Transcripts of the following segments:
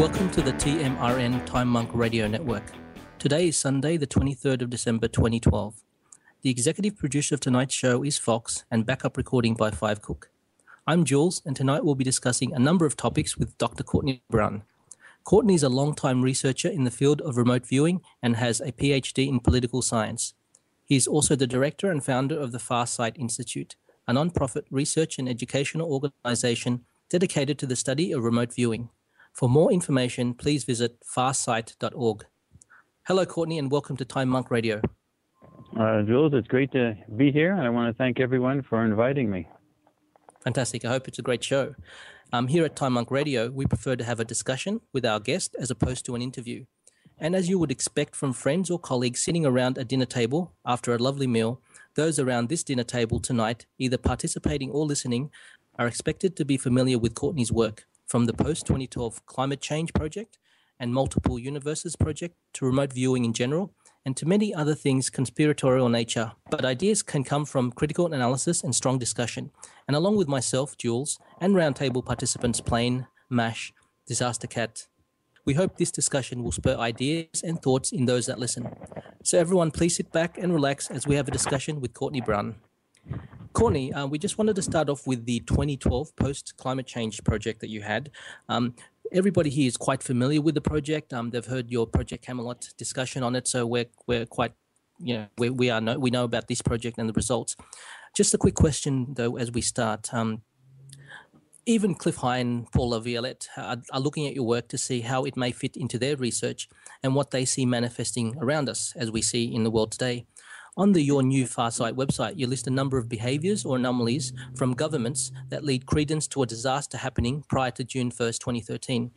Welcome to the TMRN Time Monk Radio Network. Today is Sunday, the 23rd of December 2012. The executive producer of tonight's show is Fox, and backup recording by Five Cook. I'm Jules, and tonight we'll be discussing a number of topics with Dr. Courtney Brown. Courtney is a long-time researcher in the field of remote viewing and has a PhD in political science. He is also the director and founder of the Farsight Institute, a non-profit research and educational organization dedicated to the study of remote viewing. For more information, please visit farsight.org. Hello, Courtney, and welcome to Time Monk Radio. Jules, it's great to be here, and I want to thank everyone for inviting me. Fantastic. I hope it's a great show. Here at Time Monk Radio, we prefer to have a discussion with our guest as opposed to an interview. And as you would expect from friends or colleagues sitting around a dinner table after a lovely meal, those around this dinner table tonight, either participating or listening, are expected to be familiar with Courtney's work, from the post-2012 Climate Change Project and Multiple Universes Project to remote viewing in general, and to many other things conspiratorial nature. But ideas can come from critical analysis and strong discussion. And along with myself, Jules, and roundtable participants Plain, Mash, Disaster Cat, we hope this discussion will spur ideas and thoughts in those that listen. So everyone, please sit back and relax as we have a discussion with Courtney Brown. Courtney, we just wanted to start off with the 2012 Post-Climate Change project that you had. Everybody here is quite familiar with the project. They've heard your Project Camelot discussion on it, so we're quite, we know about this project and the results. Just a quick question, though, as we start. Even Cliff Hine, Paul Laviolette are looking at your work to see how it may fit into their research and what they see manifesting around us, as we see in the world today. On your new Farsight website, you list a number of behaviours or anomalies from governments that lead credence to a disaster happening prior to June 1st, 2013.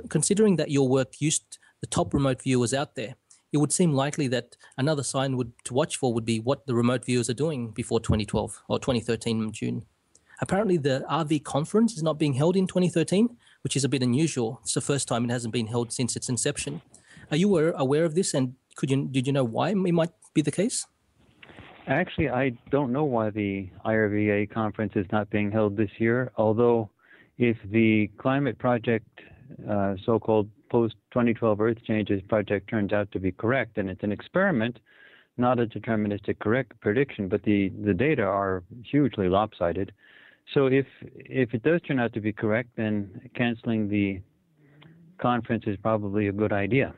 Considering that your work used the top remote viewers out there, it would seem likely that another sign to watch for would be what the remote viewers are doing before 2012 or 2013 in June. Apparently, the RV conference is not being held in 2013, which is a bit unusual. It's the first time it hasn't been held since its inception. Are you aware of this, and did you know why it might be the case? Actually, I don't know why the IRVA conference is not being held this year, although if the climate project, so-called post-2012 Earth Changes project turns out to be correct, and it's an experiment, not a deterministic correct prediction, but the data are hugely lopsided. So if it does turn out to be correct, then canceling the conference is probably a good idea.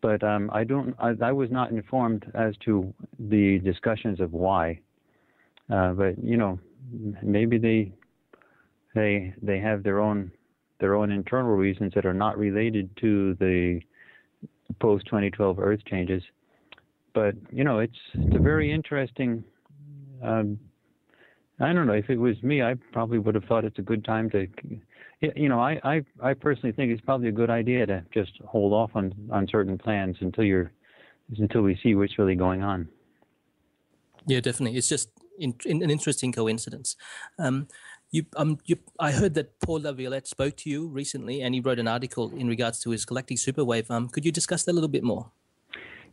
But I was not informed as to the discussions of why. But maybe they have their own internal reasons that are not related to the post-2012 Earth changes. But it's a very interesting. I don't know, if it was me, I probably would have thought it's a good time to. I personally think it's probably a good idea to just hold off on certain plans until we see what's really going on. Yeah, definitely. It's just an interesting coincidence. I heard that Paul Laviolette spoke to you recently, and he wrote an article in regards to his galactic superwave. Could you discuss that a little bit more?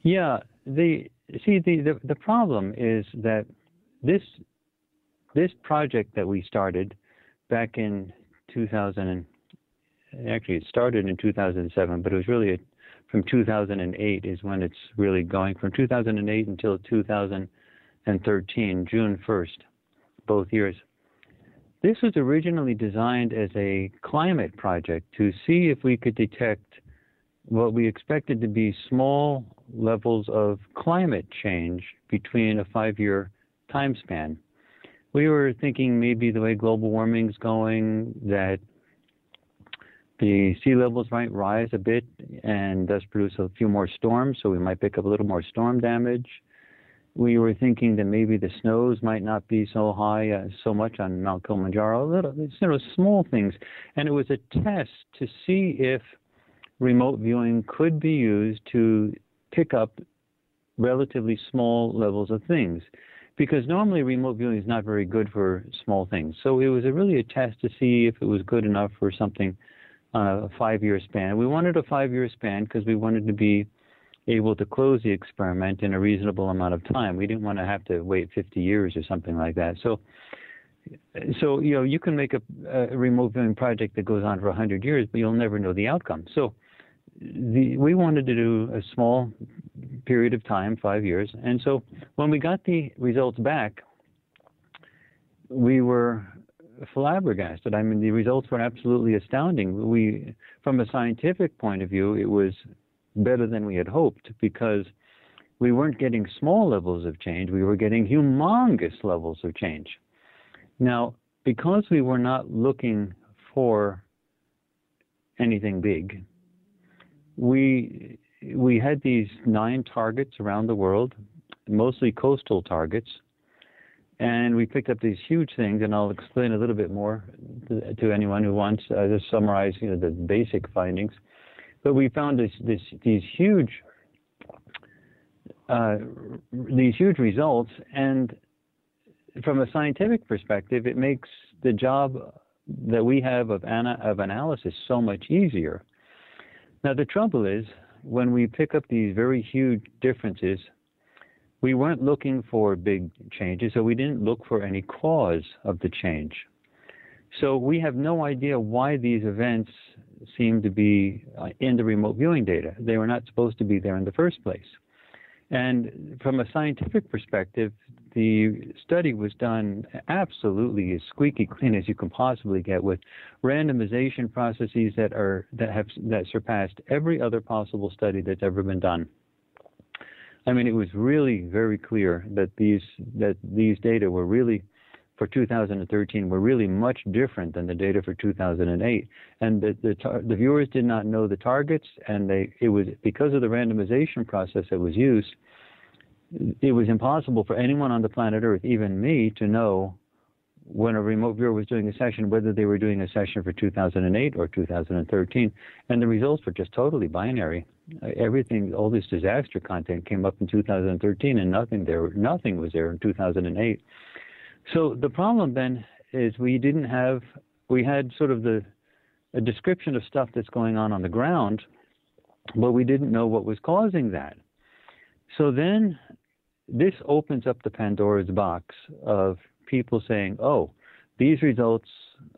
Yeah, the problem is that this project that we started back in 2000, actually it started in 2007, but it was really from 2008 is when it's really going, from 2008 until 2013, June 1st, both years. This was originally designed as a climate project to see if we could detect what we expected to be small levels of climate change between a 5-year time span. We were thinking maybe the way global warming's going, that the sea levels might rise a bit and thus produce a few more storms, so we might pick up a little more storm damage. We were thinking that maybe the snows might not be so high, so much on Mount Kilimanjaro, small things. And it was a test to see if remote viewing could be used to pick up relatively small levels of things. Because normally remote viewing is not very good for small things. So it was really a test to see if it was good enough for something on a 5-year span. We wanted a 5-year span because we wanted to be able to close the experiment in a reasonable amount of time. We didn't want to have to wait 50 years or something like that. So So, you can make a remote viewing project that goes on for 100 years, but you'll never know the outcome. So we wanted to do a small period of time, 5 years. And so when we got the results back, we were flabbergasted. I mean, the results were absolutely astounding. From a scientific point of view, it was better than we had hoped, because we weren't getting small levels of change. We were getting humongous levels of change. Now, because we were not looking for anything big, we had these 9 targets around the world, mostly coastal targets, and we picked up these huge things, and I'll explain a little bit more to anyone who wants to summarize the basic findings. But we found these huge results, and from a scientific perspective, it makes the job that we have of analysis so much easier. Now, the trouble is, when we pick up these very huge differences, we weren't looking for big changes, so we didn't look for any cause of the change. So we have no idea why these events seem to be in the remote viewing data. They were not supposed to be there in the first place. And from a scientific perspective, the study was done absolutely as squeaky clean as you can possibly get, with randomization processes that surpassed every other possible study that's ever been done. I mean, it was really very clear that these data were really, for 2013, were really much different than the data for 2008. And the viewers did not know the targets, and it was because of the randomization process that was used. It was impossible for anyone on the planet Earth, even me, to know when a remote viewer was doing a session whether they were doing a session for 2008 or 2013. And the results were just totally binary. Everything, all this disaster content came up in 2013, and nothing was there in 2008. So the problem then is we had sort of a description of stuff that's going on the ground, but we didn't know what was causing that. So then this opens up the Pandora's box of people saying, oh, these results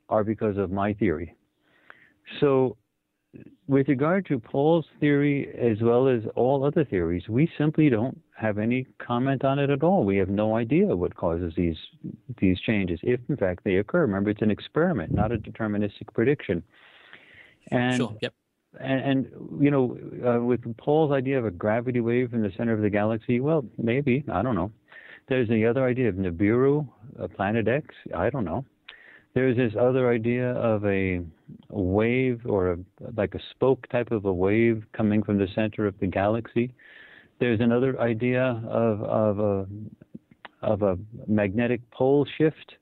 are because of my theory. So with regard to Paul's theory, as well as all other theories, we simply don't have any comment on it at all. We have no idea what causes these changes, if in fact they occur. Remember, it's an experiment, not a deterministic prediction. And, sure, yep. And with Paul's idea of a gravity wave in the center of the galaxy, well, maybe, I don't know. There's the other idea of Nibiru, Planet X, I don't know. There's this other idea of a wave, or like a spoke type of a wave coming from the center of the galaxy. There's another idea of a magnetic pole shift.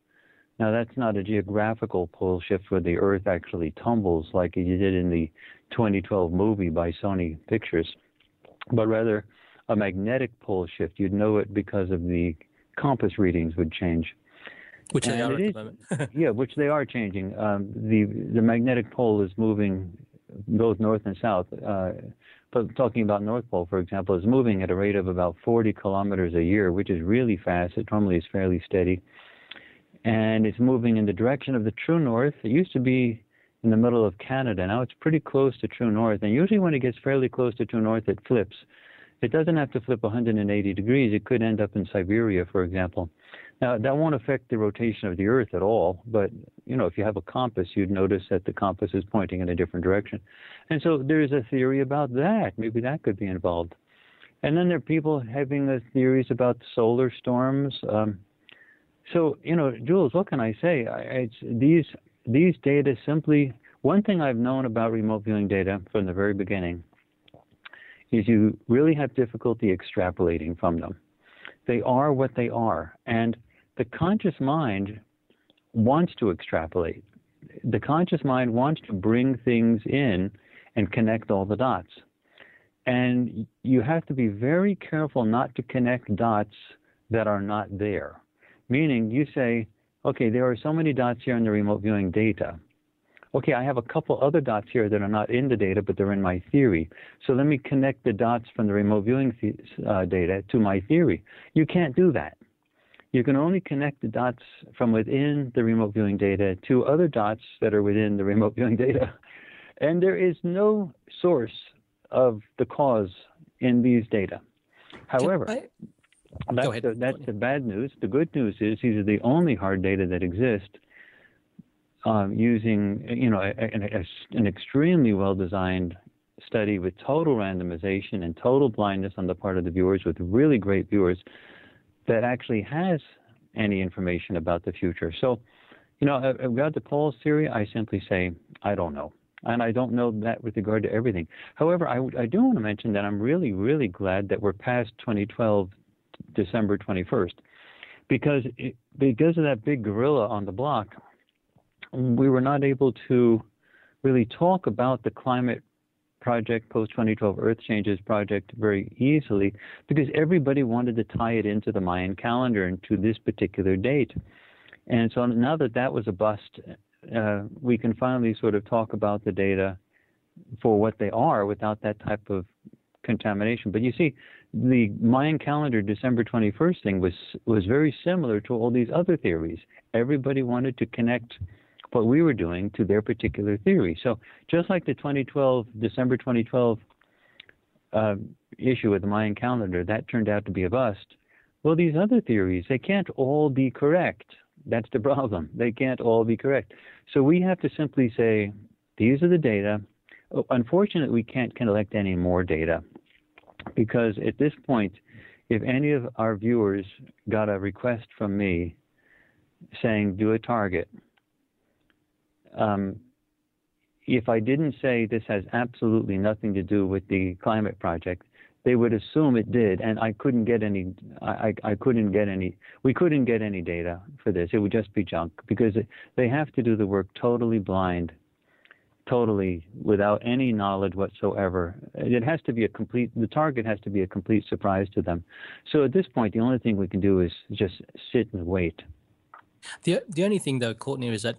Now, that's not a geographical pole shift where the Earth actually tumbles like you did in the 2012 movie by Sony Pictures, but rather a magnetic pole shift. You'd know it because of the compass readings would change. Which they are at the moment. Yeah, which they are changing. The magnetic pole is moving both north and south. But talking about North Pole, for example, is moving at a rate of about 40 kilometers a year, which is really fast. It normally is fairly steady. And it's moving in the direction of the true north. It used to be in the middle of Canada. Now it's pretty close to true north. And usually when it gets fairly close to true north, it flips. It doesn't have to flip 180 degrees. It could end up in Siberia, for example. Now, that won't affect the rotation of the Earth at all, but, if you have a compass, you'd notice that the compass is pointing in a different direction. And so there's a theory about that. Maybe that could be involved. And then there are people having theories about solar storms. So, Jules, what can I say? These data simply, one thing I've known about remote viewing data from the very beginning is you really have difficulty extrapolating from them. They are what they are. And the conscious mind wants to extrapolate. The conscious mind wants to bring things in and connect all the dots. And you have to be very careful not to connect dots that are not there. Meaning you say, okay, there are so many dots here in the remote viewing data. Okay, I have a couple other dots here that are not in the data, but they're in my theory. So let me connect the dots from the remote viewing data to my theory. You can't do that. You can only connect the dots from within the remote viewing data to other dots that are within the remote viewing data. And there is no source of the cause in these data. However, that's the bad news. The good news is these are the only hard data that exist using, an extremely well-designed study with total randomization and total blindness on the part of the viewers, with really great viewers, that actually has any information about the future. So, about the Paul's theory, I simply say, I don't know. And I don't know that with regard to everything. However, I do want to mention that I'm really, really glad that we're past 2012, December 21st, because of that big gorilla on the block, we were not able to really talk about the climate project, post-2012 Earth Changes project, very easily, because everybody wanted to tie it into the Mayan calendar and to this particular date. And so now that was a bust, we can finally sort of talk about the data for what they are without that type of contamination. But you see, the Mayan calendar December 21st thing was very similar to all these other theories. Everybody wanted to connect what we were doing to their particular theory. So just like the December 2012 issue with the Mayan calendar, that turned out to be a bust. Well, these other theories, they can't all be correct. That's the problem. They can't all be correct. So we have to simply say, these are the data. Unfortunately, we can't collect any more data, because at this point, if any of our viewers got a request from me saying, do a target, if I didn't say this has absolutely nothing to do with the climate project, they would assume it did, and I couldn't get any. We couldn't get any data for this. It would just be junk, because they have to do the work totally blind, totally without any knowledge whatsoever. It has to be the target has to be a complete surprise to them. So at this point, the only thing we can do is just sit and wait. The only thing, though, Courtney, is that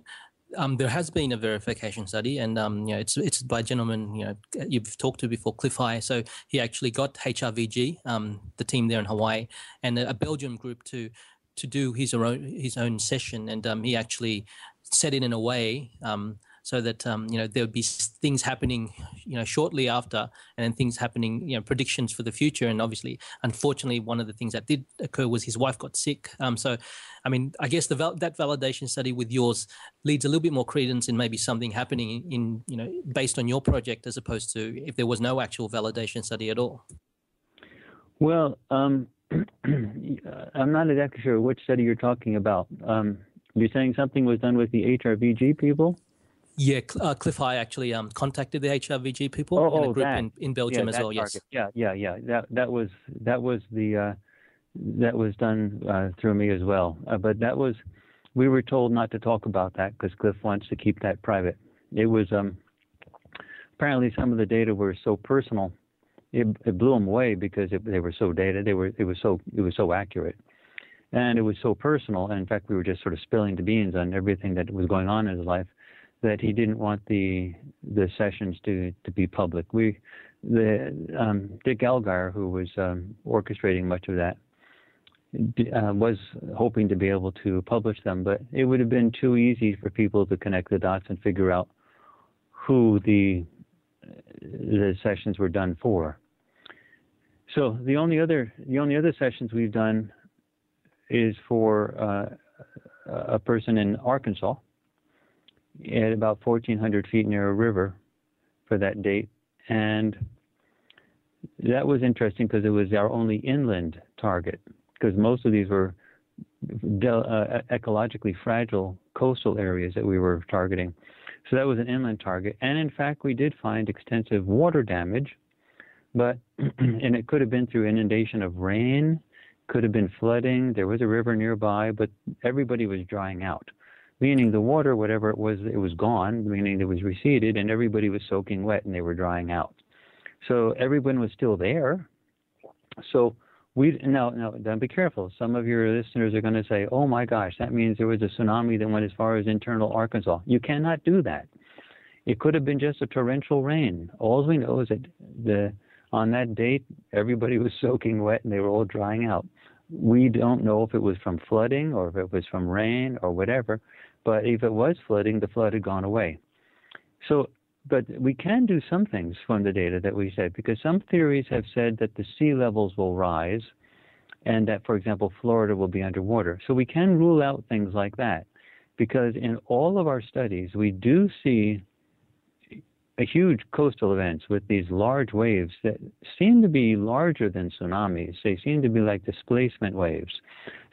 there has been a verification study, and it's by a gentleman you've talked to before, Cliff High. So he actually got HRVG, the team there in Hawaii, and a Belgium group to do his own session, and he actually set it in a way so that there would be things happening shortly after, and then things happening, predictions for the future. And obviously, unfortunately, one of the things that did occur was his wife got sick. So I mean, I guess that validation study with yours leads a little bit more credence in maybe something happening in based on your project, as opposed to if there was no actual validation study at all. Well, I'm not exactly sure which study you're talking about. You're saying something was done with the HRVG people? Yeah, Cliff High actually contacted the HRVG people in a group in Belgium as well. Target. Yes. Yeah. That was done through me as well. But we were told not to talk about that because Cliff wants to keep that private. It was apparently some of the data were so personal, it blew him away because they were so data. It was so accurate, and it was so personal. And in fact, we were just sort of spilling the beans on everything that was going on in his life, that he didn't want the sessions to be public. Dick Algar, who was orchestrating much of that, was hoping to be able to publish them, but it would have been too easy for people to connect the dots and figure out who the sessions were done for. So the only other sessions we've done is for a person in Arkansas at about 1,400 feet near a river for that date. And that was interesting because it was our only inland target, because most of these were ecologically fragile coastal areas that we were targeting. So that was an inland target. And in fact, we did find extensive water damage, and it could have been through inundation of rain, could have been flooding. There was a river nearby, but everybody was drying out, meaning the water, whatever it was gone, meaning it was receded, and everybody was soaking wet and they were drying out. So everyone was still there. So now be careful. Some of your listeners are going to say, oh my gosh, that means there was a tsunami that went as far as internal Arkansas. You cannot do that. It could have been just a torrential rain. All we know is that on that date, everybody was soaking wet and they were all drying out. we don't know if it was from flooding or if it was from rain or whatever, but if it was flooding, the flood had gone away. So, but we can do some things from the data that we said, because some theories have said that the sea levels will rise and that, for example, Florida will be underwater. So we can rule out things like that, because in all of our studies, we do see a huge coastal events with these large waves that seem to be larger than tsunamis. They seem to be like displacement waves.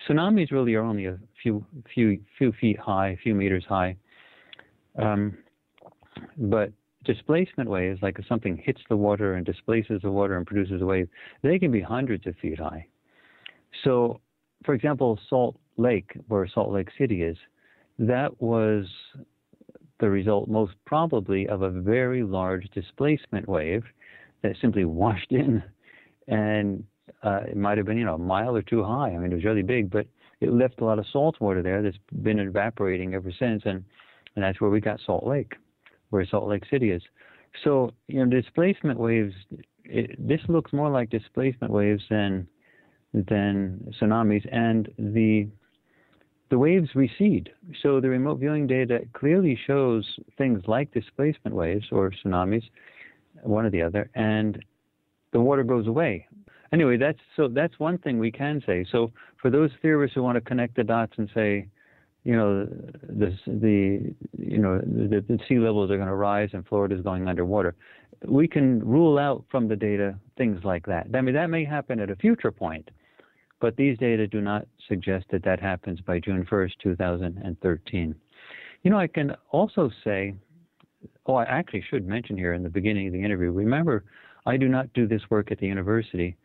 Tsunamis really are only a few feet high, a few meters high. But displacement waves, like if something hits the water and displaces the water and produces a wave, they can be hundreds of feet high. So, for example, Salt Lake, where Salt Lake City is, that was the result most probably of a very large displacement wave that simply washed in, and it might have been, a mile or two high. I mean, it was really big, but it left a lot of salt water there that's been evaporating ever since, and that's where we got Salt Lake, where Salt Lake City is. So, displacement waves, this looks more like displacement waves than tsunamis, and the waves recede. So the remote viewing data clearly shows things like displacement waves or tsunamis, one or the other, and the water goes away. Anyway, that's one thing we can say. So for those theorists who want to connect the dots and say, the sea levels are going to rise and Florida is going underwater, we can rule out from the data things like that. I mean, that may happen at a future point, but these data do not suggest that that happens by June 1st, 2013. I can also say, I actually should mention here in the beginning of the interview, remember, I do not do this work at the university.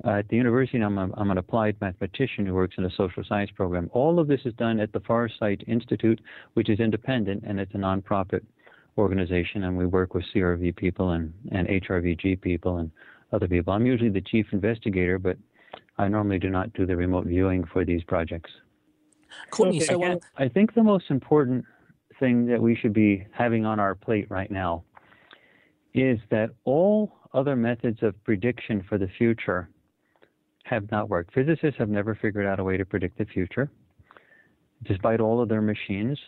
At the university, I'm an applied mathematician who works in a social science program. All of this is done at the Farsight Institute, which is independent, and it's a nonprofit organization, and we work with CRV people and HRVG people and other people. I'm usually the chief investigator, but I normally do not do the remote viewing for these projects. Courtney, I think the most important thing that we should be having on our plate right now is that all other methods of prediction for the future have not worked. Physicists have never figured out a way to predict the future, despite all of their machines.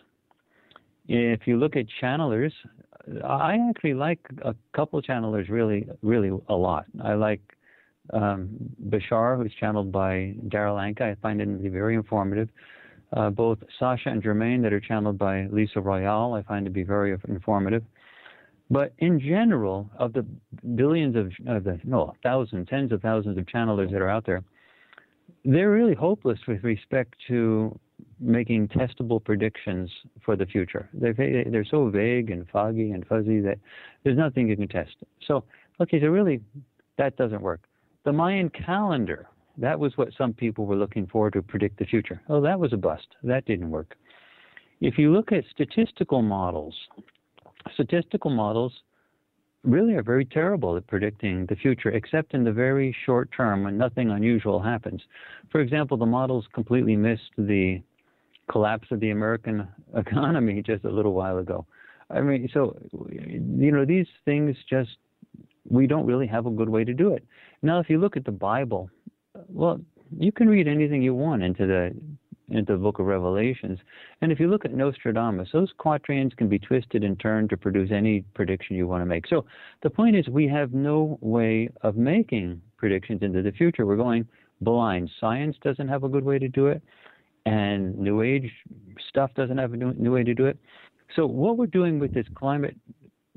If you look at channelers, I actually like a couple channelers really, really a lot. I like Bashar, who's channeled by Daryl Anka. I find him to be very informative. Both Sasha and Germain that are channeled by Lisa Royale, I find to be very informative. But in general, of the billions thousands, tens of thousands of channelers that are out there, they're really hopeless with respect to making testable predictions for the future. They're so vague and foggy and fuzzy that there's nothing you can test. So really, that doesn't work. The Mayan calendar, that was what some people were looking for to predict the future. Oh, that was a bust. That didn't work. If you look at statistical models really are very terrible at predicting the future, except in the very short term when nothing unusual happens. For example, the models completely missed the collapse of the American economy just a little while ago. I mean, so, these things just, we don't really have a good way to do it. Now, if you look at the Bible, well, you can read anything you want into the book of Revelations. And if you look at Nostradamus, those quatrains can be twisted and turned to produce any prediction you want to make. So the point is, we have no way of making predictions into the future. We're going blind. Science doesn't have a good way to do it, and New Age stuff doesn't have a new way to do it. So what we're doing with this climate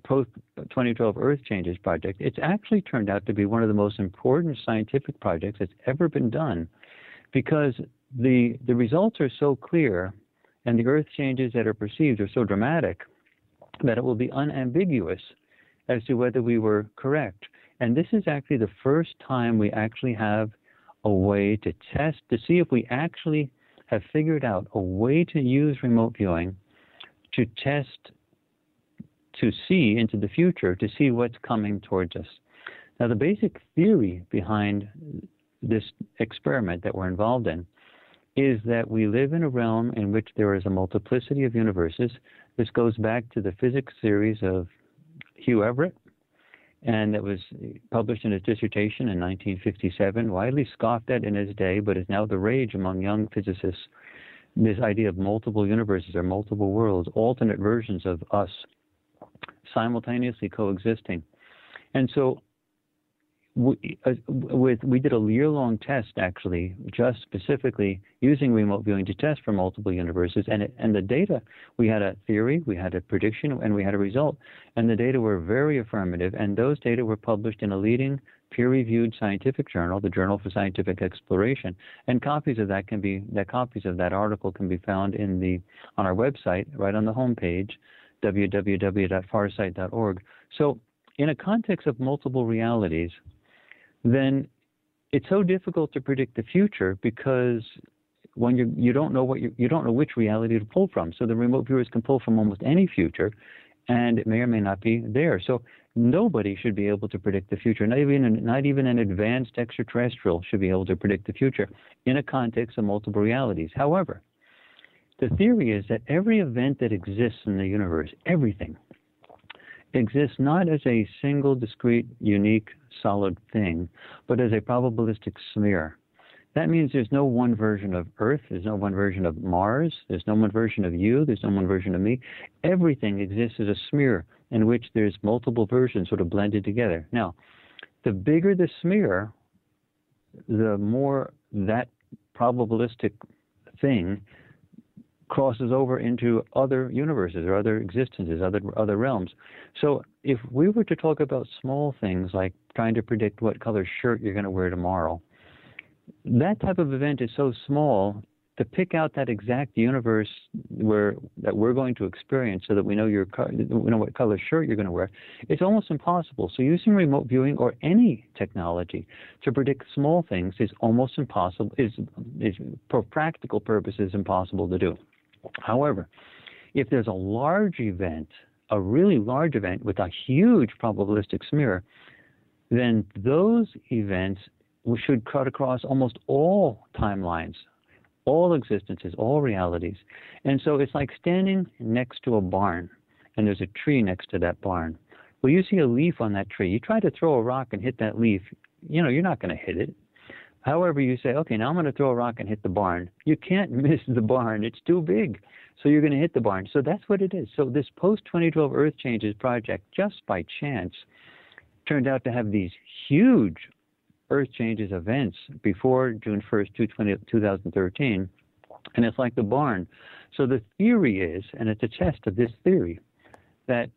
post-2012 Earth Changes project, it's actually turned out to be one of the most important scientific projects that's ever been done, because the results are so clear and the Earth changes that are perceived are so dramatic that it will be unambiguous as to whether we were correct. And this is actually the first time we actually have a way to test, to see if we actually have figured out a way to use remote viewing to test, to see into the future, to see what's coming towards us. Now, the basic theory behind this experiment that we're involved in is that we live in a realm in which there is a multiplicity of universes. This goes back to the physics theories of Hugh Everett, and that was published in his dissertation in 1957, widely scoffed at in his day, but is now the rage among young physicists. This idea of multiple universes or multiple worlds, alternate versions of us, simultaneously coexisting. And so we did a year-long test, actually, just specifically using remote viewing to test for multiple universes. And the data, we had a theory, we had a prediction, and we had a result. And the data were very affirmative. And those data were published in a leading peer-reviewed scientific journal, the Journal for Scientific Exploration. And copies of that article can be found on our website, right on the homepage, www.farsight.org. So in a context of multiple realities, then it's so difficult to predict the future because when you don't know which reality to pull from. So the remote viewers can pull from almost any future, and it may or may not be there. So nobody should be able to predict the future. Not even an advanced extraterrestrial should be able to predict the future in a context of multiple realities. However, the theory is that every event that exists in the universe, everything, exists not as a single, discrete, unique, solid thing, but as a probabilistic smear. That means there's no one version of Earth, there's no one version of Mars, there's no one version of you, there's no one version of me. Everything exists as a smear in which there's multiple versions sort of blended together. Now, the bigger the smear, the more that probabilistic thing crosses over into other universes or other existences, other realms. So if we were to talk about small things like trying to predict what color shirt you're going to wear tomorrow, that type of event is so small, to pick out that exact universe that we're going to experience so that we know what color shirt you're going to wear, it's almost impossible. So using remote viewing or any technology to predict small things is almost impossible, is for practical purposes impossible to do. However, if there's a large event, a really large event with a huge probabilistic smear, then those events should cut across almost all timelines, all existences, all realities. And so it's like standing next to a barn, and there's a tree next to that barn. Well, you see a leaf on that tree. You try to throw a rock and hit that leaf. You're not going to hit it. However, you say, okay, now I'm going to throw a rock and hit the barn. You can't miss the barn. It's too big. So you're going to hit the barn. So that's what it is. So this post-2012 Earth Changes project, just by chance, turned out to have these huge Earth Changes events before June 1st, 2013. And it's like the barn. So the theory is, and it's a test of this theory, that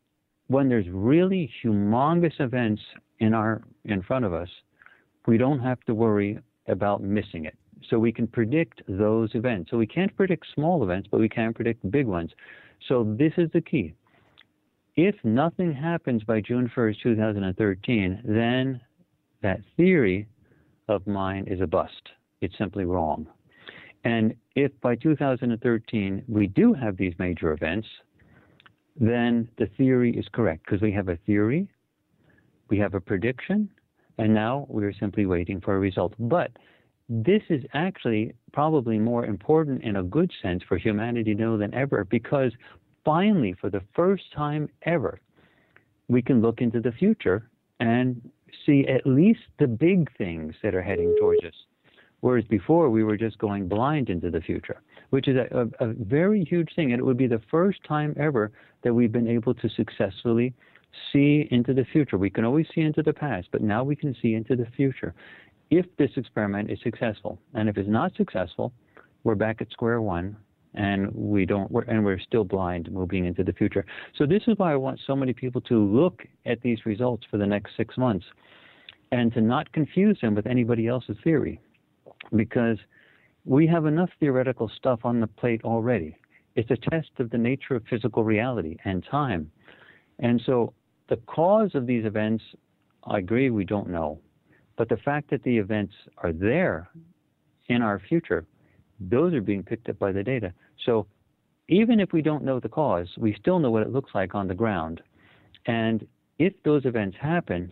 when there's really humongous events in front of us, we don't have to worry about missing it. So we can predict those events. So we can't predict small events, but we can predict big ones. So this is the key. If nothing happens by June 1st, 2013, then that theory of mine is a bust. It's simply wrong. And if by 2013 we do have these major events, then the theory is correct, because we have a theory, we have a prediction, and now we're simply waiting for a result. But this is actually probably more important in a good sense for humanity to know than ever, because finally, for the first time ever, we can look into the future and see at least the big things that are heading towards us. Whereas before, we were just going blind into the future, which is a very huge thing. And it would be the first time ever that we've been able to successfully see into the future. We can always see into the past, but now we can see into the future if this experiment is successful. And if it's not successful, we're back at square one, and we're still blind moving into the future. So this is why I want so many people to look at these results for the next 6 months and to not confuse them with anybody else's theory, because we have enough theoretical stuff on the plate already. It's a test of the nature of physical reality and time. And so the cause of these events, I agree, we don't know. But the fact that the events are there in our future, those are being picked up by the data. So even if we don't know the cause, we still know what it looks like on the ground. And if those events happen,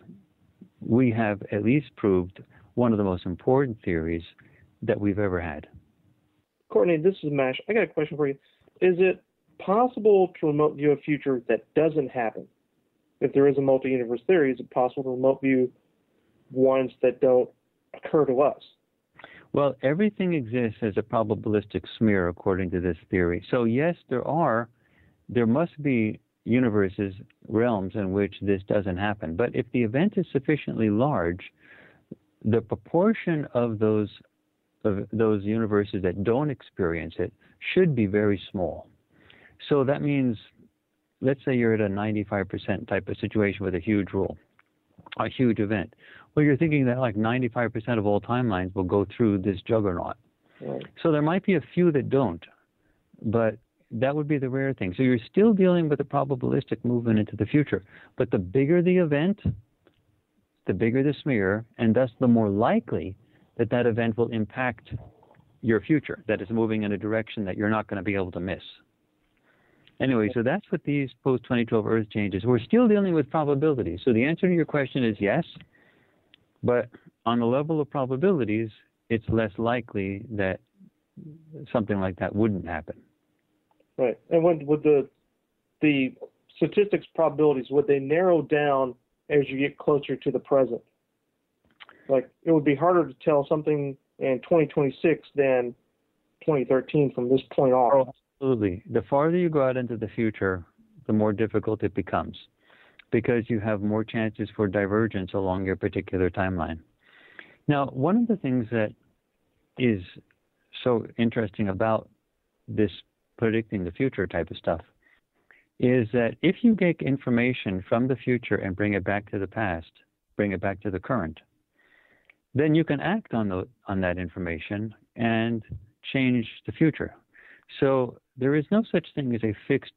we have at least proved one of the most important theories that we've ever had. Courtney, this is Mash. I got a question for you. Is it possible to remote view a future that doesn't happen? if there is a multi-universe theory, is it possible to remote view ones that don't occur to us? Well, everything exists as a probabilistic smear according to this theory. So yes, there must be universes, realms in which this doesn't happen. But if the event is sufficiently large, the proportion of those universes that don't experience it should be very small. So that means, let's say you're at a 95% type of situation with a huge event. Well, you're thinking that like 95% of all timelines will go through this juggernaut. Right. So there might be a few that don't, but that would be the rare thing. So you're still dealing with a probabilistic movement into the future. But the bigger the event, the bigger the smear, and thus the more likely that that event will impact your future, that is moving in a direction that you're not going to be able to miss. Anyway, so that's what these post-2012 Earth changes. We're still dealing with probabilities. So the answer to your question is yes, but on the level of probabilities, it's less likely that something like that wouldn't happen. Right. And when would the statistics probabilities, would they narrow down as you get closer to the present? Like, it would be harder to tell something in 2026 than 2013 from this point on. Oh, absolutely. The farther you go out into the future, the more difficult it becomes, because you have more chances for divergence along your particular timeline. Now, one of the things that is so interesting about this predicting the future type of stuff is that if you get information from the future and bring it back to the past, bring it back to the current, then you can act on that information and change the future. So there is no such thing as a fixed,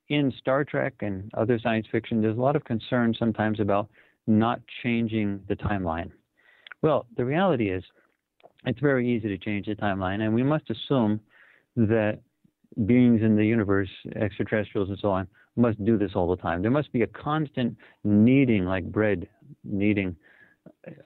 in Star Trek and other science fiction, there's a lot of concern sometimes about not changing the timeline. Well, the reality is it's very easy to change the timeline, and we must assume that beings in the universe, extraterrestrials and so on, must do this all the time. There must be a constant kneading, like bread kneading,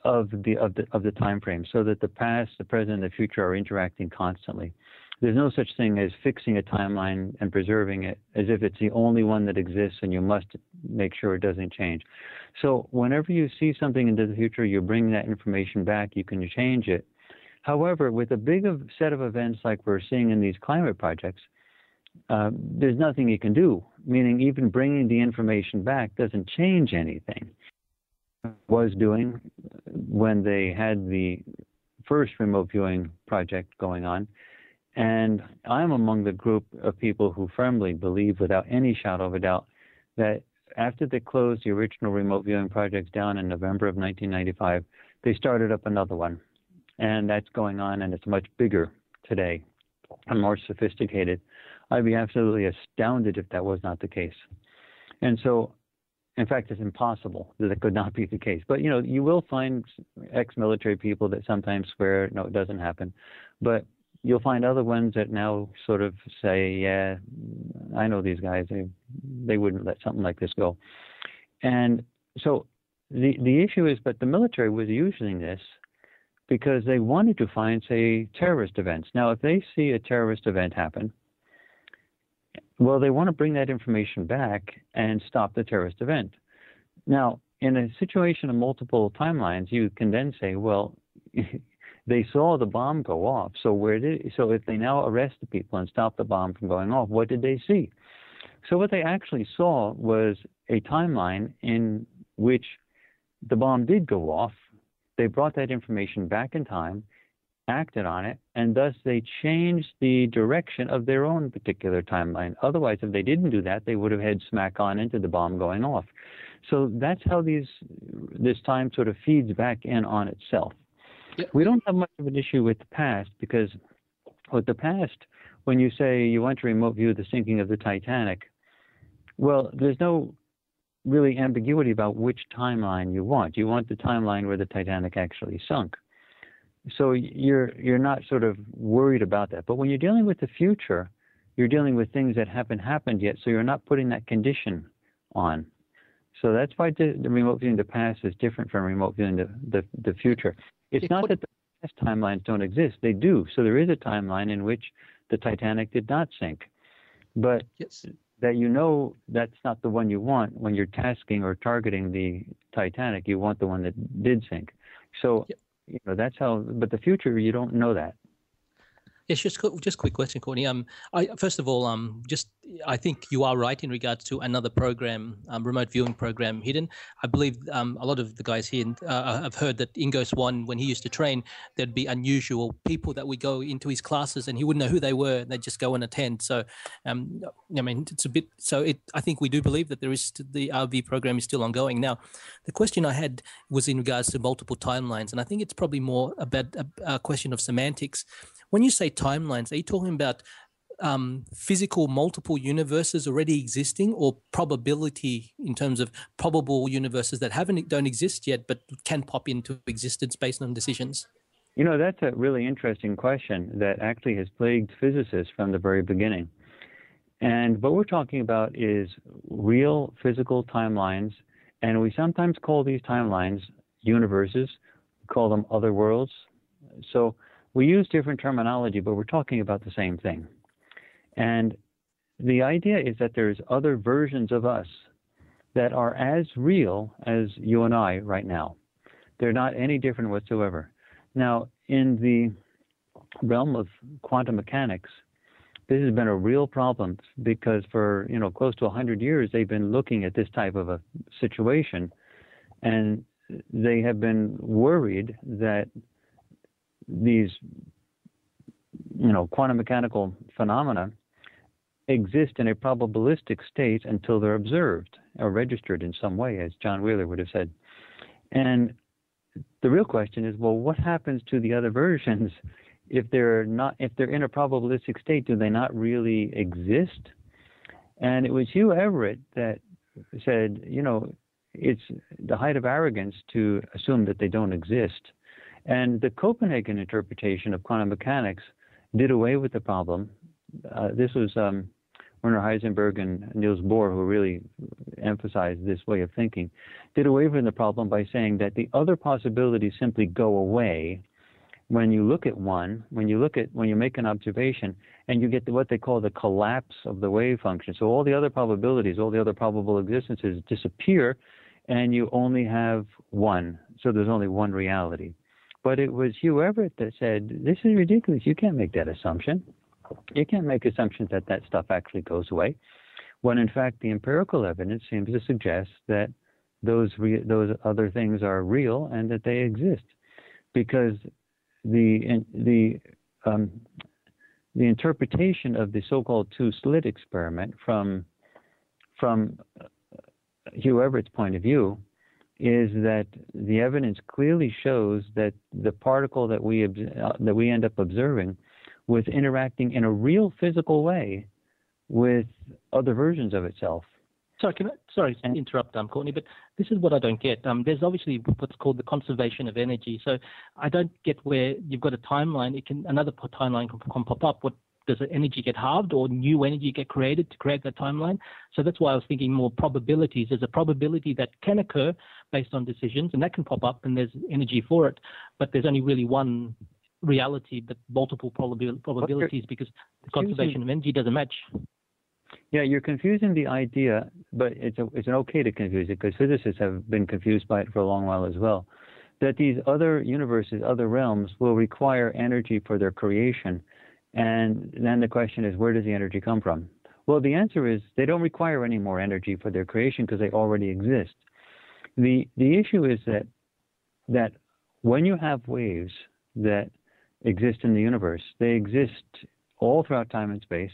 of the time frame, so that the past, the present, and the future are interacting constantly. There's no such thing as fixing a timeline and preserving it as if it's the only one that exists and you must make sure it doesn't change. So whenever you see something into the future, you bring that information back, you can change it. However, with a big set of events like we're seeing in these climate projects, there's nothing you can do, meaning even bringing the information back doesn't change anything. Was doing when they had the first remote viewing project going on. And I'm among the group of people who firmly believe, without any shadow of a doubt, that after they closed the original remote viewing projects down in November of 1995, they started up another one. And that's going on, and it's much bigger today and more sophisticated. I'd be absolutely astounded if that was not the case. And so, in fact, it's impossible that it could not be the case. But, you will find ex-military people that sometimes swear, no, it doesn't happen. But you'll find other ones that now sort of say, yeah, I know these guys. They wouldn't let something like this go. And so the issue is, but the military was using this because they wanted to find, say, terrorist events. Now, if they see a terrorist event happen, well, they want to bring that information back and stop the terrorist event. Now, in a situation of multiple timelines, you can then say, well, they saw the bomb go off. So if they now arrest the people and stop the bomb from going off, what did they see? So what they actually saw was a timeline in which the bomb did go off. They brought that information back in time, acted on it, and thus they changed the direction of their own particular timeline. Otherwise, if they didn't do that, they would have head smack on into the bomb going off. So that's how this time sort of feeds back in on itself. Yep. We don't have much of an issue with the past, because with the past, when you say you want to remote view the sinking of the Titanic, well, there's no really ambiguity about which timeline you want. You want the timeline where the Titanic actually sunk. So you're not sort of worried about that. But when you're dealing with the future, you're dealing with things that haven't happened yet, so you're not putting that condition on. So that's why the remote viewing the past is different from remote viewing the future. It's not that the past timelines don't exist. They do. So there is a timeline in which the Titanic did not sink. But yes, that you know that's not the one you want when you're tasking or targeting the Titanic. You want the one that did sink. So, you know, that's how. But the future, you don't know that. Yes, just quick question, Courtney. First of all, I think you are right in regards to another program, remote viewing program, Hidden. I believe a lot of the guys here have heard that Ingo Swann, when he used to train, there'd be unusual people that would go into his classes and he wouldn't know who they were. They'd just go and attend. So, I mean, it's a bit. So, I think we do believe that the RV program is still ongoing. Now, the question I had was in regards to multiple timelines, and I think it's probably more about a question of semantics. When you say timelines, are you talking about physical multiple universes already existing, or probability in terms of probable universes that don't exist yet but can pop into existence based on decisions? You know, that's a really interesting question that actually has plagued physicists from the very beginning. And what we're talking about is real physical timelines, and we sometimes call these timelines universes. We call them other worlds. So we use different terminology, but we're talking about the same thing. And the idea is that there's other versions of us that are as real as you and I right now. They're not any different whatsoever. Now, in the realm of quantum mechanics, this has been a real problem because for, you know, close to 100 years, they've been looking at this type of a situation, and they have been worried that these, you know, quantum mechanical phenomena exist in a probabilistic state until they're observed or registered in some way, as John Wheeler would have said. And the real question is, well, what happens to the other versions if they're in a probabilistic state? Do they not really exist? And it was Hugh Everett that said, you know, it's the height of arrogance to assume that they don't exist. And the Copenhagen interpretation of quantum mechanics did away with the problem. This was Werner Heisenberg and Niels Bohr who really emphasized this way of thinking, did away with the problem by saying that the other possibilities simply go away when you look at one, when you make an observation, and you get what they call the collapse of the wave function. So all the other probabilities, all the other probable existences disappear, and you only have one. So there's only one reality. But it was Hugh Everett that said, this is ridiculous. You can't make that assumption. You can't make assumptions that that stuff actually goes away, when in fact the empirical evidence seems to suggest that those other things are real and that they exist, because the interpretation of the so-called two-slit experiment from Hugh Everett's point of view is that the evidence clearly shows that the particle that we end up observing was interacting in a real physical way with other versions of itself. Sorry to interrupt, Courtney, but this is what I don't get. There's obviously what's called the conservation of energy. So I don't get where you've got a timeline. Another timeline can pop up. Does the energy get halved or new energy get created to create that timeline? So that's why I was thinking more probabilities. There's a probability that can occur based on decisions, and that can pop up, and there's energy for it. But there's only really one reality, but multiple probabilities, because the conservation of energy doesn't match. Yeah, you're confusing the idea, but it's okay to confuse it, because physicists have been confused by it for a long while as well, that these other universes, other realms will require energy for their creation. And then the question is, where does the energy come from? Well, the answer is they don't require any more energy for their creation because they already exist. The issue is that when you have waves that exist in the universe, they exist all throughout time and space,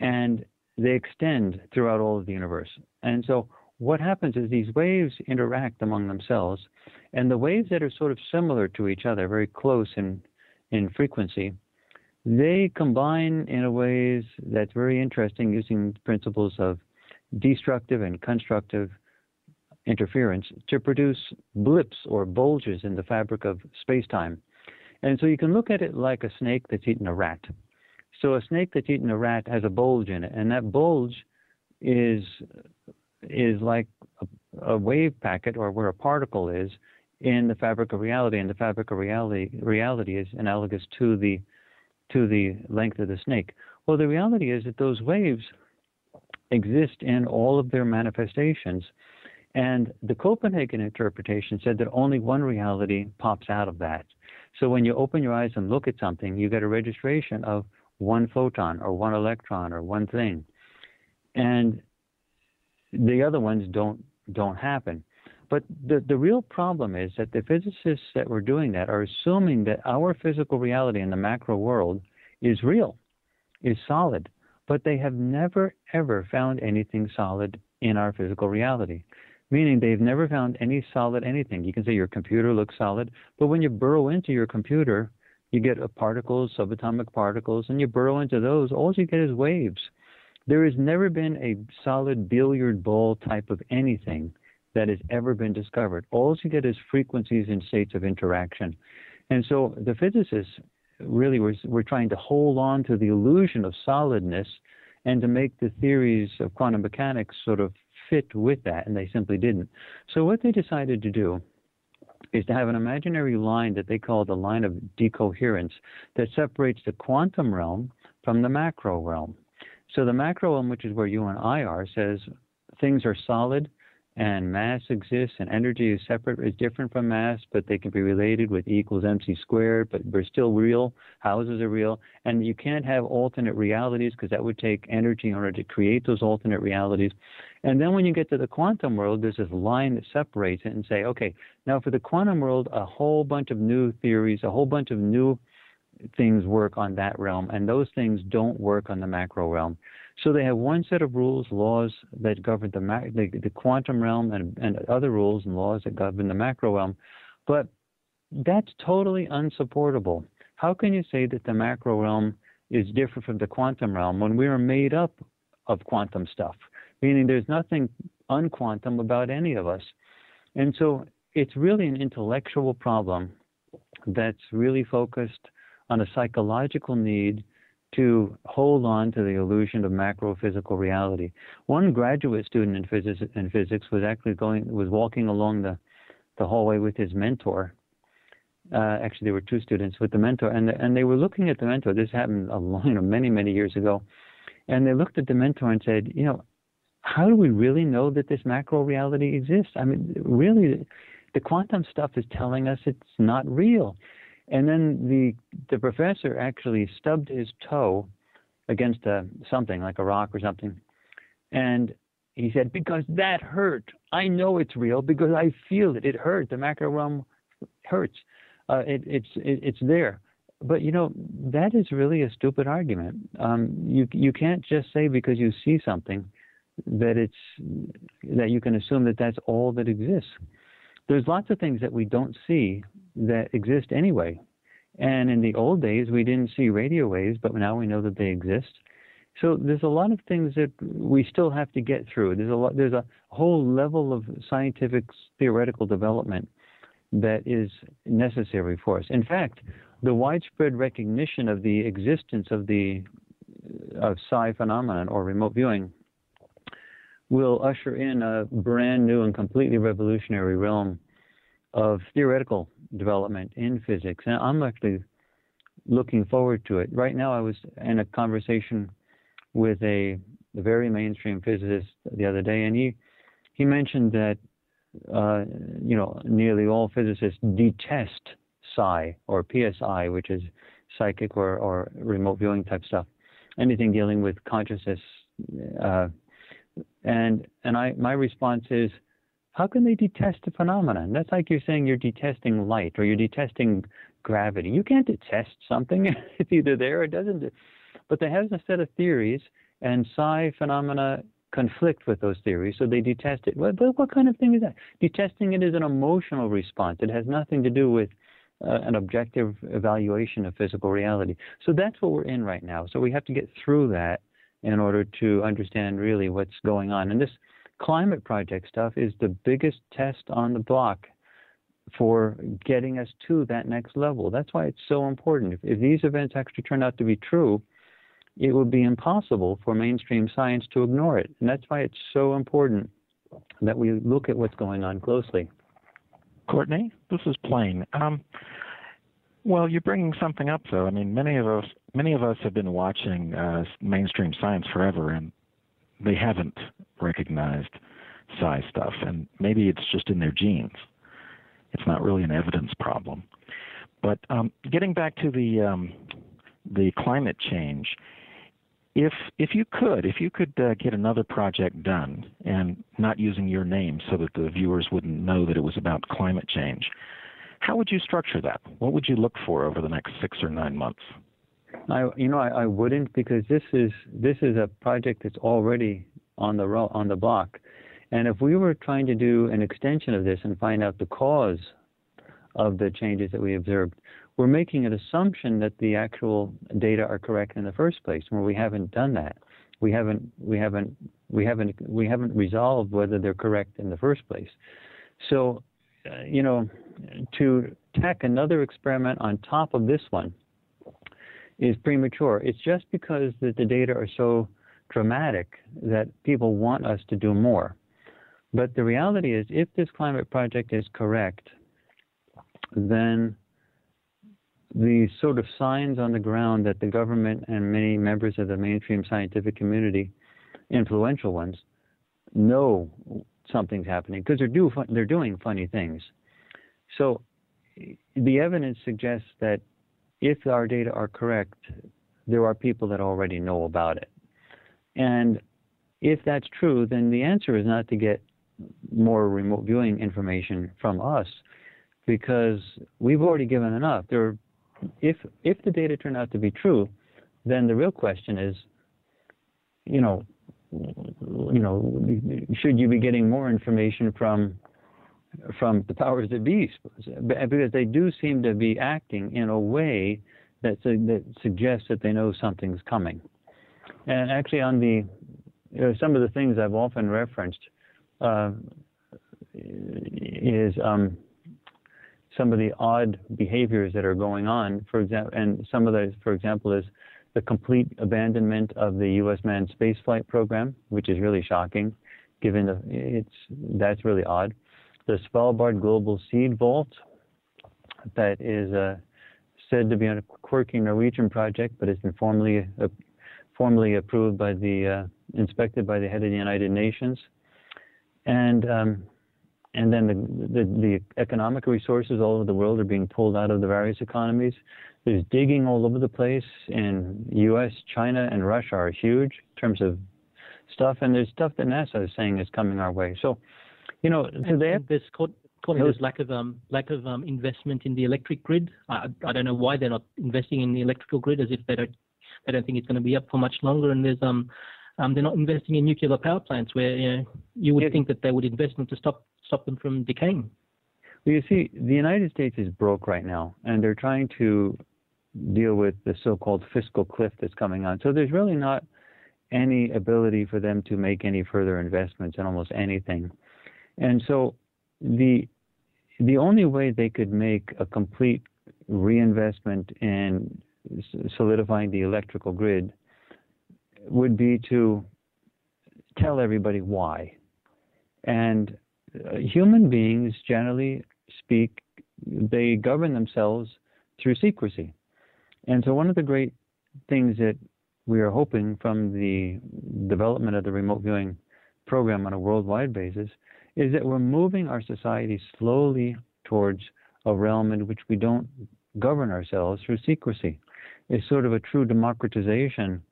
and they extend throughout all of the universe. And so what happens is these waves interact among themselves, and the waves that are sort of similar to each other, very close in frequency, they combine in a ways that's very interesting, using principles of destructive and constructive interference to produce blips or bulges in the fabric of space-time. And so you can look at it like a snake that's eaten a rat. So a snake that's eaten a rat has a bulge in it, and that bulge is like a wave packet, or where a particle is in the fabric of reality, and the fabric of reality is analogous to the length of the snake. Well, the reality is that those waves exist in all of their manifestations. And the Copenhagen interpretation said that only one reality pops out of that. So when you open your eyes and look at something, you get a registration of one photon or one electron or one thing. And the other ones don't happen. But the real problem is that the physicists that were doing that are assuming that our physical reality in the macro world is real, is solid. But they have never, ever found anything solid in our physical reality. Meaning they've never found any solid anything. You can say your computer looks solid, but when you burrow into your computer, you get particles, subatomic particles, and you burrow into those, all you get is waves. There has never been a solid billiard ball type of anything that has ever been discovered. All you get is frequencies and states of interaction. And so the physicists really were trying to hold on to the illusion of solidness and to make the theories of quantum mechanics sort of fit with that, and they simply didn't. So what they decided to do is to have an imaginary line that they call the line of decoherence that separates the quantum realm from the macro realm. So the macro realm, which is where you and I are, says things are solid and mass exists and energy is separate, is different from mass, but they can be related with E equals mc squared, but they're still real. Houses are real. And you can't have alternate realities because that would take energy in order to create those alternate realities. And then when you get to the quantum world, there's this line that separates it and say, okay, now for the quantum world, a whole bunch of new theories, a whole bunch of new things work on that realm, and those things don't work on the macro realm. So they have one set of rules, laws that govern the quantum realm, and other rules and laws that govern the macro realm. But that's totally unsupportable. How can you say that the macro realm is different from the quantum realm when we are made up of quantum stuff? Meaning there's nothing unquantum about any of us. And so it's really an intellectual problem that's really focused on a psychological need to hold on to the illusion of macro physical reality. One graduate student in physics was actually walking along the hallway with his mentor. Actually, there were two students with the mentor, and they were looking at the mentor. This happened many years ago, and they looked at the mentor and said, how do we really know that this macro reality exists? I mean, really, the quantum stuff is telling us it's not real. And then the professor actually stubbed his toe against something like a rock or something. And he said, because that hurt. I know it's real because I feel it. It hurt. The macro realm hurts. It's there. But, that is really a stupid argument. You can't just say because you see something that you can assume that that's all that exists. There's lots of things that we don't see that exist anyway. And in the old days, we didn't see radio waves, but now we know that they exist. So there's a lot of things that we still have to get through. There's a whole level of scientific theoretical development that is necessary for us. In fact, the widespread recognition of the existence of psi phenomenon or remote viewing will usher in a brand new and completely revolutionary realm of theoretical development in physics. And I'm actually looking forward to it. Right now I was in a conversation with a very mainstream physicist the other day, and he mentioned that nearly all physicists detest psi or PSI, which is psychic or remote viewing type stuff, anything dealing with consciousness. And my response is, how can they detest the phenomenon? That's like you're saying you're detesting light or you're detesting gravity. You can't detest something. It's either there or it doesn't. But they have a set of theories, and psi phenomena conflict with those theories, so they detest it. But what kind of thing is that? Detesting it is an emotional response. It has nothing to do with an objective evaluation of physical reality. So that's what we're in right now. So we have to get through that in order to understand really what's going on. And this climate project stuff is the biggest test on the block for getting us to that next level. That's why it's so important. If these events actually turn out to be true, it would be impossible for mainstream science to ignore it. And that's why it's so important that we look at what's going on closely. Courtney, this is Plain. Well, you're bringing something up, though. I mean, many of us have been watching mainstream science forever, and they haven't recognized psi stuff, and maybe it's just in their genes. It's not really an evidence problem. But getting back to the climate change, if you could get another project done and not using your name so that the viewers wouldn't know that it was about climate change, how would you structure that? What would you look for over the next 6 or 9 months? I wouldn't, because this is a project that's already on the block, and if we were trying to do an extension of this and find out the cause of the changes that we observed, we're making an assumption that the actual data are correct in the first place, where we haven't done that. We haven't resolved whether they're correct in the first place. So, to tack another experiment on top of this one is premature. It's just because that the data are so dramatic that people want us to do more. But the reality is, if this climate project is correct, then the sort of signs on the ground that the government and many members of the mainstream scientific community, influential ones, know something's happening, because they're doing funny things. So the evidence suggests that if our data are correct, there are people that already know about it. And if that's true, then the answer is not to get more remote viewing information from us, because we've already given enough. If the data turn out to be true, then the real question is, should you be getting more information from the powers that be? Because they do seem to be acting in a way that suggests that they know something's coming. And actually, on some of the things I've often referenced is some of the odd behaviors that are going on. For example, and some of those, for example, is the complete abandonment of the U.S. manned spaceflight program, which is really shocking, given that's really odd. The Svalbard Global Seed Vault, that is said to be on a quirky Norwegian project, but has been formally approved by inspected by the head of the United Nations, and then the economic resources all over the world are being pulled out of the various economies. There's digging all over the place, and U.S., China, and Russia are huge in terms of stuff, and there's stuff that NASA is saying is coming our way. So, there's lack of investment in the electric grid. I don't know why they're not investing in the electrical grid, as if they don't think it's going to be up for much longer. And there's they're not investing in nuclear power plants, where you would think that they would invest them to stop them from decaying. Well, you see, the United States is broke right now, and they're trying to deal with the so-called fiscal cliff that's coming on. So there's really not any ability for them to make any further investments in almost anything. And so the only way they could make a complete reinvestment in solidifying the electrical grid would be to tell everybody why. And human beings, generally speak, they govern themselves through secrecy. And so one of the great things that we are hoping from the development of the remote viewing program on a worldwide basis is that we're moving our society slowly towards a realm in which we don't govern ourselves through secrecy. It's sort of a true democratization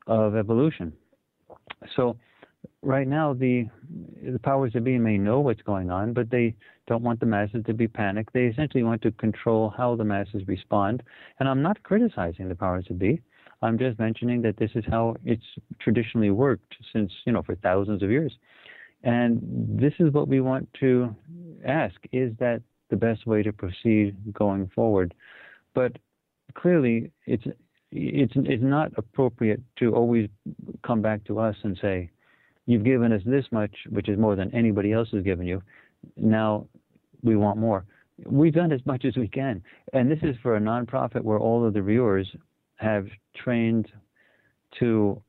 of evolution. So right now, the powers that be may know what's going on, but they don't want the masses to be panicked. They essentially want to control how the masses respond. And I'm not criticizing the powers that be. I'm just mentioning that this is how it's traditionally worked since, for thousands of years. And this is what we want to ask: is that the best way to proceed going forward? But clearly, it's not appropriate to always come back to us and say, you've given us this much, which is more than anybody else has given you. Now we want more. We've done as much as we can. And this is for a nonprofit where all of the viewers have trained to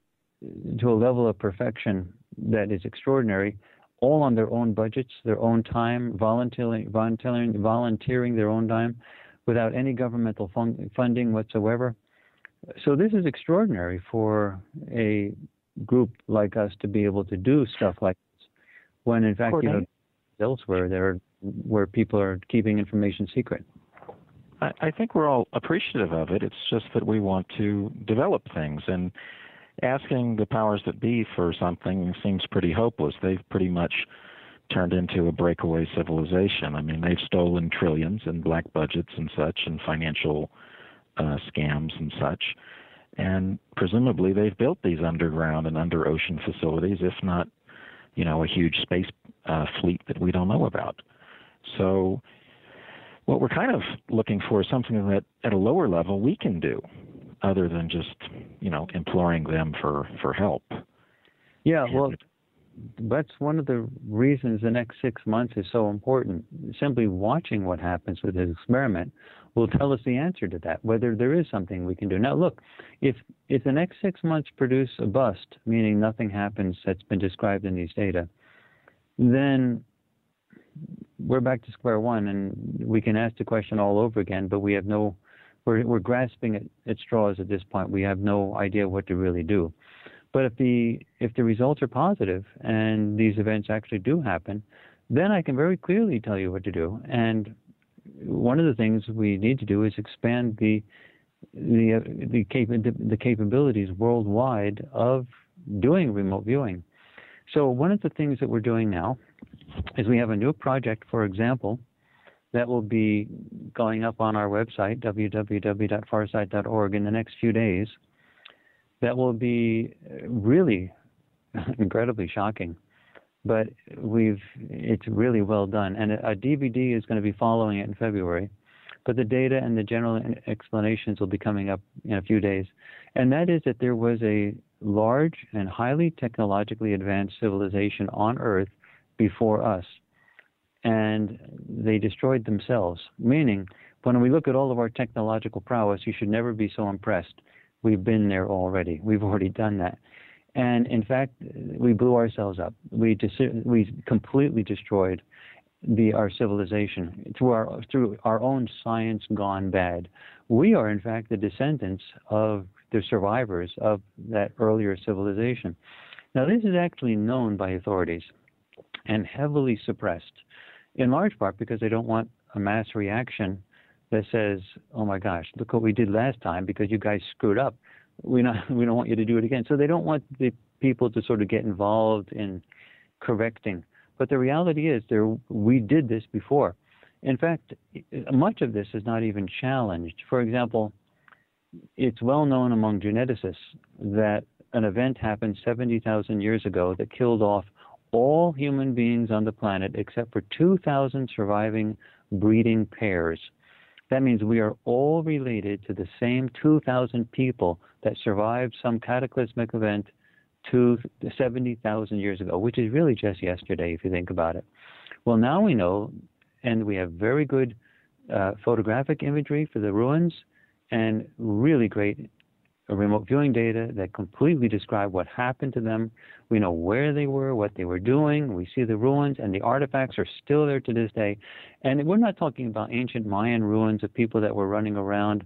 a level of perfection that is extraordinary, all on their own budgets, their own time, volunteering their own time, without any governmental funding whatsoever. So this is extraordinary for a group like us to be able to do stuff like this, when in fact, Courtney? Elsewhere where people are keeping information secret. I think we're all appreciative of it. It's just that we want to develop things, and asking the powers that be for something seems pretty hopeless. They've pretty much turned into a breakaway civilization. I mean, they've stolen trillions in black budgets and such, and financial scams and such. And presumably they've built these underground and under ocean facilities, if not, a huge space fleet that we don't know about. So what we're kind of looking for is something that at a lower level we can do, other than just, imploring them for help. Yeah, well, that's one of the reasons the next 6 months is so important. Simply watching what happens with this experiment will tell us the answer to that, whether there is something we can do. Now, look, if the next 6 months produce a bust, meaning nothing happens that's been described in these data, then we're back to square one, and we can ask the question all over again, but we have we're grasping at straws at this point. We have no idea what to really do. But if the results are positive and these events actually do happen, then I can very clearly tell you what to do. And one of the things we need to do is expand the capabilities worldwide of doing remote viewing. So one of the things that we're doing now is we have a new project, for example, that will be going up on our website, www.farsight.org, in the next few days. That will be really incredibly shocking, but it's really well done. And a DVD is going to be following it in February, but the data and the general explanations will be coming up in a few days. And that is that there was a large and highly technologically advanced civilization on Earth before us, and they destroyed themselves, meaning when we look at all of our technological prowess, you should never be so impressed. We've been there already. We've already done that. And in fact, we blew ourselves up. We completely destroyed our civilization through our own science gone bad. We are, in fact, the descendants of the survivors of that earlier civilization. Now, this is actually known by authorities and heavily suppressed, in large part because they don't want a mass reaction that says, oh my gosh, look what we did last time because you guys screwed up. We don't want you to do it again. So they don't want the people to sort of get involved in correcting. But the reality is we did this before. In fact, much of this is not even challenged. For example, it's well known among geneticists that an event happened 70,000 years ago that killed off all human beings on the planet except for 2,000 surviving breeding pairs. That means we are all related to the same 2,000 people that survived some cataclysmic event 70,000 years ago, which is really just yesterday if you think about it. Well, now we know, and we have very good photographic imagery for the ruins and really great remote viewing data that completely describe what happened to them. We know where they were, what they were doing. We see the ruins, and the artifacts are still there to this day. And we're not talking about ancient Mayan ruins of people that were running around,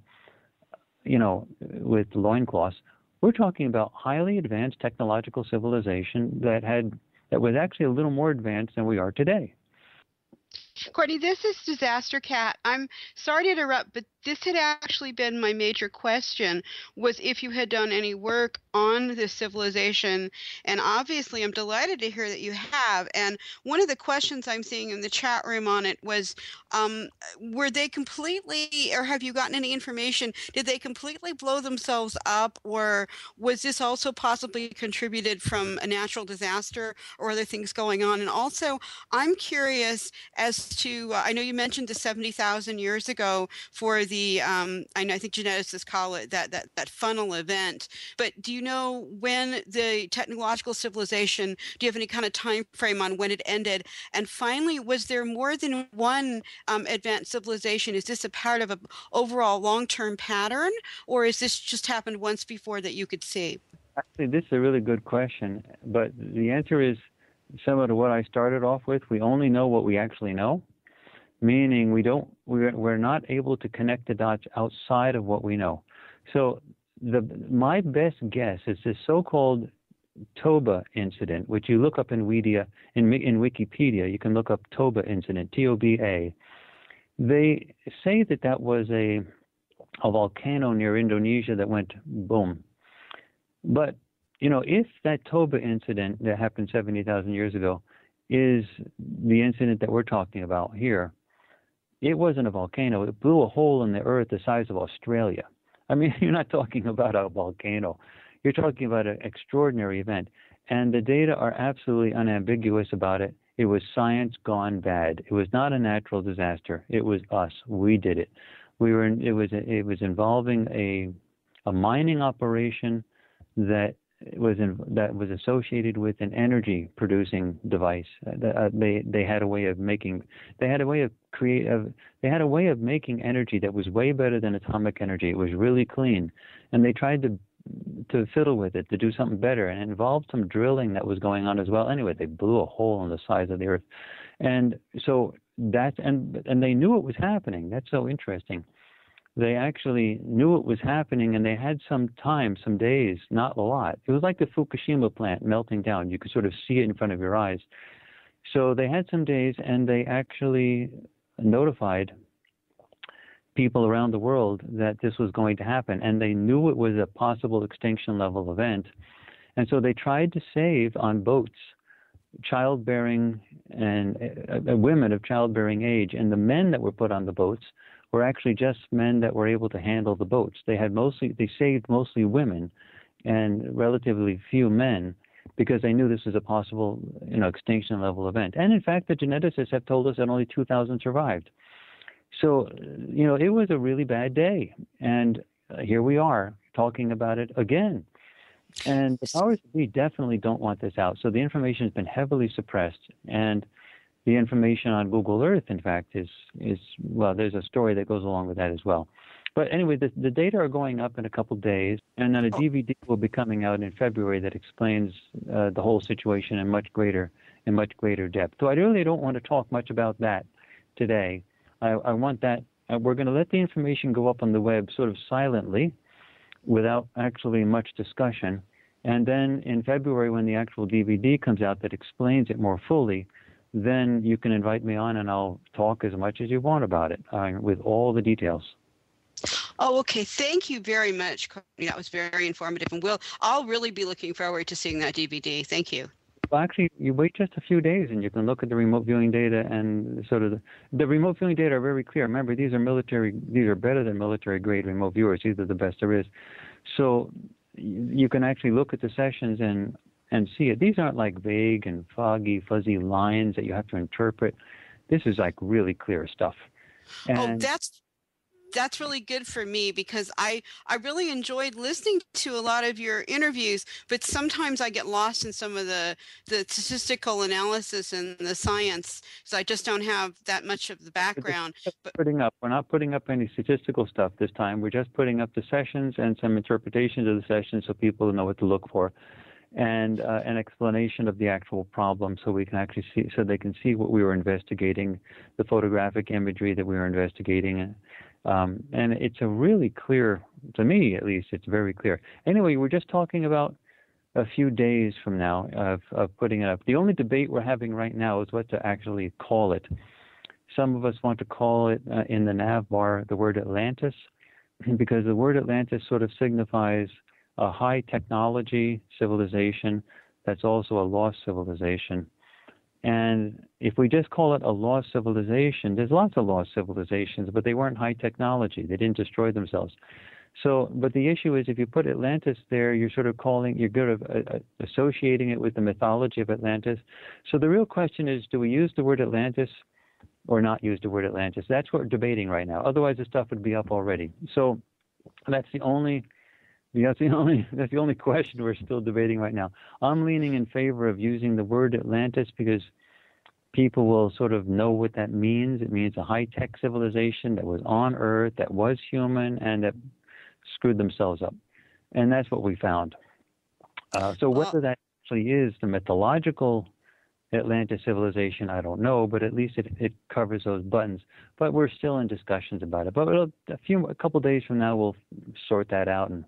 with loincloths. We're talking about highly advanced technological civilization that was actually a little more advanced than we are today. Courtney, this is Disaster Cat. I'm sorry to interrupt, but this had actually been my major question, was if you had done any work on this civilization. And obviously, I'm delighted to hear that you have. And one of the questions I'm seeing in the chat room on it was, were they completely, or have you gotten any information, did they completely blow themselves up, or was this also possibly contributed from a natural disaster or other things going on? And also, I'm curious as to, I know you mentioned the 70,000 years ago for the, I think geneticists call it that funnel event, but do you know when the technological civilization, do you have any kind of time frame on when it ended? And finally, was there more than one advanced civilization? Is this a part of an overall long-term pattern, or is this just happened once before that you could see? Actually, this is a really good question, but the answer is similar to what I started off with. We only know what we actually know, meaning we're not able to connect the dots outside of what we know. So my best guess is this so-called Toba incident, which you look up in Wikipedia, you can look up Toba incident, T-O-B-A. They say that was a volcano near Indonesia that went boom. But, if that Toba incident that happened 70,000 years ago is the incident that we're talking about here, it wasn't a volcano. It blew a hole in the earth the size of Australia. I mean, you're not talking about a volcano. You're talking about an extraordinary event. And the data are absolutely unambiguous about it. It was science gone bad. It was not a natural disaster. It was us. We did it. It was involving a mining operation that was associated with an energy producing device. They had a way of making energy that was way better than atomic energy. It was really clean, and they tried to fiddle with it, to do something better, and it involved some drilling that was going on as well. Anyway, they blew a hole in the size of the earth, and so and they knew it was happening. That's so interesting. They actually knew it was happening, and they had some time, some days, not a lot. It was like the Fukushima plant melting down. You could sort of see it in front of your eyes. So they had some days, and they actually notified people around the world that this was going to happen, and they knew it was a possible extinction level event. And so they tried to save on boats childbearing and women of childbearing age, and the men that were put on the boats were actually just men that were able to handle the boats. They saved mostly women and relatively few men, because they knew this was a possible, extinction level event. And in fact, the geneticists have told us that only 2,000 survived. So, it was a really bad day. And here we are talking about it again. And the powers that be definitely don't want this out. So the information has been heavily suppressed. And the information on Google Earth, in fact, is there's a story that goes along with that as well. But anyway, the data are going up in a couple days, and then a DVD will be coming out in February that explains the whole situation in much greater depth. So I really don't want to talk much about that today. I want that. We're going to let the information go up on the web sort of silently, without actually much discussion. And then in February, when the actual DVD comes out that explains it more fully, then you can invite me on, and I'll talk as much as you want about it with all the details. Oh, okay. Thank you very much, Courtney. That was very informative, and I'll really be looking forward to seeing that DVD. Thank you. Well, actually, you wait just a few days, and you can look at the remote viewing data, and sort of the remote viewing data are very clear. Remember, these are better than military-grade remote viewers. These are the best there is. So you can actually look at the sessions and see it. These aren't like vague and foggy, fuzzy lines that you have to interpret. This is like really clear stuff. And that's really good for me, because I really enjoyed listening to a lot of your interviews, but sometimes I get lost in some of the statistical analysis and the science, so I just don't have that much of the background. We're not putting up any statistical stuff this time. We're just putting up the sessions and some interpretations of the sessions so people know what to look for, and an explanation of the actual problem, so we can actually see, so they can see what we were investigating, the photographic imagery that we were investigating. And it's a really clear, to me at least, it's very clear. Anyway, we're just talking about a few days from now of putting it up. The only debate we're having right now is what to actually call it. Some of us want to call it in the nav bar the word Atlantis, because the word Atlantis sort of signifies a high technology civilization that's also a lost civilization. And if we just call it a lost civilization, there's lots of lost civilizations, but they weren't high technology. They didn't destroy themselves. So, but the issue is, if you put Atlantis there, you're sort of associating it with the mythology of Atlantis. So the real question is, do we use the word Atlantis or not use the word Atlantis? That's what we're debating right now. Otherwise, the stuff would be up already. So that's the only question we're still debating right now. I'm leaning in favor of using the word Atlantis because people will sort of know what that means. It means a high-tech civilization that was on Earth, that was human, and that screwed themselves up. And that's what we found. So whether that actually is the mythological Atlantis civilization, I don't know, but at least it covers those buttons. But we're still in discussions about it. But a couple days from now, we'll sort that out and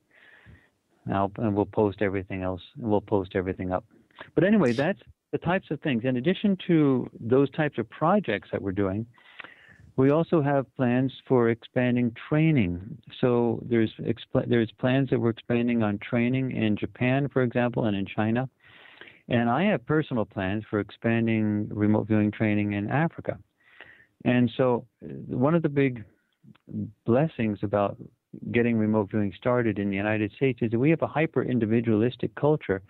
and we'll post everything else. We'll post everything up. But anyway, that's the types of things. In addition to those types of projects that we're doing, we also have plans for expanding training. So there's plans that we're expanding on training in Japan, for example, and in China. And I have personal plans for expanding remote viewing training in Africa. And so one of the big blessings about getting remote viewing started in the United States is that we have a hyper-individualistic culture.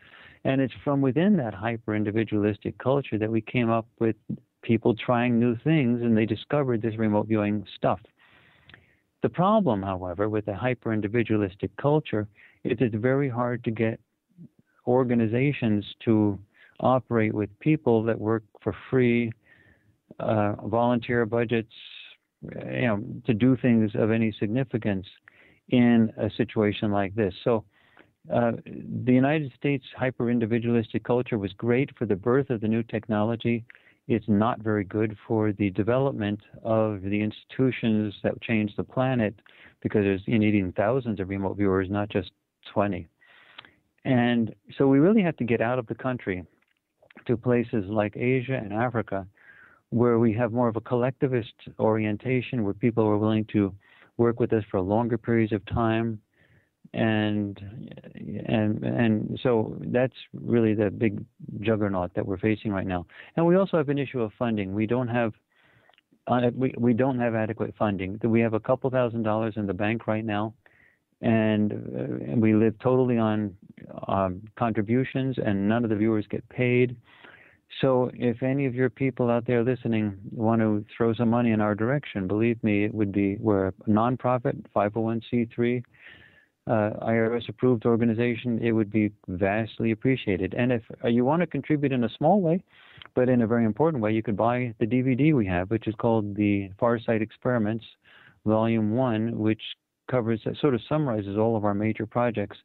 And it's from within that hyper-individualistic culture that we came up with people trying new things, and they discovered this remote viewing stuff. The problem, however, with the hyper-individualistic culture is it's very hard to get organizations to operate with people that work for free, volunteer budgets, to do things of any significance in a situation like this. So the United States hyper-individualistic culture was great for the birth of the new technology. It's not very good for the development of the institutions that change the planet, because there's needing thousands of remote viewers, not just 20. And so we really have to get out of the country to places like Asia and Africa, where we have more of a collectivist orientation, where people are willing to work with us for longer periods of time. And so that's really the big juggernaut that we're facing right now. And we also have an issue of funding. We don't have adequate funding. We have a couple $1,000s in the bank right now, and we live totally on contributions, and none of the viewers get paid. So if any of your people out there listening want to throw some money in our direction, believe me, we're a nonprofit, 501c3, IRS-approved organization. It would be vastly appreciated. And if you want to contribute in a small way, but in a very important way, you could buy the DVD we have, which is called the Farsight Experiments, Volume 1, which sort of summarizes all of our major projects.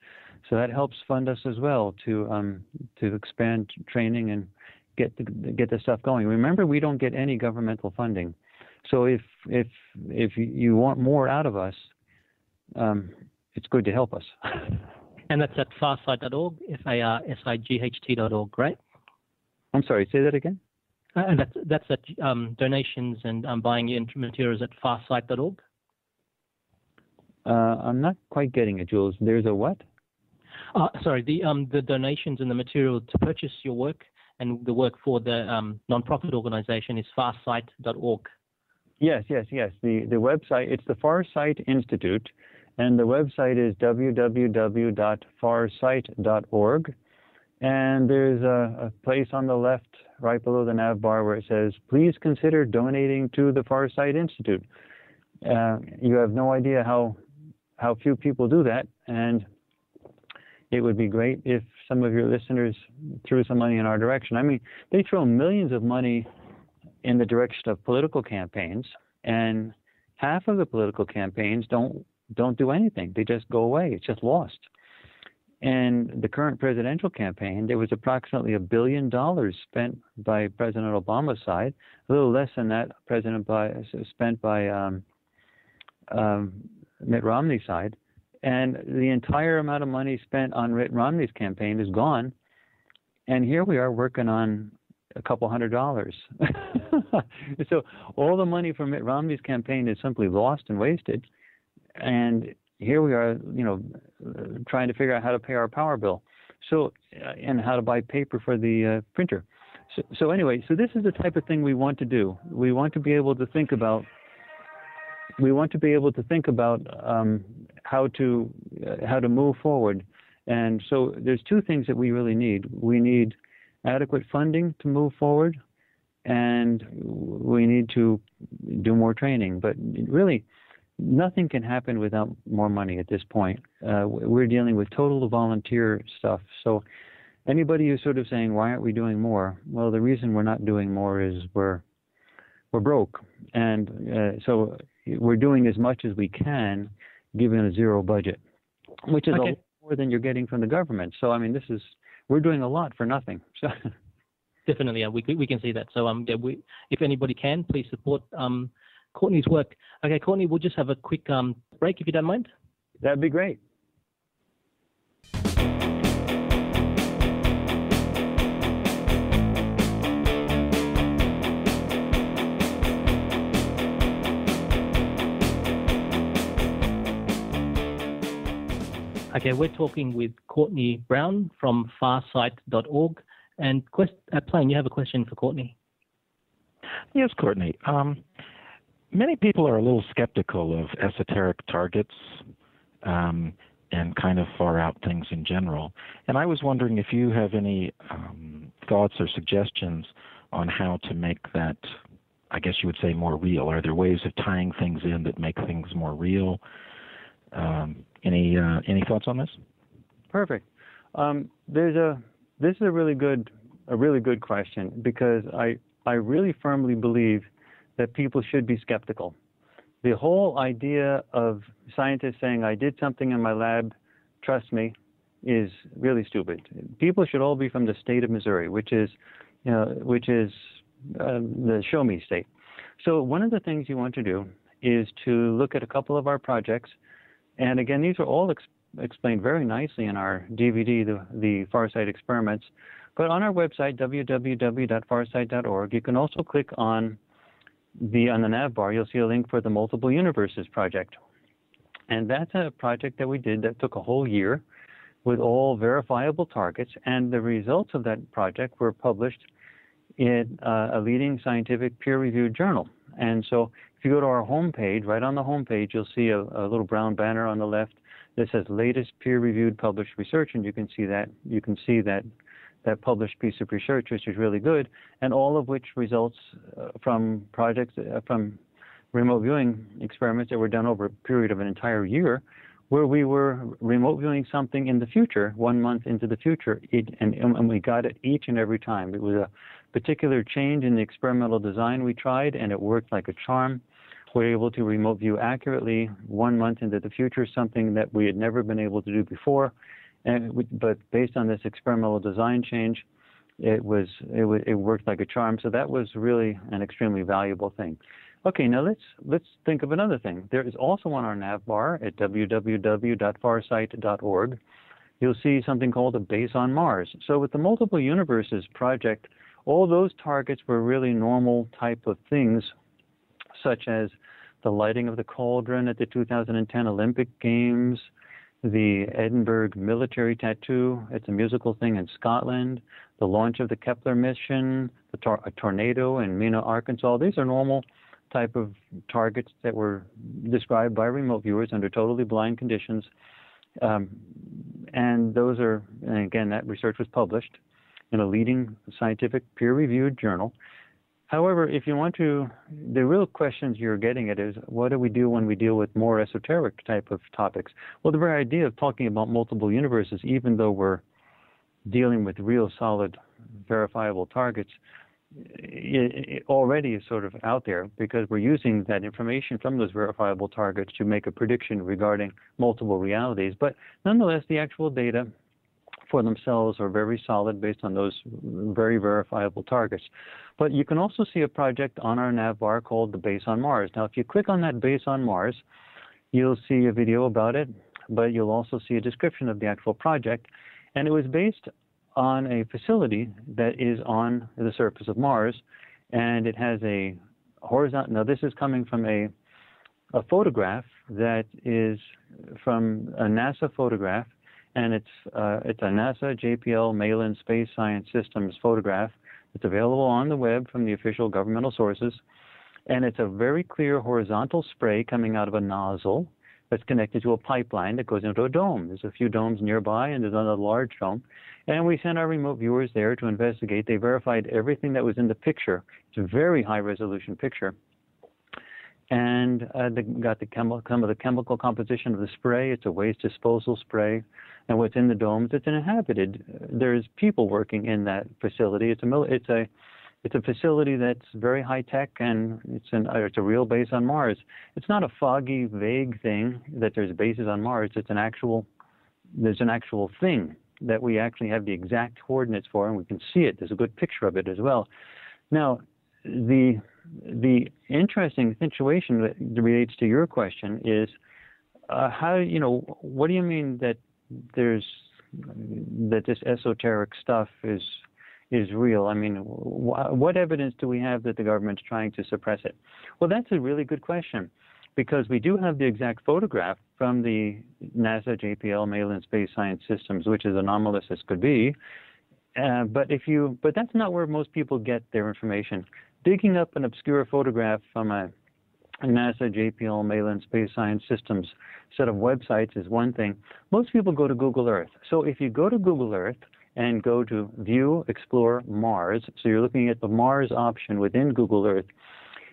So that helps fund us as well to expand training and get the stuff going. Remember, we don't get any governmental funding. So if you want more out of us, it's good to help us. And that's at farsight.org, farsight.org, right? I'm sorry, say that again? And that's at donations and buying your materials at farsight.org? I'm not quite getting it, Jules. There's a what? Sorry, the donations and the material to purchase your work and the work for the nonprofit organization is farsight.org. Yes. The website, it's the Farsight Institute, and the website is www.farsight.org. And there's a place on the left, right below the nav bar, where it says, please consider donating to the Farsight Institute. You have no idea how few people do that, and it would be great if some of your listeners threw some money in our direction. I mean, they throw millions of money in the direction of political campaigns, and half of the political campaigns don't do anything. They just go away. It's just lost. And the current presidential campaign, there was approximately $1 billion spent by President Obama's side, a little less than that spent by Mitt Romney's side. And the entire amount of money spent on Mitt Romney's campaign is gone. And here we are working on a couple $100. So all the money from Mitt Romney's campaign is simply lost and wasted. And here we are, trying to figure out how to pay our power bill. So, and how to buy paper for the printer. So anyway, this is the type of thing we want to do. We want to be able to think about how to move forward. And so there's two things that we really need. We need adequate funding to move forward, and we need to do more training. But really, nothing can happen without more money at this point. We're dealing with total volunteer stuff. So anybody who's sort of saying, why aren't we doing more? Well, the reason we're not doing more is we're broke. And so we're doing as much as we can given a zero budget, which is a lot more than you're getting from the government. So, I mean, we're doing a lot for nothing. So. Definitely, yeah, we can see that. So, if anybody can, please support Courtney's work. Okay, Courtney, we'll just have a quick break if you don't mind. That'd be great. Okay, we're talking with Courtney Brown from farsight.org. And Plain, you have a question for Courtney? Yes, Courtney. Many people are a little skeptical of esoteric targets and kind of far out things in general. And I was wondering if you have any thoughts or suggestions on how to make that, I guess you would say, more real. Are there ways of tying things in that make things more real? Any thoughts on this? Perfect. This is a really good question, because I really firmly believe that people should be skeptical. The whole idea of scientists saying, I did something in my lab, trust me, is really stupid. People should all be from the state of Missouri, which is the show me state. So one of the things you want to do is to look at a couple of our projects. And again, these are all explained very nicely in our DVD, the Farsight Experiments. But on our website, www.farsight.org, you can also click on the nav bar. You'll see a link for the Multiple Universes project. And that's a project that we did that took a whole year with all verifiable targets. And the results of that project were published in a leading scientific peer-reviewed journal. And so if you go to our homepage, right on the homepage, you'll see a little brown banner on the left that says latest peer-reviewed published research, and you can see that published piece of research, which is really good, and all of which results from projects, from remote viewing experiments that were done over a period of an entire year, where we were remote viewing something in the future, 1 month into the future, and we got it each and every time. It was a particular change in the experimental design we tried, and it worked like a charm. We were able to remote view accurately 1 month into the future, something that we had never been able to do before. But based on this experimental design change, it worked like a charm. So that was really an extremely valuable thing. Okay, now let's think of another thing. There is also on our nav bar at www.farsight.org, you'll see something called a base on Mars. So with the Multiple Universes project, all those targets were really normal type of things, such as the lighting of the cauldron at the 2010 Olympic Games, the Edinburgh military tattoo, it's a musical thing in Scotland, the launch of the Kepler mission, a tornado in Mena, Arkansas. These are normal type of targets that were described by remote viewers under totally blind conditions. And those are, and again, that research was published in a leading scientific peer-reviewed journal. However, if you want to, the real questions you're getting at is, what do we do when we deal with more esoteric type of topics? Well, the very idea of talking about multiple universes, even though we're dealing with real solid verifiable targets, it already is sort of out there, because we're using that information from those verifiable targets to make a prediction regarding multiple realities. But nonetheless, the actual data for themselves are very solid based on those very verifiable targets. But you can also see a project on our nav bar called the Base on Mars. Now, if you click on that Base on Mars, you'll see a video about it, but you'll also see a description of the actual project. And it was based on a facility that is on the surface of Mars, and it has a horizontal. Now, this is coming from a photograph that is from a NASA photograph, and it's a NASA JPL Malin Space Science Systems photograph. It's available on the web from the official governmental sources, and it's a very clear horizontal spray coming out of a nozzle that's connected to a pipeline that goes into a dome. There's a few domes nearby, and there's another large dome. And we sent our remote viewers there to investigate. They verified everything that was in the picture. It's a very high-resolution picture. And they got the chemical composition of the spray. It's a waste disposal spray. And what's in the domes, it's inhabited. There's people working in that facility. It's a facility that's very high tech, and it's a real base on Mars. It's not a foggy, vague thing that there's bases on Mars. There's an actual thing that we actually have the exact coordinates for, and we can see it. There's a good picture of it as well. Now, the interesting situation that relates to your question is what do you mean that this esoteric stuff is real? I mean, what evidence do we have that the government's trying to suppress it? Well, that's a really good question. because we do have the exact photograph from the NASA JPL Mail-in Space Science Systems, which is anomalous as could be. But that's not where most people get their information. Digging up an obscure photograph from a NASA JPL Mail-in Space Science Systems set of websites is one thing. Most people go to Google Earth. So if you go to Google Earth and go to View, Explore, Mars, so you're looking at the Mars option within Google Earth,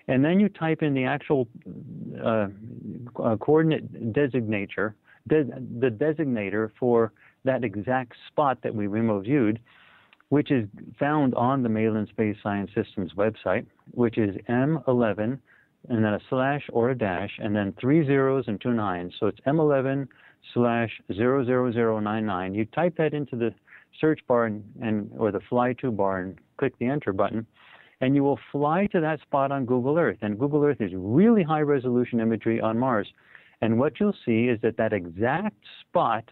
and then you type in the actual coordinate designator, the designator for that exact spot that we remote viewed, which is found on the Mail-in Space Science Systems website, which is M11, and then a slash or a dash, and then 3 zeros and 2 nines. So it's M11/00099. You type that into the search bar or the fly to bar and click the enter button, and you will fly to that spot on Google Earth. And Google Earth is really high resolution imagery on Mars. And what you'll see is that exact spot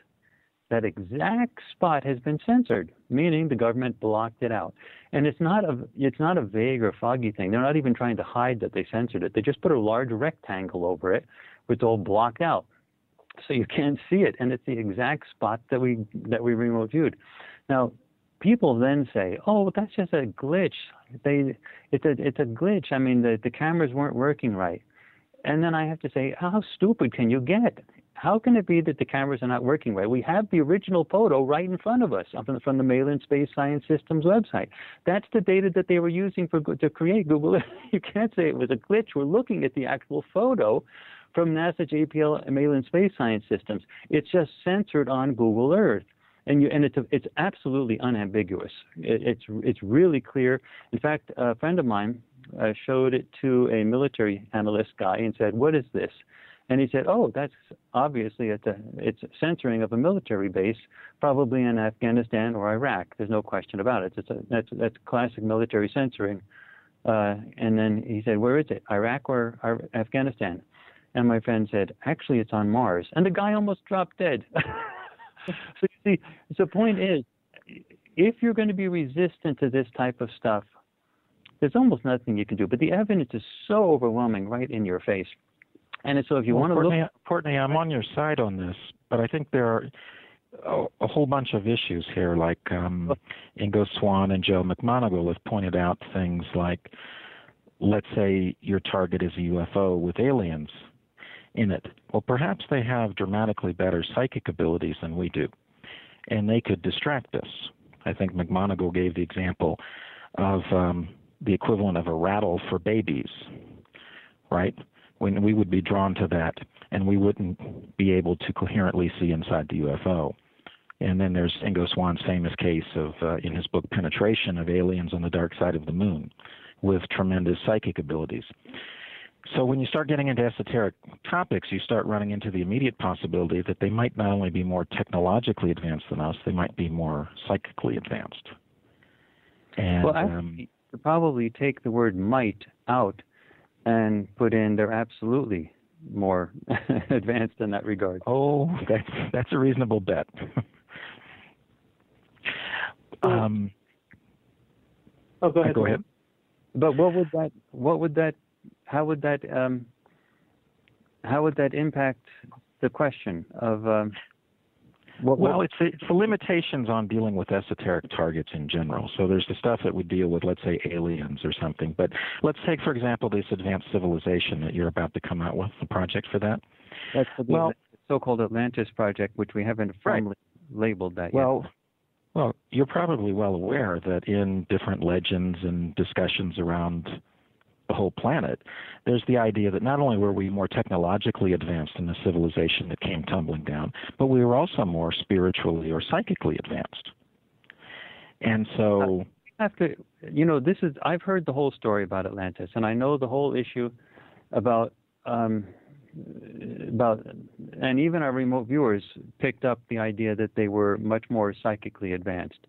has been censored, meaning the government blocked it out. And it's not a vague or foggy thing. They're not even trying to hide that they censored it. They just put a large rectangle over it, which is all blocked out, so you can't see it. And it's the exact spot that we remote viewed. Now, people then say, "Oh, that's just a glitch. It's a glitch. I mean, the cameras weren't working right." And then I have to say, how stupid can you get? How can it be that the cameras are not working right? We have the original photo right in front of us from the Mail-in Space Science Systems website. That's the data that they were using to create Google Earth. You can't say it was a glitch. We're looking at the actual photo from NASA JPL Mail-in Space Science Systems. It's just censored on Google Earth. And it's absolutely unambiguous. It's really clear. In fact, a friend of mine showed it to a military analyst guy and said, "What is this?" And he said, "Oh, that's obviously it's censoring of a military base, probably in Afghanistan or Iraq. There's no question about it. That's classic military censoring." And then he said, "Where is it? Iraq or Afghanistan?" And my friend said, "Actually, it's on Mars." And the guy almost dropped dead. So you see, the point is, if you're going to be resistant to this type of stuff, there's almost nothing you can do. But the evidence is so overwhelming right in your face. And so if you want to look... Courtney, I'm on your side on this, but I think there are a whole bunch of issues here, like Ingo Swann and Joe McMoneagle have pointed out things like, let's say your target is a UFO with aliens in it. Well, perhaps they have dramatically better psychic abilities than we do, and they could distract us. I think McMoneagle gave the example of the equivalent of a rattle for babies, right? When we would be drawn to that, and we wouldn't be able to coherently see inside the UFO. And then there's Ingo Swann's famous case of, in his book Penetration, of aliens on the dark side of the moon with tremendous psychic abilities. So when you start getting into esoteric topics, you start running into the immediate possibility that they might not only be more technologically advanced than us, they might be more psychically advanced. And, well, actually, to probably take the word might out and put in they're absolutely more advanced in that regard. Oh, that's a reasonable bet. Go ahead. Go ahead. But how would that impact the question of well, it's the limitations on dealing with esoteric targets in general. So there's the stuff that would deal with, let's say, aliens or something. But let's take, for example, this advanced civilization that you're about to come out with, the project for that. That's the so-called Atlantis project, which we haven't formally labeled that yet. Well, you're probably well aware that in different legends and discussions around the whole planet, there's the idea that not only were we more technologically advanced in the civilization that came tumbling down, but we were also more spiritually or psychically advanced. And so... I've heard the whole story about Atlantis, and I know the whole issue about and even our remote viewers picked up the idea that they were much more psychically advanced.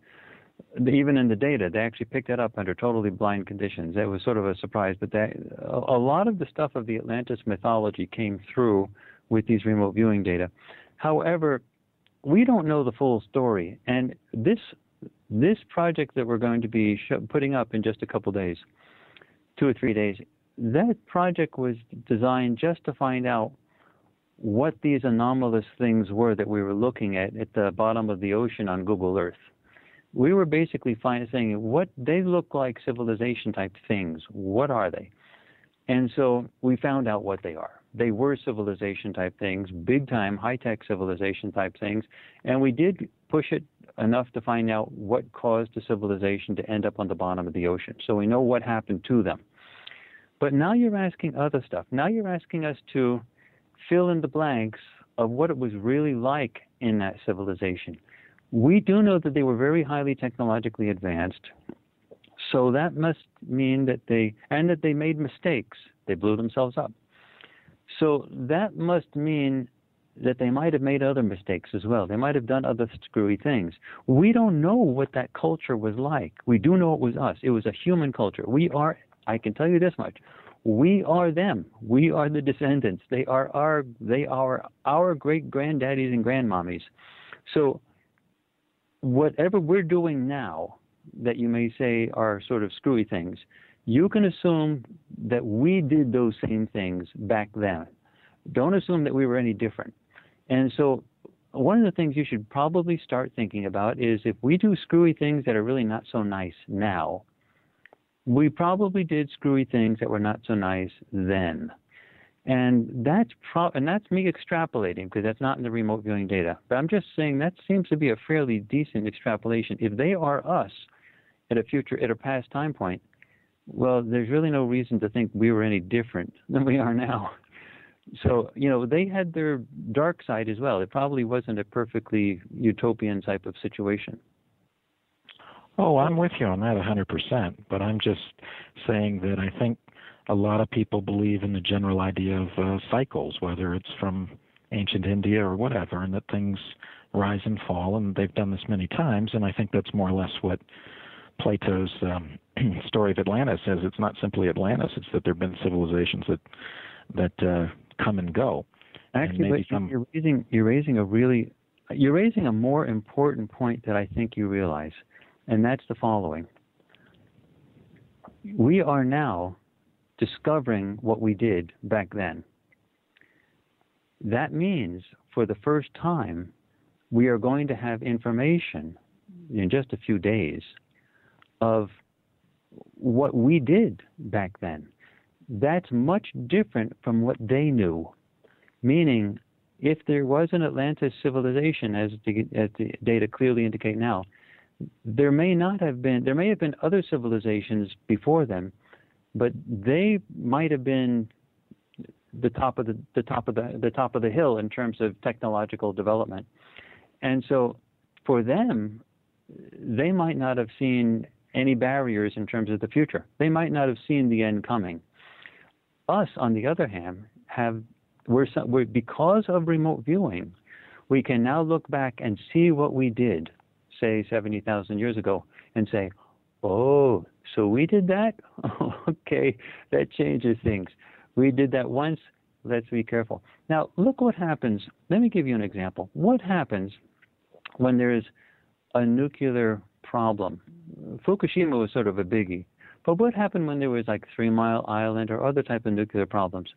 Even in the data, they actually picked that up under totally blind conditions. It was sort of a surprise, but a lot of the stuff of the Atlantis mythology came through with these remote viewing data. However, we don't know the full story, and this project that we're going to be putting up in just a couple days, 2 or 3 days, that project was designed just to find out what these anomalous things were that we were looking at the bottom of the ocean on Google Earth. We were basically saying what they look like civilization type things. What are they? And so we found out what they are. They were civilization type things, big time, high tech civilization type things. And we did push it enough to find out what caused the civilization to end up on the bottom of the ocean. So we know what happened to them. But now you're asking other stuff. Now you're asking us to fill in the blanks of what it was really like in that civilization. We do know that they were very highly technologically advanced. So that must mean that they made mistakes. They blew themselves up. So that must mean that they might have made other mistakes as well. They might have done other screwy things. We don't know what that culture was like. We do know it was us. It was a human culture. I can tell you this much. We are them. We are the descendants. They are our great granddaddies and grandmommies. So whatever we're doing now that you may say are sort of screwy things, you can assume that we did those same things back then. Don't assume that we were any different. And so one of the things you should probably start thinking about is if we do screwy things that are really not so nice now, we probably did screwy things that were not so nice then. And that's me extrapolating, because that's not in the remote viewing data. But I'm just saying that seems to be a fairly decent extrapolation. If they are us at a past time point, well, there's really no reason to think we were any different than we are now. So, they had their dark side as well. It probably wasn't a perfectly utopian type of situation. Oh, I'm with you on that 100%, but I'm just saying that I think a lot of people believe in the general idea of cycles, whether it's from ancient India or whatever, and that things rise and fall, and they've done this many times, and I think that's more or less what Plato's story of Atlantis says. It's not simply Atlantis, it's that there have been civilizations that come and go. Actually, you're raising a more important point that I think you realize, and that's the following. We are now discovering what we did back then. That means for the first time, we are going to have information in just a few days of what we did back then. That's much different from what they knew. Meaning, if there was an Atlantis civilization, as the data clearly indicate now, there may have been other civilizations before them, but they might have been the top of the hill in terms of technological development. And so for them, they might not have seen any barriers in terms of the future. They might not have seen the end coming. Us, on the other hand, we're because of remote viewing, we can now look back and see what we did, say 70,000 years ago, and say, oh, so we did that? Okay, that changes things. We did that once, let's be careful. Now, look what happens. Let me give you an example. What happens when there's a nuclear problem? Fukushima was sort of a biggie. But what happened when there was like 3 Mile Island or other type of nuclear problems?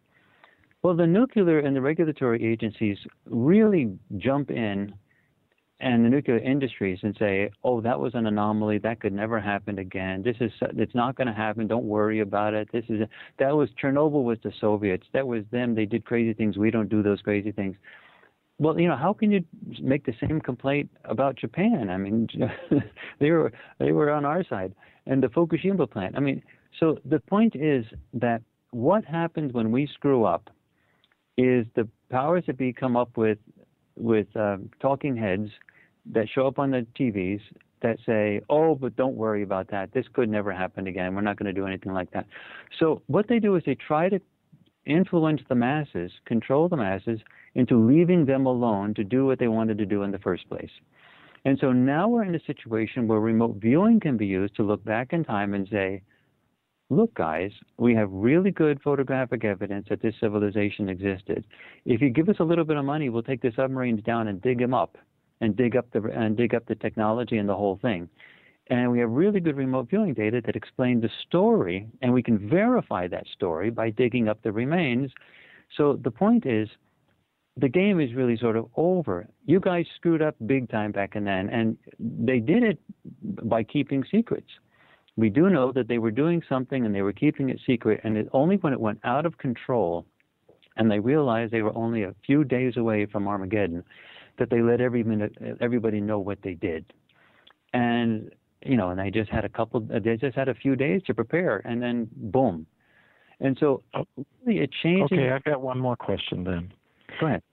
Well, the nuclear and the regulatory agencies really jump in, and the nuclear industries, and say, oh, that was an anomaly. That could never happen again. It's not going to happen. Don't worry about it. Chernobyl was the Soviets. That was them. They did crazy things. We don't do those crazy things. Well, how can you make the same complaint about Japan? I mean, they were on our side. And the Fukushima plant. I mean, so the point is that what happens when we screw up is the powers that be come up with talking heads that show up on the TVs that say, oh, but don't worry about that. This could never happen again. We're not going to do anything like that. So what they do is they try to influence the masses, control the masses, into leaving them alone to do what they wanted to do in the first place. And so now we're in a situation where remote viewing can be used to look back in time and say, look, guys, we have really good photographic evidence that this civilization existed. If you give us a little bit of money, we'll take the submarines down and dig them up, and dig up the technology and the whole thing. And we have really good remote viewing data that explain the story, and we can verify that story by digging up the remains. So the point is, the game is really sort of over. You guys screwed up big time back then, and they did it by keeping secrets. We do know that they were doing something and they were keeping it secret, and only when it went out of control and they realized they were only a few days away from Armageddon that they let everybody know what they did. And and they just had a few days to prepare, and then boom. And so really it changed. Okay, I've got one more question then. Go ahead.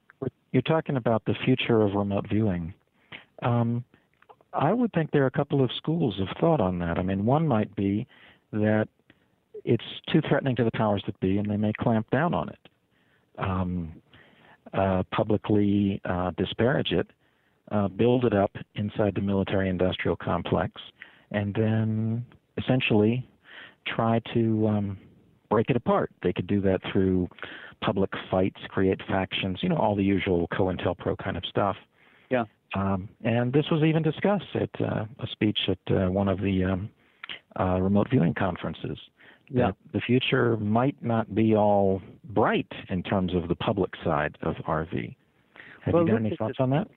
You're talking about the future of remote viewing. I would think there are a couple of schools of thought on that. I mean, one might be that it's too threatening to the powers that be, and they may clamp down on it, publicly disparage it, build it up inside the military-industrial complex, and then essentially try to break it apart. They could do that through public fights, create factions, all the usual COINTELPRO kind of stuff. Yeah. And this was even discussed at a speech at one of the remote viewing conferences. Yeah. That the future might not be all bright in terms of the public side of RV. Have you got any thoughts on that?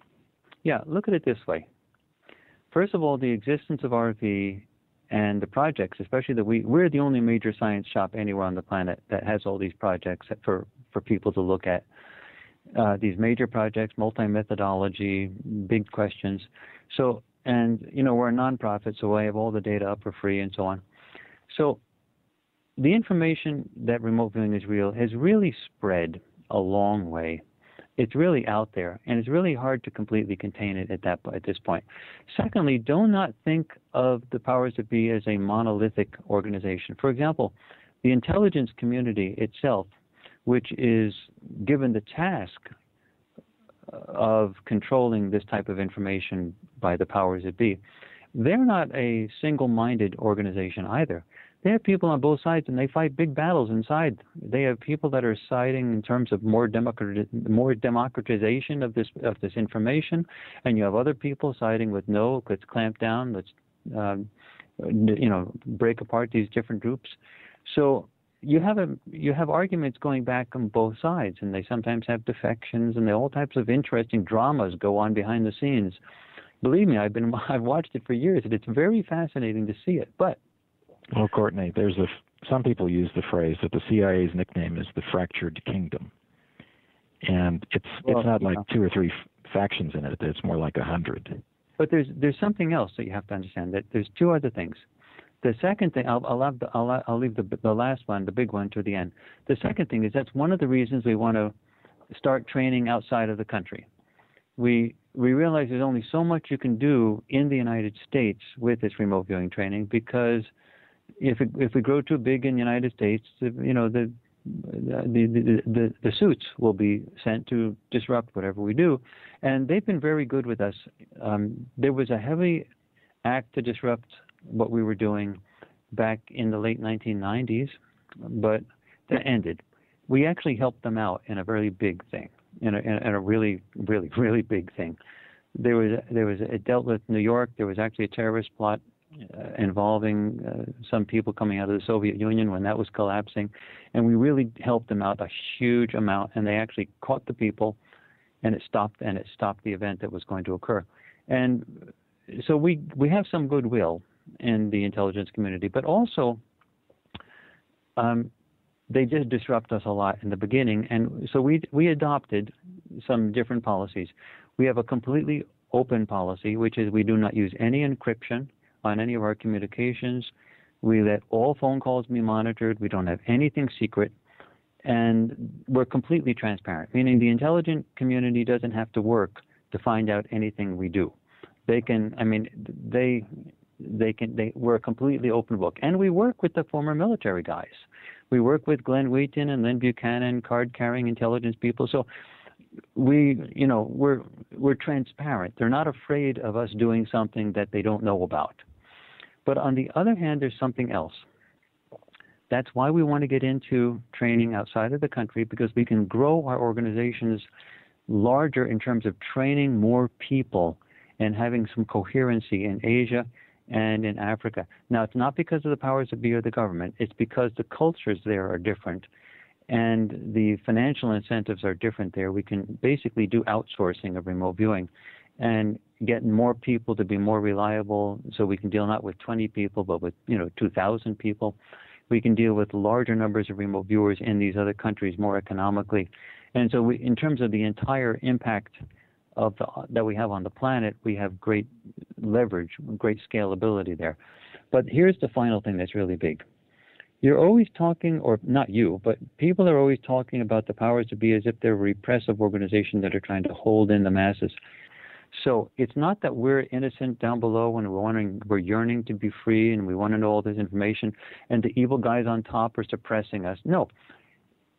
Yeah, look at it this way. First of all, the existence of RV and the projects, especially that we're the only major science shop anywhere on the planet that has all these projects for people to look at. These major projects, multi-methodology, big questions. So, and we're a nonprofit, so I have all the data up for free and so on. So the information that remote viewing is real has really spread a long way. It's really out there, and it's really hard to completely contain it at this point. Secondly, do not think of the powers that be as a monolithic organization. For example, the intelligence community itself, which is given the task of controlling this type of information by the powers that be, they're not a single-minded organization either. They have people on both sides, and they fight big battles inside. They have people that are siding in terms of more democratization of this information, and you have other people siding with no, let's clamp down, let's break apart these different groups. So you have arguments going back on both sides, and they sometimes have defections, and all types of interesting dramas go on behind the scenes. Believe me, I've watched it for years, and it's very fascinating to see it. But well, Courtney, some people use the phrase that the CIA's nickname is the fractured kingdom, and it's not like two or three factions in it. It's more like 100. But there's something else that you have to understand. That there's two other things. The second thing, I'll leave the last one, the big one, to the end. The second thing is that's one of the reasons we want to start training outside of the country. We realize there's only so much you can do in the United States with this remote viewing training, because if we grow too big in the United States, the suits will be sent to disrupt whatever we do, and they've been very good with us. There was a heavy act to disrupt what we were doing back in the late 1990s, but that ended. We actually helped them out in a very big thing, in a really, really, really big thing. It dealt with New York. There was actually a terrorist plot involving some people coming out of the Soviet Union when that was collapsing, and we really helped them out a huge amount, and they actually caught the people, and it stopped the event that was going to occur. And so we have some goodwill in the intelligence community, but also they did disrupt us a lot in the beginning, and so we adopted some different policies. We have a completely open policy, which is we do not use any encryption on any of our communications. We let all phone calls be monitored. We don't have anything secret, and we're completely transparent, meaning the intelligence community doesn't have to work to find out anything we do. We're a completely open book, and we work with the former military guys. We work with Glenn Wheaton and Lynn Buchanan, card-carrying intelligence people. So we're transparent. They're not afraid of us doing something that they don't know about. But on the other hand, there's something else. That's why we want to get into training outside of the country, because we can grow our organizations larger in terms of training more people and having some coherency in Asia and in Africa. Now, it's not because of the powers that be or the government. It's because the cultures there are different, and the financial incentives are different there. We can basically do outsourcing of remote viewing and get more people to be more reliable, so we can deal not with 20 people, but with 2,000 people. We can deal with larger numbers of remote viewers in these other countries more economically. And so in terms of the entire impact that we have on the planet, we have great leverage, great scalability there. But here's the final thing that's really big. You're always talking, or not you, but people are always talking about the powers to be as if they're a repressive organization that are trying to hold in the masses. So it's not that we're innocent down below and we're yearning to be free and we want to know all this information and the evil guys on top are suppressing us. No.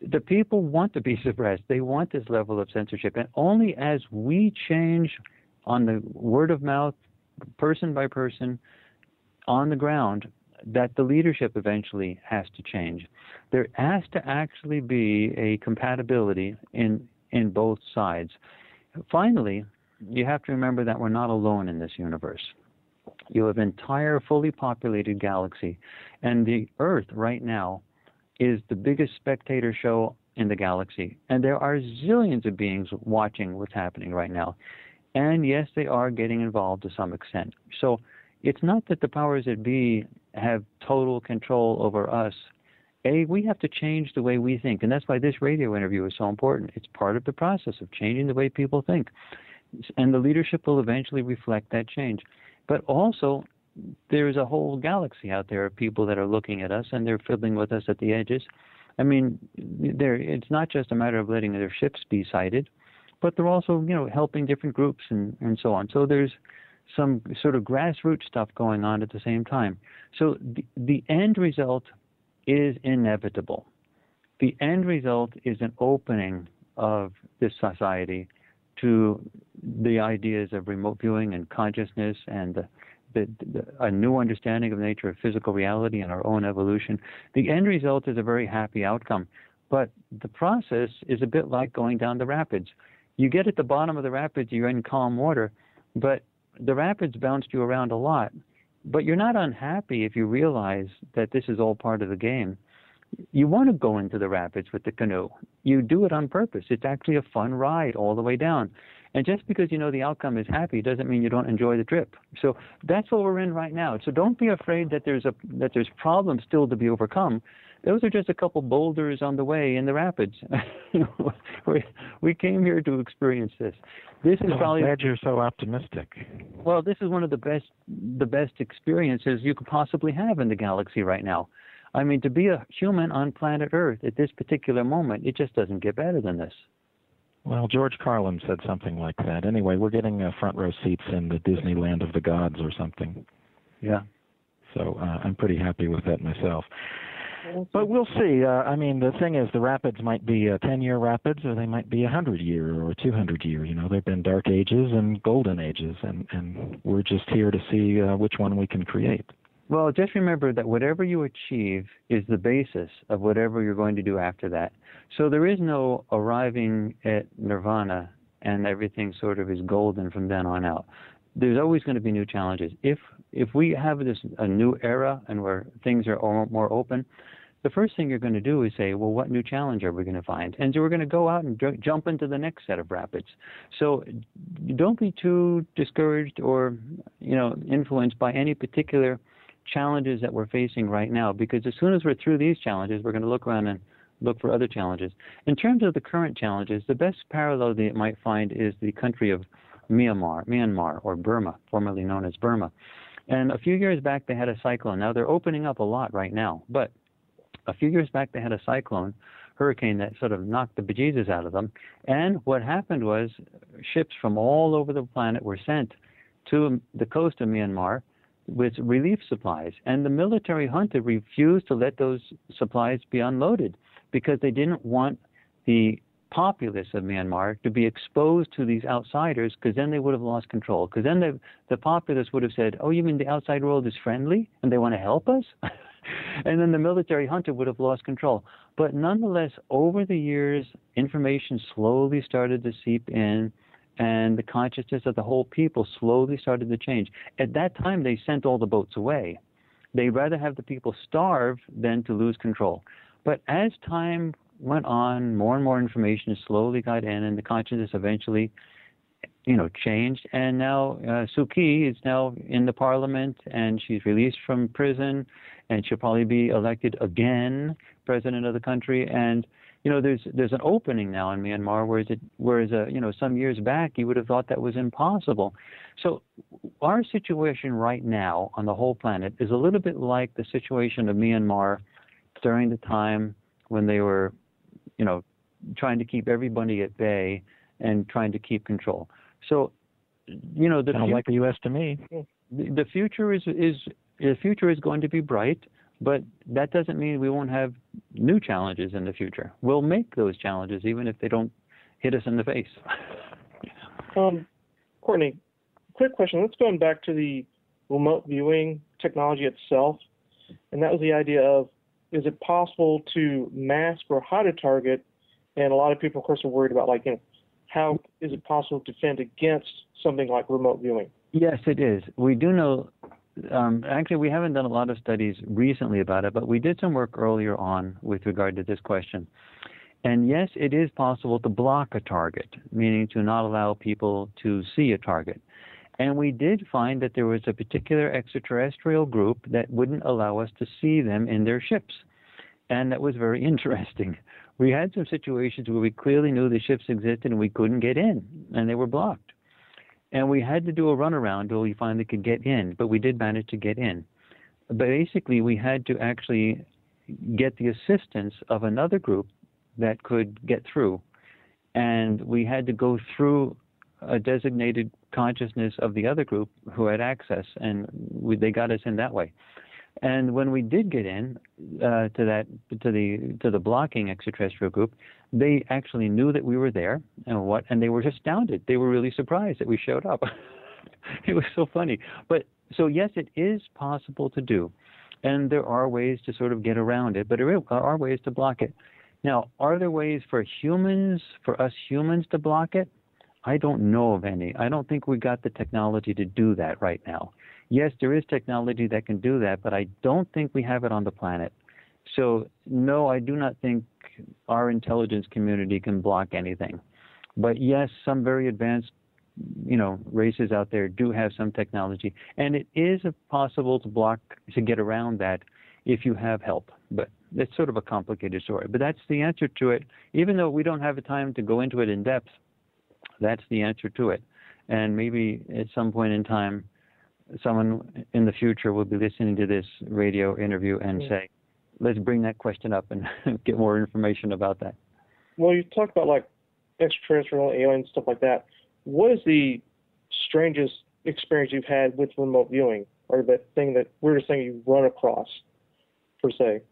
The people want to be suppressed. They want this level of censorship. And only as we change on the word of mouth, person by person, on the ground, that the leadership eventually has to change. There has to actually be a compatibility in both sides. Finally, you have to remember that we're not alone in this universe. You have an entire fully populated galaxy, and the Earth right now is the biggest spectator show in the galaxy. And there are zillions of beings watching what's happening right now. And yes, they are getting involved to some extent. So it's not that the powers that be have total control over us. We have to change the way we think. And that's why this radio interview is so important. It's part of the process of changing the way people think. And the leadership will eventually reflect that change. But also, there's a whole galaxy out there of people that are looking at us, and they're fiddling with us at the edges. I mean, it's not just a matter of letting their ships be sighted, but they're also, helping different groups and so on. So there's some sort of grassroots stuff going on at the same time. So the end result is inevitable. The end result is an opening of this society to the ideas of remote viewing and consciousness and a new understanding of the nature of physical reality and our own evolution. The end result is a very happy outcome. But the process is a bit like going down the rapids. You get at the bottom of the rapids, you're in calm water, but the rapids bounced you around a lot. But you're not unhappy if you realize that this is all part of the game. You want to go into the rapids with the canoe. You do it on purpose. It's actually a fun ride all the way down. And just because you know the outcome is happy doesn't mean you don't enjoy the trip. So that's what we're in right now. So don't be afraid that there's problems still to be overcome. Those are just a couple boulders on the way in the rapids. We came here to experience this. This is probably. I'm glad you're so optimistic. Well, this is one of the best experiences you could possibly have in the galaxy right now. I mean, to be a human on planet Earth at this particular moment, it just doesn't get better than this. Well, George Carlin said something like that. Anyway, we're getting front row seats in the Disneyland of the gods or something. Yeah. So I'm pretty happy with that myself. But we'll see. I mean, the thing is, the rapids might be 10-year rapids, or they might be 100-year or 200-year. There have been dark ages and golden ages, and we're just here to see which one we can create. Well, just remember that whatever you achieve is the basis of whatever you're going to do after that. So there is no arriving at nirvana and everything sort of is golden from then on out. There's always going to be new challenges. If we have a new era and where things are more open, the first thing you're going to do is say, well, what new challenge are we going to find? And so we're going to go out and jump into the next set of rapids. So don't be too discouraged or influenced by any particular challenges that we're facing right now, because as soon as we're through these challenges, we're going to look around and look for other challenges. In terms of the current challenges, the best parallel that you might find is the country of Myanmar, or Burma, formerly known as Burma. And a few years back, they had a cyclone. Now, they're opening up a lot right now, but a few years back, they had a hurricane that sort of knocked the bejesus out of them. And what happened was ships from all over the planet were sent to the coast of Myanmar with relief supplies. And the military junta refused to let those supplies be unloaded because they didn't want the populace of Myanmar to be exposed to these outsiders, because then they would have lost control. Because then the populace would have said, oh, you mean the outside world is friendly and they want to help us? And then the military junta would have lost control. But nonetheless, over the years, information slowly started to seep in. and the consciousness of the whole people slowly started to change. At that time, they sent all the boats away. They'd rather have the people starve than to lose control. But as time went on, more and more information slowly got in, and the consciousness eventually, changed. And now Suu Kyi is now in the parliament, and she's released from prison, and she'll probably be elected again president of the country. And there's an opening now in Myanmar, whereas some years back you would have thought that was impossible. So our situation right now on the whole planet is a little bit like the situation of Myanmar during the time when they were, trying to keep everybody at bay and trying to keep control. So, sounds like the U.S. to me. The future is going to be bright. But that doesn't mean we won't have new challenges in the future. We'll make those challenges even if they don't hit us in the face. Courtney, quick question. Let's go back to the remote viewing technology itself. And that was the idea of, is it possible to mask or hide a target? And a lot of people, of course, are worried about, how is it possible to defend against something like remote viewing? Yes, it is. We do know. Actually, we haven't done a lot of studies recently about it, but we did some work earlier on with regard to this question. And yes, it is possible to block a target, meaning to not allow people to see a target. And we did find that there was a particular extraterrestrial group that wouldn't allow us to see them in their ships. And that was very interesting. We had some situations where we clearly knew the ships existed and we couldn't get in, and they were blocked. And we had to do a runaround until we finally could get in, but we did manage to get in. But basically, we had to actually get the assistance of another group that could get through. And we had to go through a designated consciousness of the other group who had access, and they got us in that way. And when we did get in to the blocking extraterrestrial group, they actually knew that we were there, and they were astounded. They were really surprised that we showed up. It was so funny. But so yes, it is possible to do, and there are ways to sort of get around it. But there are ways to block it. Now, are there ways for us humans to block it? I don't know of any. I don't think we got the technology to do that right now. Yes, there is technology that can do that, but I don't think we have it on the planet. So, no, I do not think our intelligence community can block anything. But yes, some very advanced, races out there do have some technology, and it is possible to get around that if you have help. But it's sort of a complicated story. But that's the answer to it. Even though we don't have the time to go into it in depth, that's the answer to it. And maybe at some point in time, someone in the future will be listening to this radio interview and say, let's bring that question up and get more information about that. Well, you talked about extraterrestrial aliens, stuff like that. What is the strangest experience you've had with remote viewing, or the weirdest thing you've run across, per se?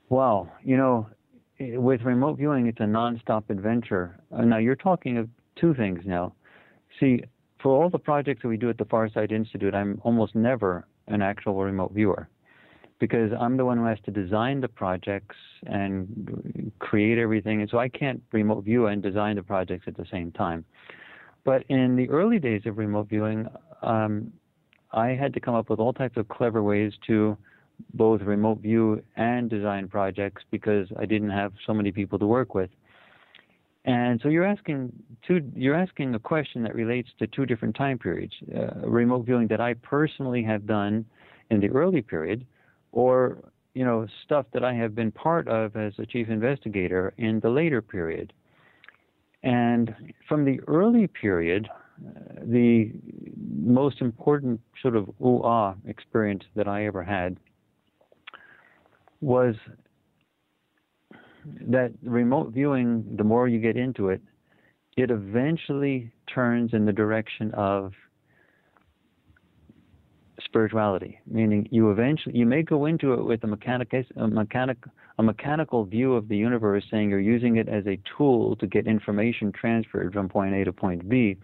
Well, with remote viewing, it's a nonstop adventure. Now, you're talking of two things now. See, for all the projects that we do at the Farsight Institute, I'm almost never an actual remote viewer, because I'm the one who has to design the projects and create everything, and so I can't remote view and design the projects at the same time. But in the early days of remote viewing, I had to come up with all types of clever ways to both remote view and design projects because I didn't have so many people to work with. And so you're asking a question that relates to two different time periods: remote viewing that I personally have done in the early period, or stuff that I have been part of as a chief investigator in the later period. And from the early period, the most important sort of ooh-ah experience that I ever had was that remote viewing, the more you get into it, it eventually turns in the direction of spirituality, meaning you may go into it with a mechanical view of the universe, saying you're using it as a tool to get information transferred from point A to point B,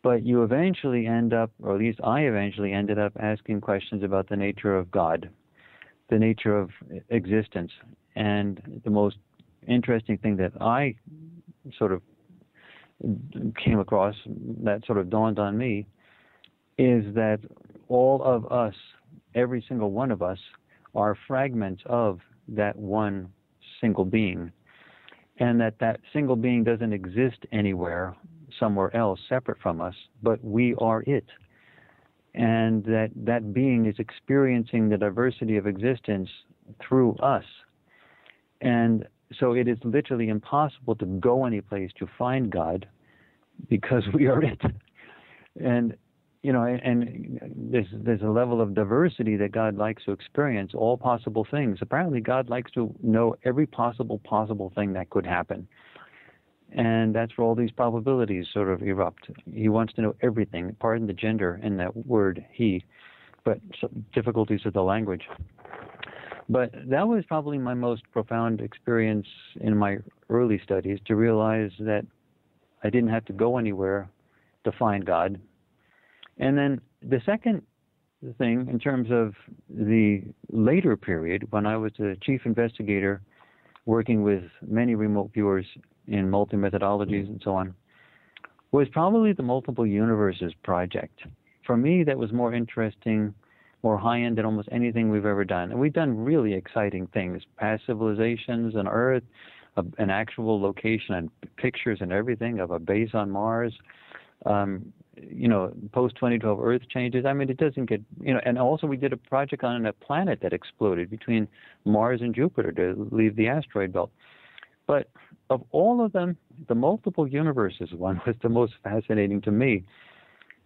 but you eventually end up, or at least I eventually ended up, asking questions about the nature of God, the nature of existence. And the most interesting thing that I sort of came across, that sort of dawned on me, is that all of us, every single one of us, are fragments of that one single being, and that single being doesn't exist anywhere, somewhere else separate from us, but we are it. And that being is experiencing the diversity of existence through us. And so it is literally impossible to go any place to find God because we are it. And there's a level of diversity that God likes to experience, all possible things. Apparently God likes to know every possible thing that could happen. And that's where all these probabilities sort of erupt. He wants to know everything. Pardon the gender in that word, he, but difficulties with the language. But that was probably my most profound experience in my early studies, to realize that I didn't have to go anywhere to find God. And then the second thing, in terms of the later period, when I was a chief investigator working with many remote viewers in multi-methodologies and so on, was probably the Multiple Universes project. For me, that was more interesting, more high-end than almost anything we've ever done. And we've done really exciting things, past civilizations on Earth, an actual location and pictures and everything of a base on Mars, post-2012 Earth changes. I mean, it doesn't get, and also we did a project on a planet that exploded between Mars and Jupiter to leave the asteroid belt. But of all of them, the Multiple Universes one was the most fascinating to me,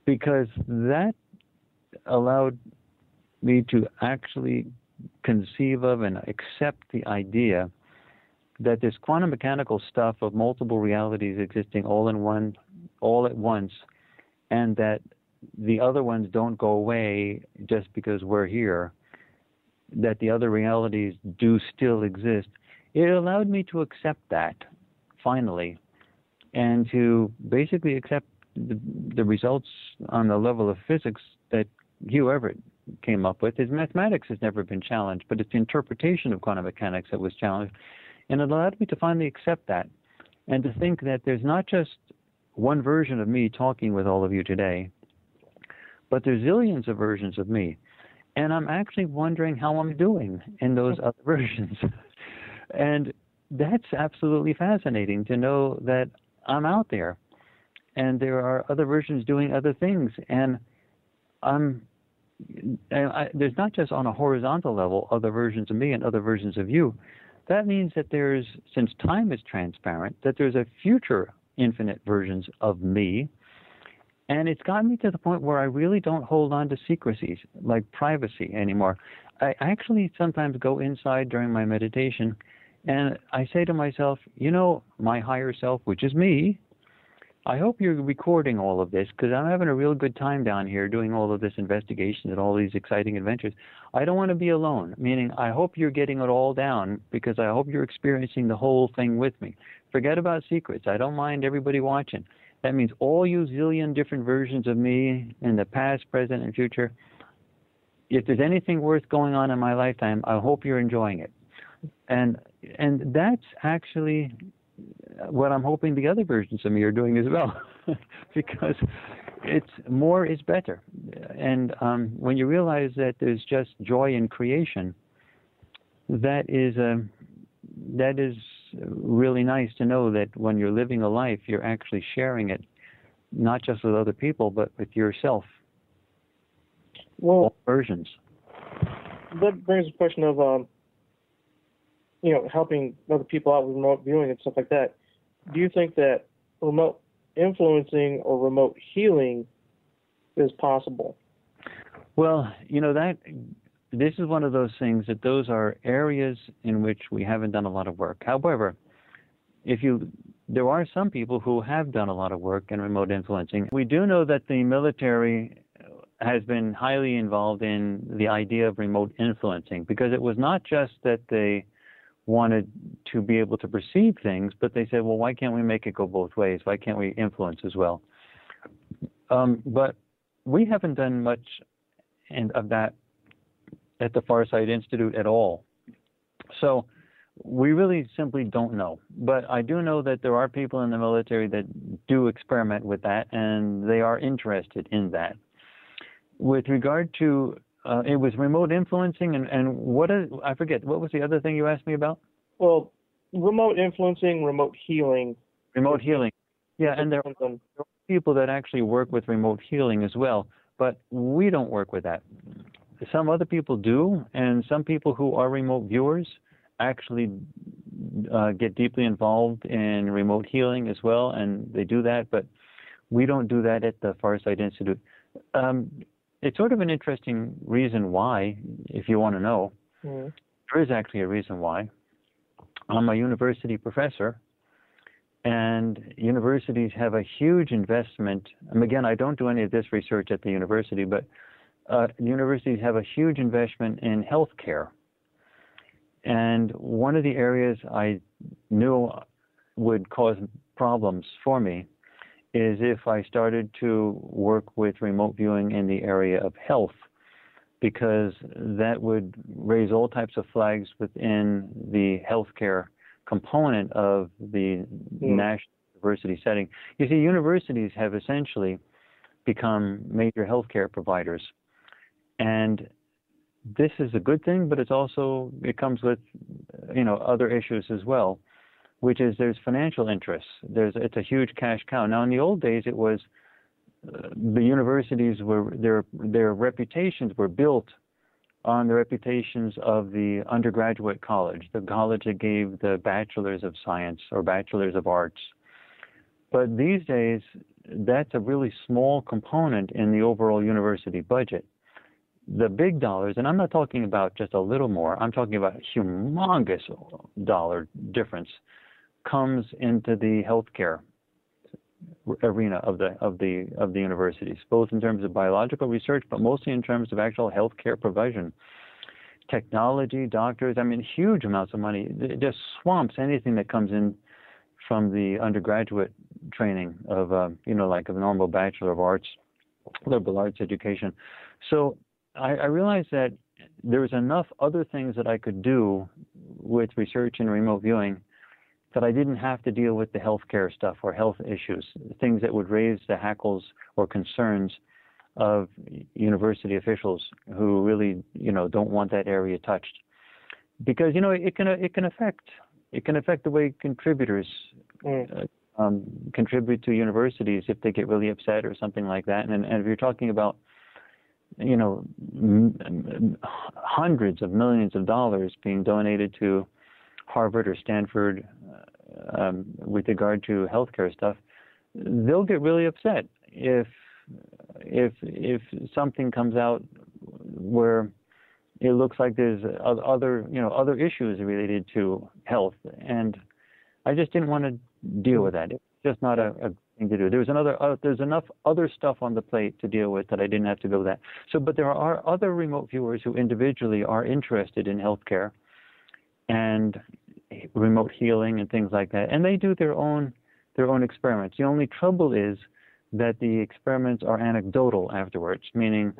because that allowed me to actually conceive of and accept the idea that this quantum mechanical stuff of multiple realities existing all at once, and that the other ones don't go away just because we're here, that the other realities do still exist. It allowed me to accept that, finally, and to basically accept the results on the level of physics that Hugh Everett came up with. His mathematics has never been challenged, but it's the interpretation of quantum mechanics that was challenged. And it allowed me to finally accept that, and to think that there's not just one version of me talking with all of you today, but there's zillions of versions of me. And I'm actually wondering how I'm doing in those other versions. And that's absolutely fascinating, to know that I'm out there and there are other versions doing other things. And there's not just on a horizontal level other versions of me and other versions of you. That means that there's, since time is transparent, that there's a future infinite versions of me. And it's gotten me to the point where I really don't hold on to secrecies like privacy anymore. I actually sometimes go inside during my meditation and I say to myself, my higher self, which is me, I hope you're recording all of this, because I'm having a real good time down here doing all of this investigation and all these exciting adventures. I don't want to be alone, meaning I hope you're getting it all down, because I hope you're experiencing the whole thing with me. Forget about secrets. I don't mind everybody watching. That means all you zillion different versions of me in the past, present, and future. If there's anything worth going on in my lifetime, I hope you're enjoying it. And that's actually what I'm hoping the other versions of me are doing as well, because it's more is better. And when you realize that there's just joy in creation, that is really nice to know that when you're living a life, you're actually sharing it, not just with other people, but with yourself. Well, all versions. That brings the question of, helping other people out with remote viewing and stuff like that. Do you think that remote influencing or remote healing is possible? Well, this is one of those things that those are areas in which we haven't done a lot of work. However, there are some people who have done a lot of work in remote influencing. We do know that the military has been highly involved in the idea of remote influencing, because it was not just that they wanted to be able to perceive things, but they said, well, why can't we make it go both ways? Why can't we influence as well? But we haven't done much of that at the Farsight Institute at all. So We really simply don't know. But I do know that there are people in the military that do experiment with that, and they are interested in that. With regard to, it was remote influencing, and I forget, what was the other thing you asked me about? Well, remote influencing, remote healing. Remote healing. Yeah, and there are people that actually work with remote healing as well, but we don't work with that. Some other people do, and some people who are remote viewers actually get deeply involved in remote healing as well, and they do that, but we don't do that at the Farsight Institute. It's sort of an interesting reason why, if you want to know. Mm. There is actually a reason why. I'm a university professor, and universities have a huge investment. And again, I don't do any of this research at the university, but universities have a huge investment in healthcare. And one of the areas I knew would cause problems for me is if I started to work with remote viewing in the area of health, because that would raise all types of flags within the healthcare component of the national university setting. You see, universities have essentially become major healthcare providers. And this is a good thing, but it comes with, other issues as well, which is there's financial interests. It's a huge cash cow. Now, in the old days, it was the universities their reputations were built on the reputations of the undergraduate college, the college that gave the bachelors of science or bachelors of arts. But these days, that's a really small component in the overall university budget. The big dollars, and I'm not talking about just a little more, I'm talking about a humongous dollar difference, comes into the healthcare arena of the universities, both in terms of biological research, but mostly in terms of actual healthcare provision. Technology, doctors, huge amounts of money. It just swamps anything that comes in from the undergraduate training of, like a normal Bachelor of Arts, liberal arts education. So I realized that there was enough other things that I could do with research and remote viewing that I didn't have to deal with the healthcare stuff or health issues, things that would raise the hackles or concerns of university officials who really, don't want that area touched. Because, it can affect the way contributors contribute to universities if they get really upset or something like that. And if you're talking about, hundreds of millions of dollars being donated to Harvard or Stanford with regard to healthcare stuff, they'll get really upset if something comes out where it looks like there's other issues related to health, and I just didn't want to deal with that. It's just not a thing to do. There's enough other stuff on the plate to deal with that I didn't have to go with that. But there are other remote viewers who individually are interested in healthcare and remote healing and things like that, and they do their own experiments. The only trouble is that the experiments are anecdotal afterwards, meaning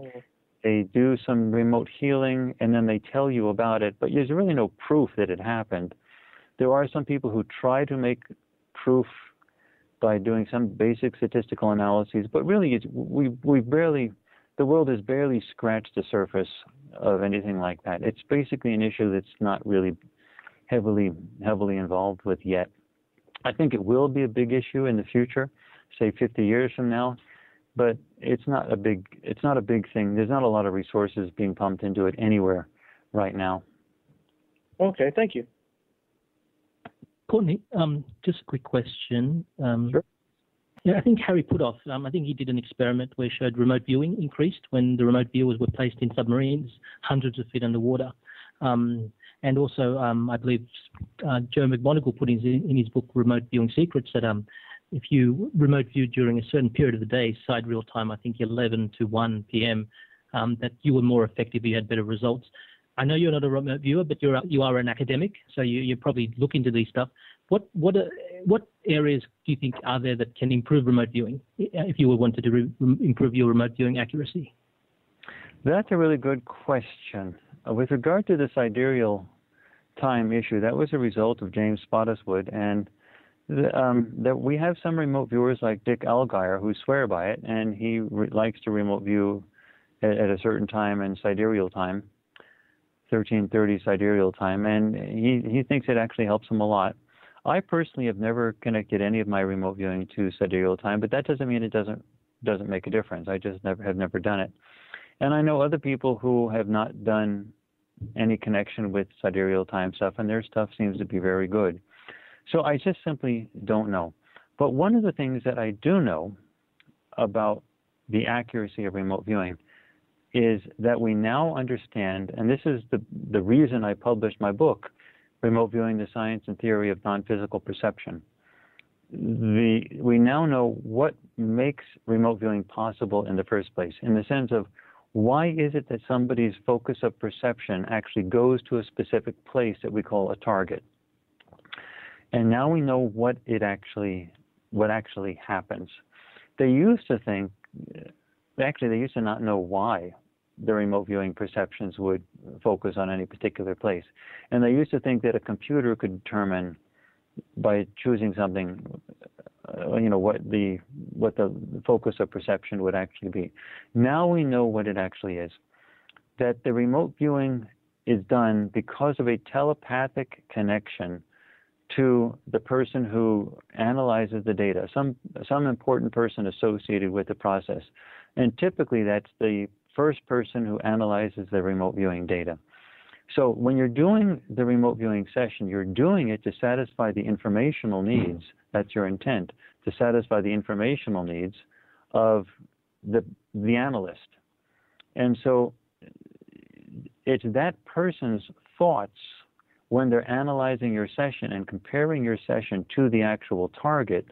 they do some remote healing and then they tell you about it, but there's really no proof that it happened. There are some people who try to make proof by doing some basic statistical analyses, but really the world has barely scratched the surface of anything like that. It's basically an issue that's not really heavily involved with yet. I think it will be a big issue in the future, say 50 years from now, but it's not a big thing. There's not a lot of resources being pumped into it anywhere right now. Okay, thank you. Courtney, just a quick question. Sure. Yeah, I think Harry Putoff, I think he did an experiment where he showed remote viewing increased when the remote viewers were placed in submarines hundreds of feet underwater. And also, I believe Joe McMoneagle put in his book, Remote Viewing Secrets, that if you remote viewed during a certain period of the day, side real time, I think 11 to 1 p.m., that you were more effective, you had better results. I know you're not a remote viewer, but you are an academic, so you probably look into these stuff. What areas do you think are there that can improve remote viewing if you wanted to improve your remote viewing accuracy? That's a really good question. With regard to the sidereal time issue, that was a result of James Spottiswoode, and that we have some remote viewers like Dick Allgaier who swear by it, and he likes to remote view at a certain time in sidereal time, 1330 sidereal time, and he thinks it actually helps him a lot. I personally have never connected any of my remote viewing to sidereal time, but that doesn't mean it doesn't make a difference. I just have never done it. And I know other people who have not done any connection with sidereal time stuff, and their stuff seems to be very good. So I just simply don't know. But one of the things that I do know about the accuracy of remote viewing is that we now understand, and this is the reason I published my book, Remote Viewing, the Science and Theory of Non-Physical Perception. We now know what makes remote viewing possible in the first place, in the sense of why is it that somebody's focus of perception actually goes to a specific place that we call a target. And now we know what actually happens. They used to think, actually they used to not know why the remote viewing perceptions would focus on any particular place. And they used to think that a computer could determine by choosing something, what the focus of perception would actually be. Now we know what it actually is. That the remote viewing is done because of a telepathic connection to the person who analyzes the data, some important person associated with the process. And typically that's the first person who analyzes the remote viewing data. So when you're doing the remote viewing session, you're doing it to satisfy the informational needs. That's your intent, to satisfy the informational needs of the analyst. And so it's that person's thoughts when they're analyzing your session and comparing your session to the actual target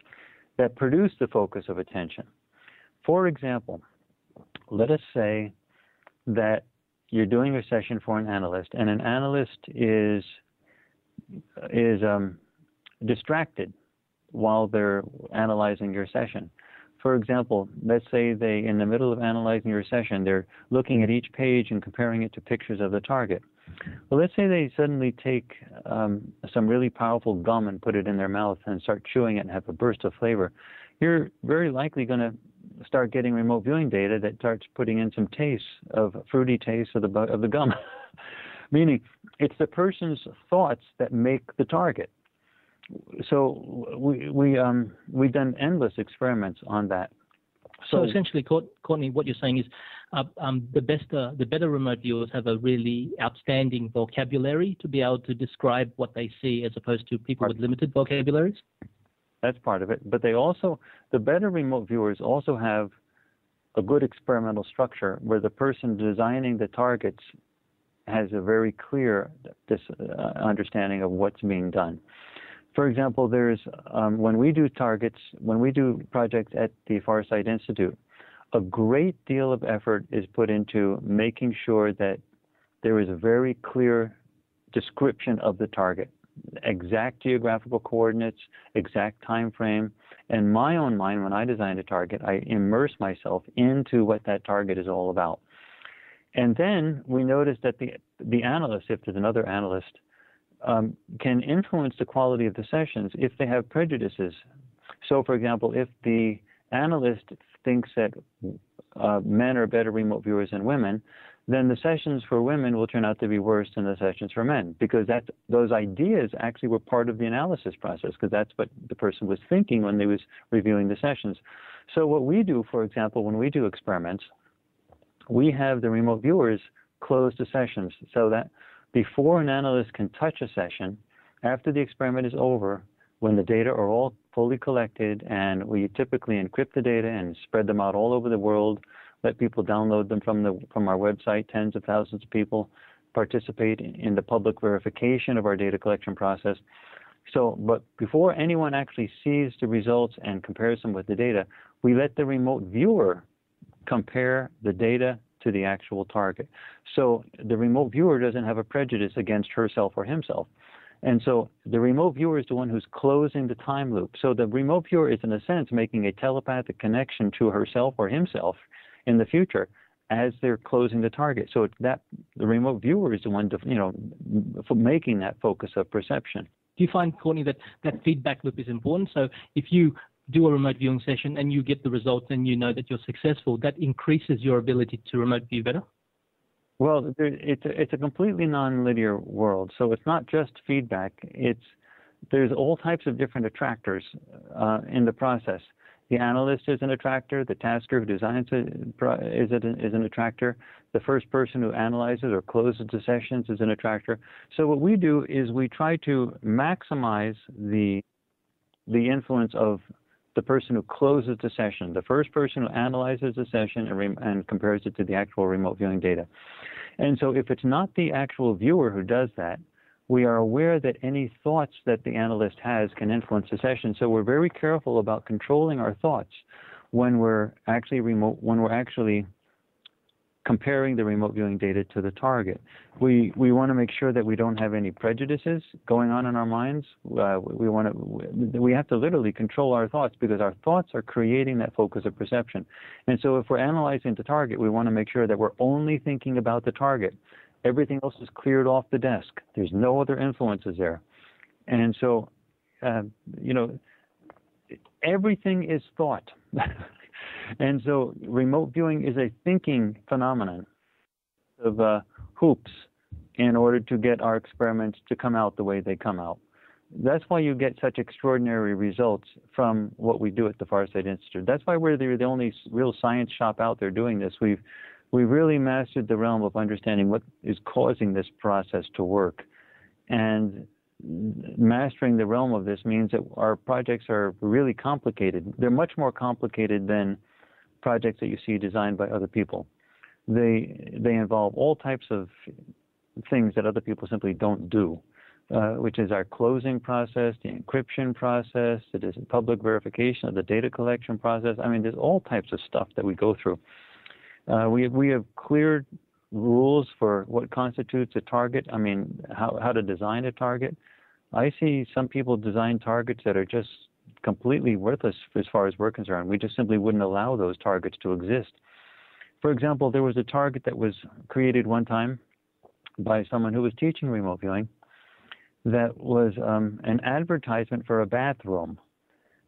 that produce the focus of attention. For example, let us say that you're doing a session for an analyst, and an analyst is distracted while they're analyzing your session. For example, let's say in the middle of analyzing your session, they're looking at each page and comparing it to pictures of the target. Well, let's say they suddenly take some really powerful gum and put it in their mouth and start chewing it and have a burst of flavor. You're very likely going to start getting remote viewing data that starts putting in some fruity taste of the gum. Meaning, it's the person's thoughts that make the target. So we've done endless experiments on that. So essentially, Courtney, what you're saying is the better remote viewers have a really outstanding vocabulary to be able to describe what they see, as opposed to people with limited vocabularies? That's part of it. But the better remote viewers also have a good experimental structure where the person designing the targets has a very clear understanding of what's being done. For example, there's when we do projects at the Farsight Institute, a great deal of effort is put into making sure that there is a very clear description of the target, exact geographical coordinates, exact time frame. And my own mind, when I design a target, I immerse myself into what that target is all about. And then we notice that the analyst, if there's another analyst, can influence the quality of the sessions if they have prejudices. So, for example, if the analyst thinks that men are better remote viewers than women, then the sessions for women will turn out to be worse than the sessions for men, because those ideas actually were part of the analysis process, because that's what the person was thinking when they was reviewing the sessions. So what we do, for example, when we do experiments, we have the remote viewers close the sessions so that before an analyst can touch a session, after the experiment is over, when the data are all fully collected, and we typically encrypt the data and spread them out all over the world, let people download them from our website. Tens of thousands of people participate in the public verification of our data collection process. So, but before anyone actually sees the results and compares them with the data, we let the remote viewer compare the data to the actual target. So the remote viewer doesn't have a prejudice against herself or himself. And so the remote viewer is the one who's closing the time loop. So the remote viewer is, in a sense, making a telepathic connection to herself or himself in the future as they're closing the target. So that the remote viewer is the one, making that focus of perception. Do you find, Courtney, that that feedback loop is important? So if you do a remote viewing session and you get the results and you know that you're successful, that increases your ability to remote view better? Well, it's a completely non-linear world. So it's not just feedback. There's all types of different attractors in the process. The analyst is an attractor. The tasker who designs it is an attractor. The first person who analyzes or closes the sessions is an attractor. So what we do is we try to maximize the influence of the person who closes the session, the first person who analyzes the session and compares it to the actual remote viewing data. And so if it's not the actual viewer who does that, we are aware that any thoughts that the analyst has can influence the session. So we're very careful about controlling our thoughts when we're actually comparing the remote viewing data to the target. We want to make sure that we don't have any prejudices going on in our minds. We have to literally control our thoughts because our thoughts are creating that focus of perception. And so if we're analyzing the target, we want to make sure that we're only thinking about the target. Everything else is cleared off the desk. There's no other influences there. And so, everything is thought. And so remote viewing is a thinking phenomenon of hoops in order to get our experiments to come out the way they come out. That's why you get such extraordinary results from what we do at the Farsight Institute. That's why we're the only real science shop out there doing this. We've really mastered the realm of understanding what is causing this process to work. And mastering the realm of this means that our projects are really complicated. They're much more complicated than projects that you see designed by other people. They involve all types of things that other people simply don't do, which is our closing process, the encryption process, the public verification of the data collection process. I mean, there's all types of stuff that we go through. We have clear rules for what constitutes a target. I mean, how to design a target. I see some people design targets that are just completely worthless as far as we're concerned. We just simply wouldn't allow those targets to exist. For example, there was a target that was created one time by someone who was teaching remote viewing that was an advertisement for a bathroom.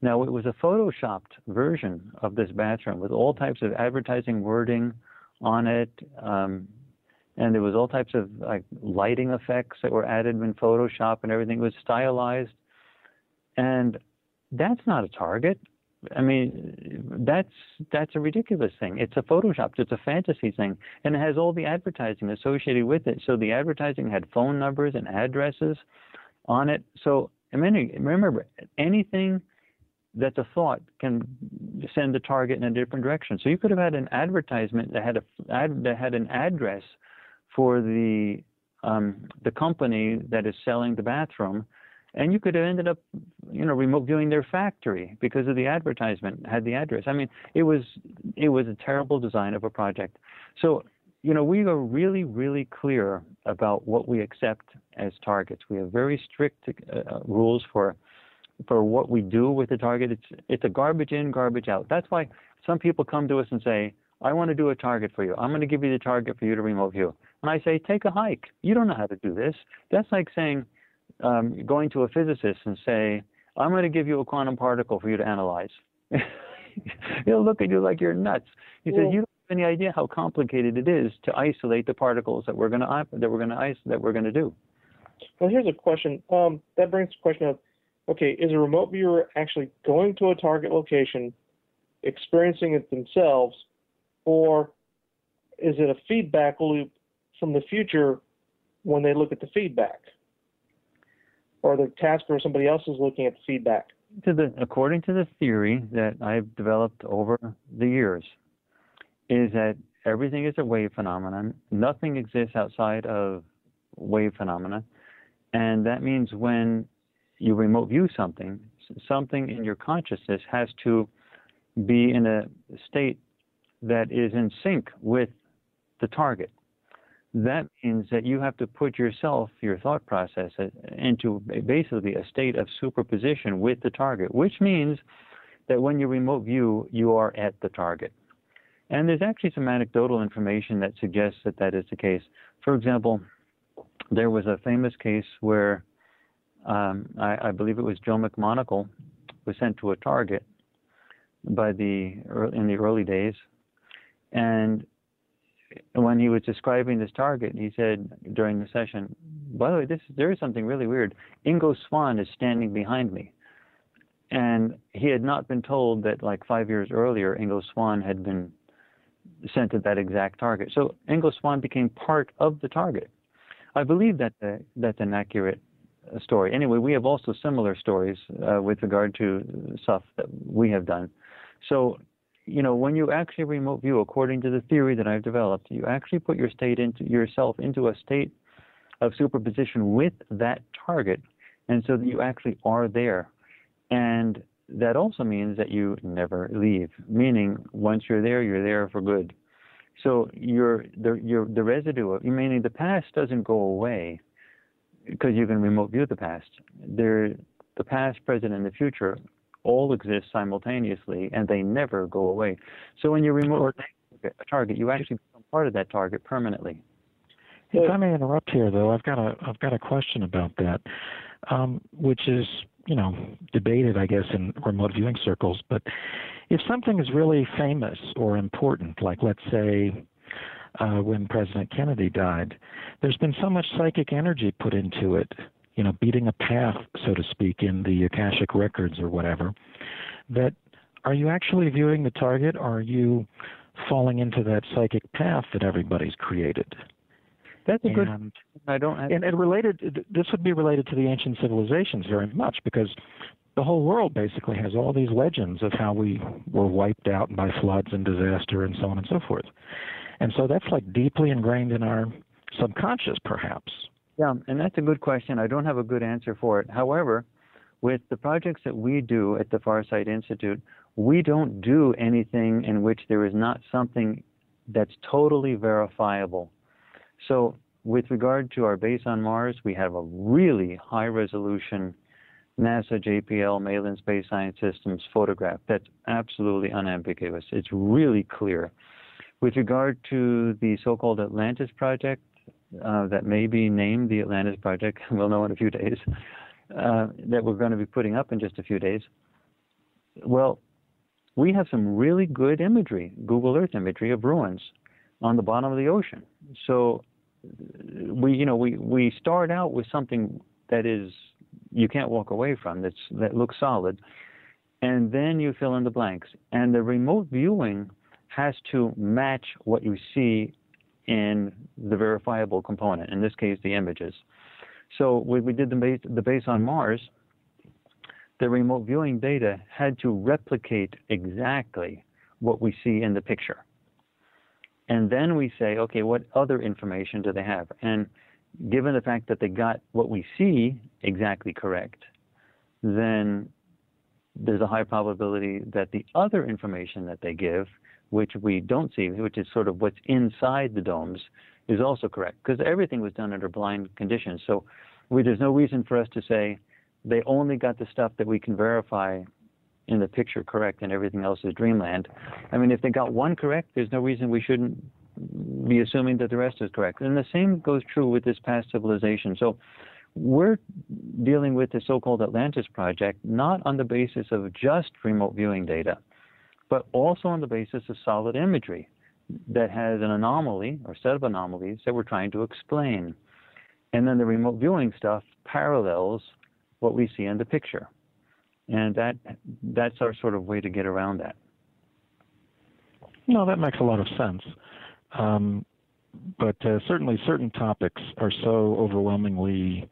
Now, it was a photoshopped version of this bathroom with all types of advertising wording on it, and there was all types of lighting effects that were added in Photoshop, and everything was stylized. And that's not a target. I mean, that's a ridiculous thing. It's a Photoshop. It's a fantasy thing, and it has all the advertising associated with it. So the advertising had phone numbers and addresses on it. So remember, anything that's a thought can send the target in a different direction. So you could have had an advertisement that had an address for the company that is selling the bathroom, and you could have ended up, remote viewing their factory because of the advertisement had the address. I mean, it was a terrible design of a project. So, we are really, really clear about what we accept as targets. We have very strict rules for what we do with the target. It's a garbage in, garbage out. That's why some people come to us and say, I want to do a target for you. I'm going to give you the target for you to remote view. And I say, take a hike. You don't know how to do this. That's like saying, going to a physicist and say, I'm going to give you a quantum particle for you to analyze. He'll look at you like you're nuts. He says, you don't have any idea how complicated it is to isolate the particles that we're going to do. Well, here's a question. That brings the question up. Okay, is a remote viewer actually going to a target location, experiencing it themselves, or is it a feedback loop from the future when they look at the feedback? Or the tasker or somebody else is looking at the feedback? According to the theory that I've developed over the years, is that everything is a wave phenomenon. Nothing exists outside of wave phenomena. And that means when you remote view something in your consciousness has to be in a state that is in sync with the target. That means that you have to put yourself, your thought process, into basically a state of superposition with the target, which means that when you remote view, you are at the target. And there's actually some anecdotal information that suggests that that is the case. For example, there was a famous case where I believe it was Joe McMonagle was sent to a target in the early days, and when he was describing this target, he said during the session, "By the way, there is something really weird. Ingo Swann is standing behind me," and he had not been told that like 5 years earlier, Ingo Swann had been sent to that exact target. So Ingo Swann became part of the target. I believe that that's an accurate story. Anyway, we have also similar stories with regard to stuff that we have done. So, when you actually remote view, according to the theory that I've developed, you actually put yourself into a state of superposition with that target, and so that you actually are there. And that also means that you never leave, meaning once you're there for good. So the residue, meaning the past doesn't go away because you can remote view the past. The past, present, and the future all exist simultaneously, and they never go away. So when you remote a target, you actually become part of that target permanently. If I may interrupt here, though, I've got a question about that, which is debated, I guess, in remote viewing circles. But if something is really famous or important, like let's say when President Kennedy died, there's been so much psychic energy put into it, beating a path, so to speak, in the Akashic records or whatever, that are you actually viewing the target, or are you falling into that psychic path that everybody's created? That's a good. I don't. And this would be related to the ancient civilizations very much, because the whole world basically has all these legends of how we were wiped out by floods and disaster and so on and so forth. And so that's like deeply ingrained in our subconscious, perhaps. Yeah, and that's a good question. I don't have a good answer for it. However, with the projects that we do at the Farsight Institute, we don't do anything in which there is not something that's totally verifiable. So with regard to our base on Mars, we have a really high-resolution NASA JPL Malin Space Science Systems photograph that's absolutely unambiguous. It's really clear. With regard to the so-called Atlantis project, that may be named the Atlantis project, we'll know in a few days, that we're going to be putting up in just a few days. Well, we have some really good imagery, Google Earth imagery of ruins on the bottom of the ocean. So we start out with something that is you can't walk away from, that looks solid, and then you fill in the blanks. And the remote viewing has to match what you see in the verifiable component, in this case the images. So when we did the base on Mars, the remote viewing data had to replicate exactly what we see in the picture. And then we say, okay, what other information do they have? And given the fact that they got what we see exactly correct, then there's a high probability that the other information that they give, which we don't see, which is sort of what's inside the domes, is also correct, because everything was done under blind conditions. So there's no reason for us to say they only got the stuff that we can verify in the picture correct and everything else is dreamland. I mean, if they got one correct, there's no reason we shouldn't be assuming that the rest is correct. And the same goes true with this past civilization. So we're dealing with the so-called Atlantis project not on the basis of just remote viewing data, but also on the basis of solid imagery that has an anomaly or set of anomalies that we're trying to explain. And then the remote viewing stuff parallels what we see in the picture. And that's our sort of way to get around that. No, that makes a lot of sense. But certainly certain topics are so overwhelmingly,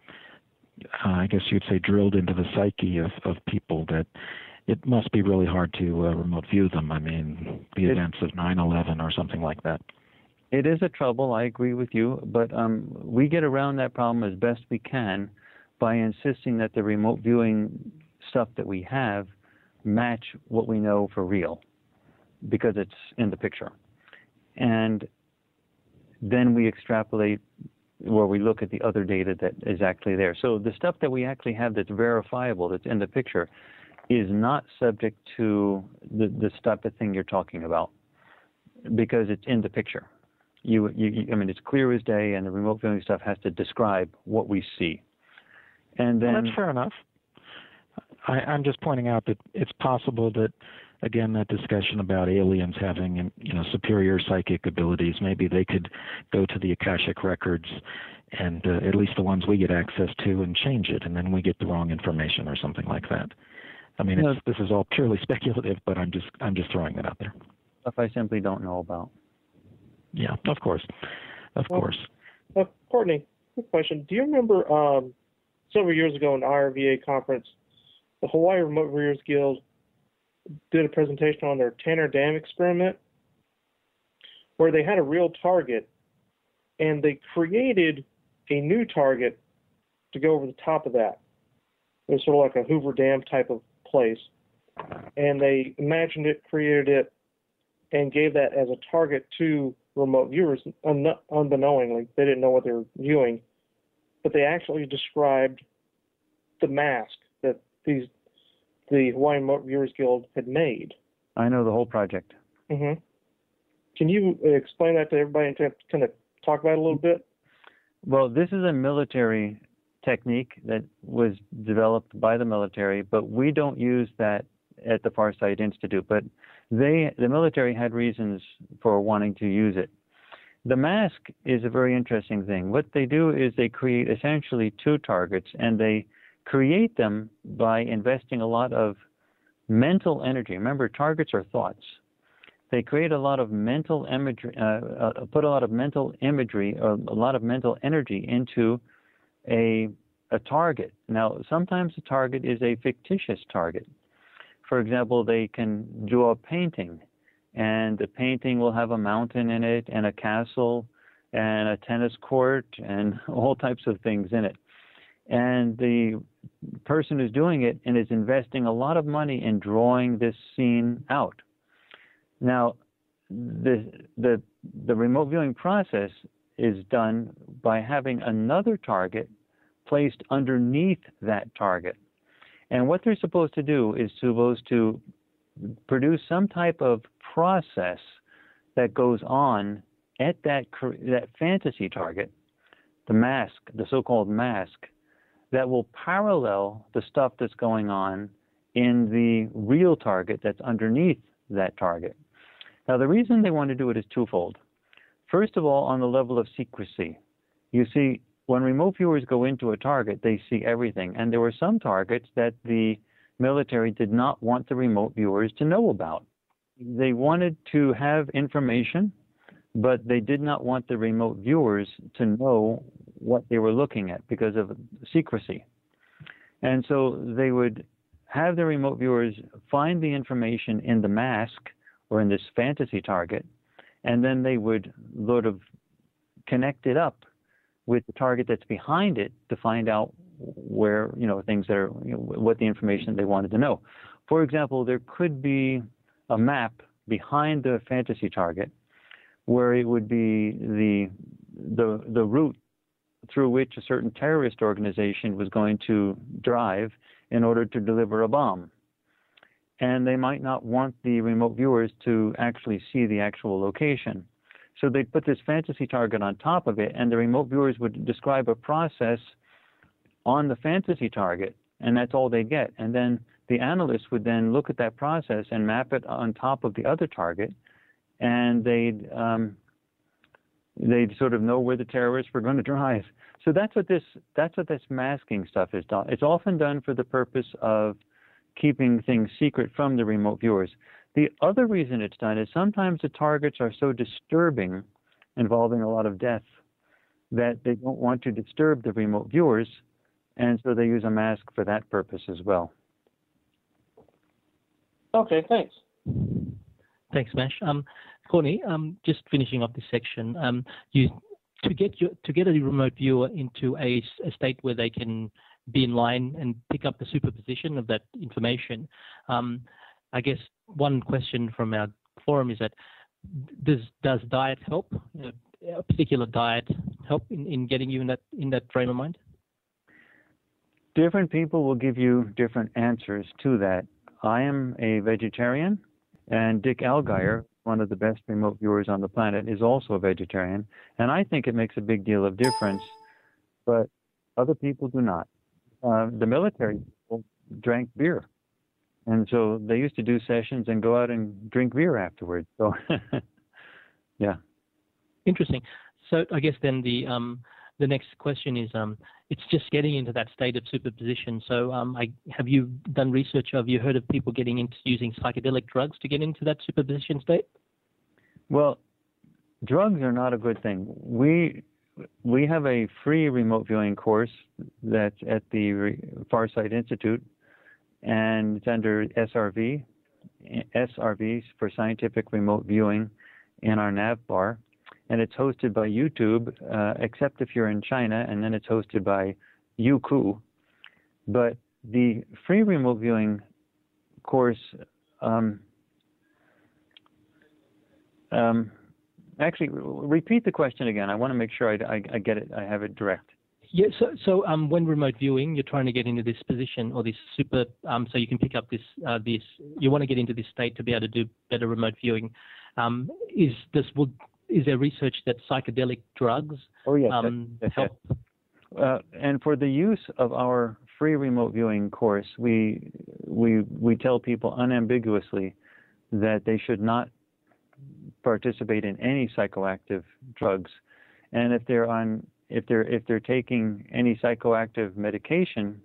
I guess you'd say, drilled into the psyche of people that it must be really hard to remote view them. I mean, the events of 9/11 or something like that. It is a trouble, I agree with you, but we get around that problem as best we can by insisting that the remote viewing stuff that we have match what we know for real, because it's in the picture. And then we extrapolate where we look at the other data that is actually there. So the stuff that we actually have that's verifiable, that's in the picture, is not subject to the type of thing you're talking about. because it's in the picture. I mean, it's clear as day, and the remote viewing stuff has to describe what we see. And then, well, that's fair enough. I'm just pointing out that it's possible that, again, that discussion about aliens having, superior psychic abilities, maybe they could go to the Akashic records and at least the ones we get access to and change it, and then we get the wrong information or something like that. I mean, this is all purely speculative, but I'm just throwing that out there. Stuff I simply don't know about. Yeah, of course. Courtney, quick question. Do you remember several years ago in the IRVA conference, the Hawaii Remote Viewers Guild did a presentation on their Tanner Dam experiment where they had a real target and they created a new target to go over the top of that. It was sort of like a Hoover Dam type of place. And they imagined it, created it, and gave that as a target to remote viewers unbeknowingly. They didn't know what they were viewing. But they actually described the mask that the Hawaii Remote Viewers Guild had made. I know the whole project. Mm-hmm. Can you explain that to everybody and kind of talk about it a little bit? Well, this is a military technique that was developed by the military, but we don't use that at the Farsight Institute. But the military had reasons for wanting to use it. The mask is a very interesting thing. What they do is they create essentially two targets, and they create them by investing a lot of mental energy. Remember, targets are thoughts. They create a lot of mental imagery, put a lot of mental imagery, or a lot of mental energy into a target. Now, sometimes the target is a fictitious target. For example, they can draw a painting, and the painting will have a mountain in it, and a castle, and a tennis court, and all types of things in it. And the person who's doing it and is investing a lot of money in drawing this scene out. Now, the remote viewing process is done by having another target placed underneath that target. And what they're supposed to do is supposed to produce some type of process that goes on at that fantasy target, the mask, the so-called mask, that will parallel the stuff that's going on in the real target that's underneath that target. Now, the reason they want to do it is twofold. First of all, on the level of secrecy. You see, when remote viewers go into a target, they see everything. And there were some targets that the military did not want the remote viewers to know about. They wanted to have information, but they did not want the remote viewers to know what they were looking at because of secrecy. And so they would have the remote viewers find the information in the mask or in this fantasy target, and then they would sort of connect it up with the target that's behind it to find out where, things that are, what the information they wanted to know. For example, there could be a map behind the fantasy target where it would be the route through which a certain terrorist organization was going to drive in order to deliver a bomb. And they might not want the remote viewers to actually see the actual location. So they put this fantasy target on top of it, and the remote viewers would describe a process on the fantasy target, and that's all they get. And then the analysts would then look at that process and map it on top of the other target, and they'd sort of know where the terrorists were going to drive. So that's what this masking stuff is done. It's often done for the purpose of keeping things secret from the remote viewers. The other reason it's done is sometimes the targets are so disturbing, involving a lot of death, that they don't want to disturb the remote viewers, and so they use a mask for that purpose as well. Okay, thanks. Thanks, Mash. Courtney, just finishing off this section, to get a remote viewer into a state where they can be in line and pick up the superposition of that information, I guess one question from our forum is that does diet help? A particular diet help in getting you in that frame of mind? Different people will give you different answers to that. I am a vegetarian, and Dick Algeier one of the best remote viewers on the planet, is also a vegetarian, and I think it makes a big deal of difference, but other people do not. The military people drank beer, and so they used to do sessions and go out and drink beer afterwards. So, yeah. Interesting. So I guess then the next question is, it's just getting into that state of superposition. So have you done research? Have you heard of people getting into using psychedelic drugs to get into that superposition state? Well, drugs are not a good thing. We have a free remote viewing course that's at the Farsight Institute, and it's under SRV for Scientific Remote Viewing in our nav bar. And it's hosted by YouTube, except if you're in China, and then it's hosted by Youku. But the free remote viewing course, actually, repeat the question again. I want to make sure I get it. I have it direct. Yeah. So when remote viewing, you're trying to get into this position or this super, so you can pick up this. You want to get into this state to be able to do better remote viewing. Is there research that psychedelic drugs help? And for the use of our free remote viewing course, we tell people unambiguously that they should not participate in any psychoactive drugs, and if they're taking any psychoactive medication,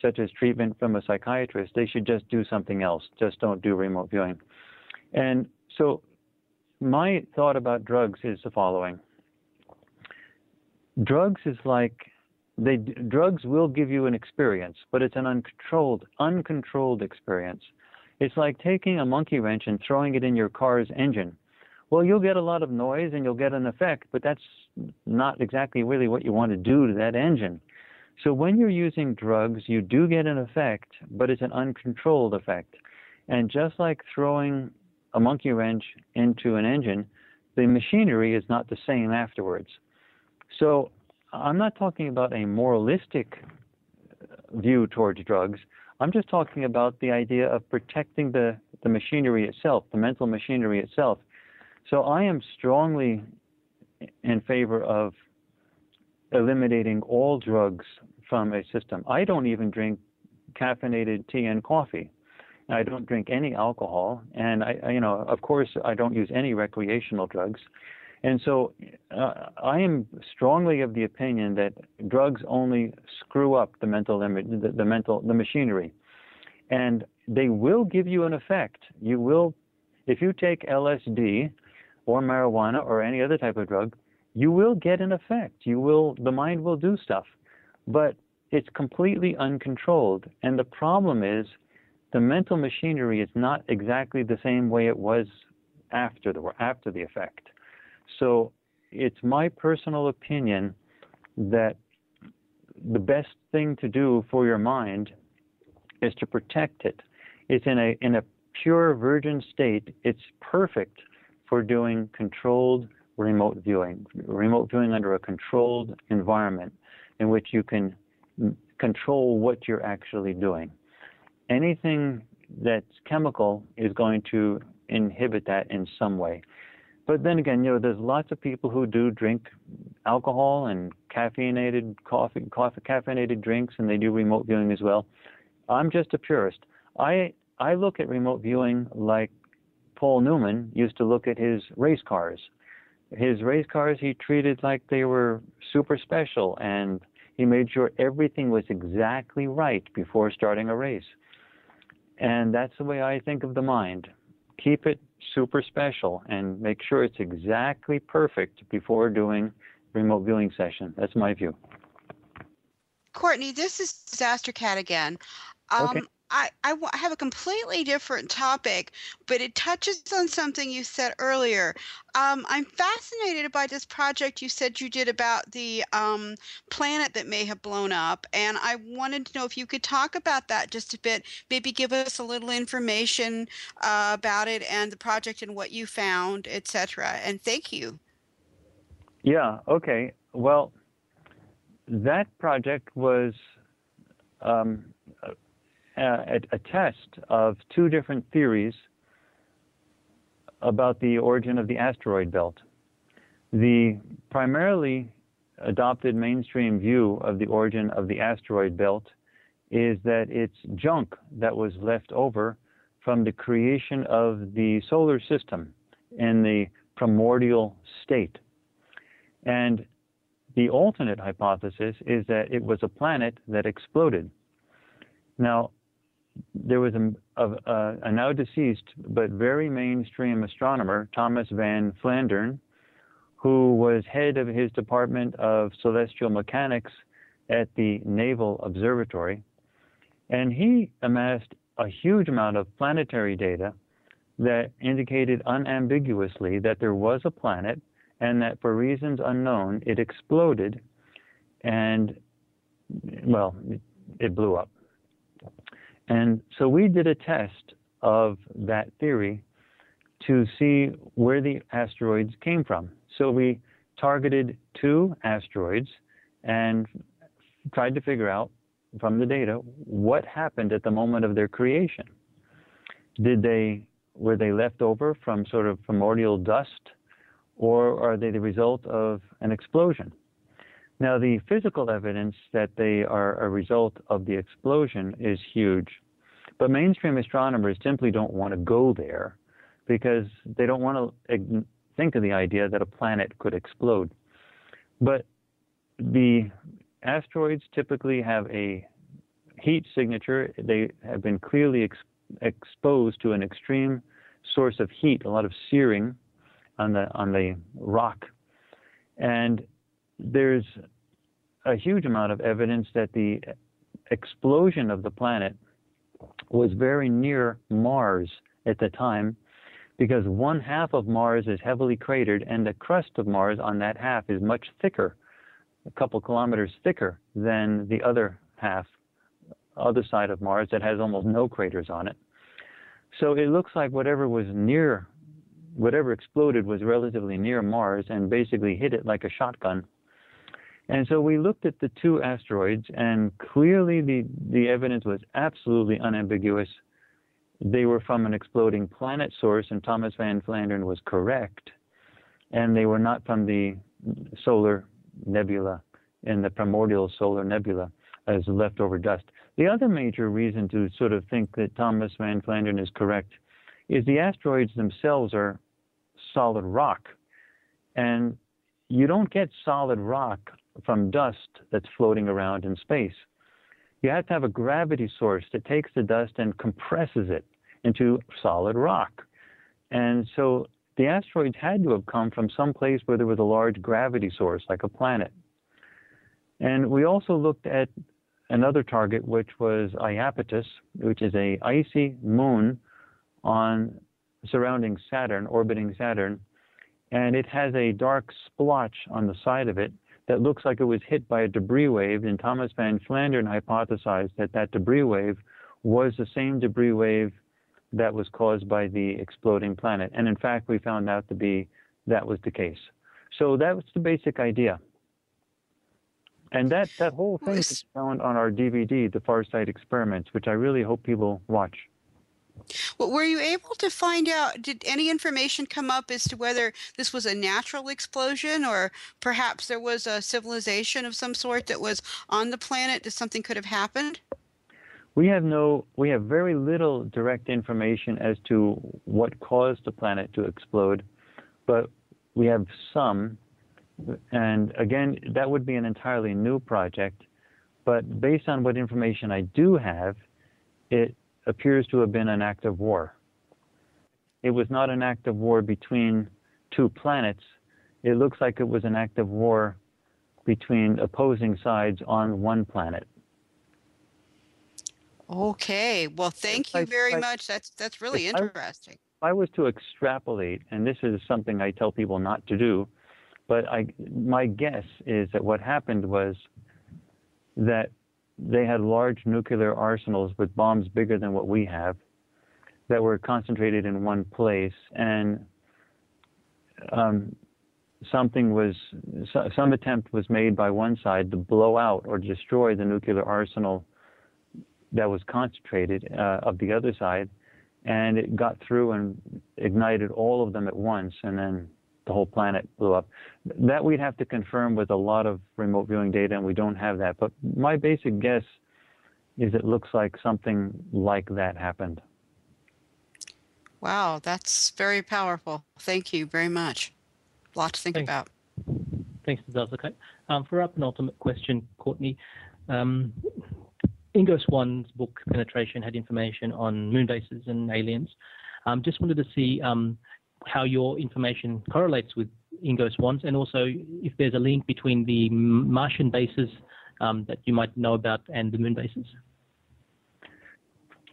such as treatment from a psychiatrist, they should just do something else. Just don't do remote viewing. And so my thought about drugs is the following. Drugs will give you an experience, but it's an uncontrolled experience. It's like taking a monkey wrench and throwing it in your car's engine. Well, you'll get a lot of noise and you'll get an effect, but that's not exactly really what you want to do to that engine. So when you're using drugs, you do get an effect, but it's an uncontrolled effect. And just like throwing a monkey wrench into an engine, the machinery is not the same afterwards. So I'm not talking about a moralistic view towards drugs. I'm just talking about the idea of protecting the machinery itself, the mental machinery itself. So I am strongly in favor of eliminating all drugs from a system. I don't even drink caffeinated tea and coffee. I don't drink any alcohol, and of course, I don't use any recreational drugs. And so I am strongly of the opinion that drugs only screw up the machinery, and they will give you an effect. You will, if you take LSD or marijuana or any other type of drug, you will get an effect. The mind will do stuff, but it's completely uncontrolled. And the problem is, the mental machinery is not exactly the same way it was after the effect. So it's my personal opinion that the best thing to do for your mind is to protect it. It's in a pure virgin state. It's perfect for doing controlled remote viewing under a controlled environment in which you can control what you're actually doing. Anything that's chemical is going to inhibit that in some way. But then again, there's lots of people who do drink alcohol and caffeinated caffeinated drinks, and they do remote viewing as well. I'm just a purist. I look at remote viewing like Paul Newman used to look at his race cars. His race cars he treated like they were super special, and he made sure everything was exactly right before starting a race. And that's the way I think of the mind. Keep it super special and make sure it's exactly perfect before doing remote viewing session. That's my view. Courtney, this is Disaster Cat again. Okay. I have a completely different topic, but it touches on something you said earlier. I'm fascinated by this project you said you did about the planet that may have blown up, and I wanted to know if you could talk about that just a bit, maybe give us a little information about it and the project and what you found, etc. And thank you. Yeah, okay. Well, that project was a test of two different theories about the origin of the asteroid belt. The primarily adopted mainstream view of the origin of the asteroid belt is that it's junk that was left over from the creation of the solar system in the primordial state. And the alternate hypothesis is that it was a planet that exploded. Now, there was a now deceased but very mainstream astronomer, Thomas van Flandern, who was head of his department of celestial mechanics at the Naval Observatory. And he amassed a huge amount of planetary data that indicated unambiguously that there was a planet and that for reasons unknown, it exploded and, well, it blew up. And so we did a test of that theory to see where the asteroids came from. So we targeted 2 asteroids and tried to figure out from the data what happened at the moment of their creation. Were they left over from sort of primordial dust, or are they the result of an explosion? Now, the physical evidence that they are a result of the explosion is huge, but mainstream astronomers simply don't want to go there because they don't want to think of the idea that a planet could explode. But the asteroids typically have a heat signature. They have been clearly exposed to an extreme source of heat, a lot of searing on the rock. And there's a huge amount of evidence that the explosion of the planet was very near Mars at the time, because 1/2 of Mars is heavily cratered, and the crust of Mars on that half is much thicker, a couple kilometers thicker than the other half, other side of Mars that has almost no craters on it. So it looks like whatever exploded was relatively near Mars and basically hit it like a shotgun. And so we looked at the 2 asteroids, and clearly the evidence was absolutely unambiguous. They were from an exploding planet source, and Thomas van Flandern was correct. And they were not from the solar nebula, in the primordial solar nebula, as leftover dust. The other major reason to sort of think that Thomas van Flandern is correct is the asteroids themselves are solid rock. And you don't get solid rock from dust that's floating around in space. You have to have a gravity source that takes the dust and compresses it into solid rock. And so the asteroids had to have come from some place where there was a large gravity source, like a planet. And we also looked at another target, which was Iapetus, which is an icy moon surrounding Saturn, orbiting Saturn. And it has a dark splotch on the side of it that looks like it was hit by a debris wave, and Thomas van Flandern hypothesized that that debris wave was the same debris wave that was caused by the exploding planet. And in fact, we found out to be that was the case. So that was the basic idea. And that whole thing is found on our DVD, The Far Side Experiments, which I really hope people watch. Well, were you able to find out, did any information come up as to whether this was a natural explosion, or perhaps there was a civilization of some sort that was on the planet, that something could have happened? We have very little direct information as to what caused the planet to explode, but we have some. And again, that would be an entirely new project. But based on what information I do have, it appears to have been an act of war. It was not an act of war between 2 planets. It looks like it was an act of war between opposing sides on 1 planet. Okay. Well, thank you very much. That's really interesting. If I was to extrapolate, and this is something I tell people not to do, but my guess is that what happened was that they had large nuclear arsenals with bombs bigger than what we have that were concentrated in one place, and some attempt was made by one side to blow out or destroy the nuclear arsenal that was concentrated of the other side, and it got through and ignited all of them at once, and then the whole planet blew up. That we'd have to confirm with a lot of remote viewing data, and we don't have that. But my basic guess is it looks like something like that happened. Wow, that's very powerful. Thank you very much. A lot to think about. Thanks, Disaster. For our penultimate question, Courtney, Ingo Swann's book Penetration had information on moon bases and aliens. Just wanted to see how your information correlates with Ingo Swann's, and also if there's a link between the Martian bases that you might know about and the moon bases.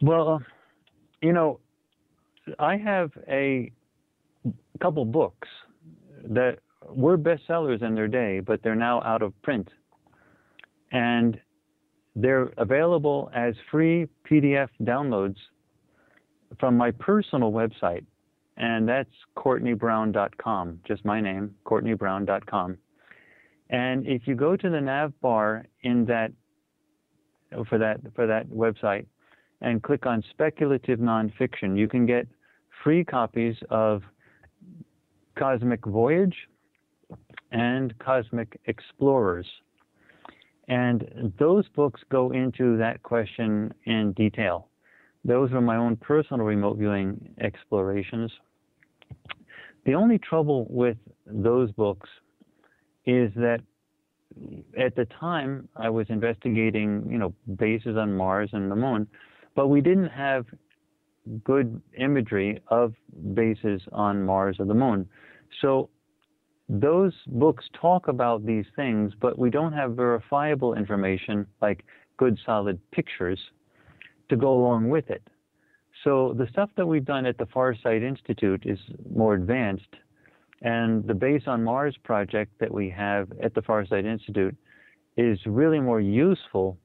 Well, I have a couple books that were bestsellers in their day, but they're now out of print. And they're available as free PDF downloads from my personal website, and that's CourtneyBrown.com, just my name, CourtneyBrown.com. And if you go to the nav bar in that for that website and click on speculative nonfiction, you can get free copies of Cosmic Voyage and Cosmic Explorers. And those books go into that question in detail. Those are my own personal remote viewing explorations. The only trouble with those books is that at the time I was investigating, bases on Mars and the Moon, but we didn't have good imagery of bases on Mars or the Moon. So those books talk about these things, but we don't have verifiable information like good solid pictures to go along with it. So the stuff that we've done at the Farsight Institute is more advanced, and the Base on Mars project that we have at the Farsight Institute is really more useful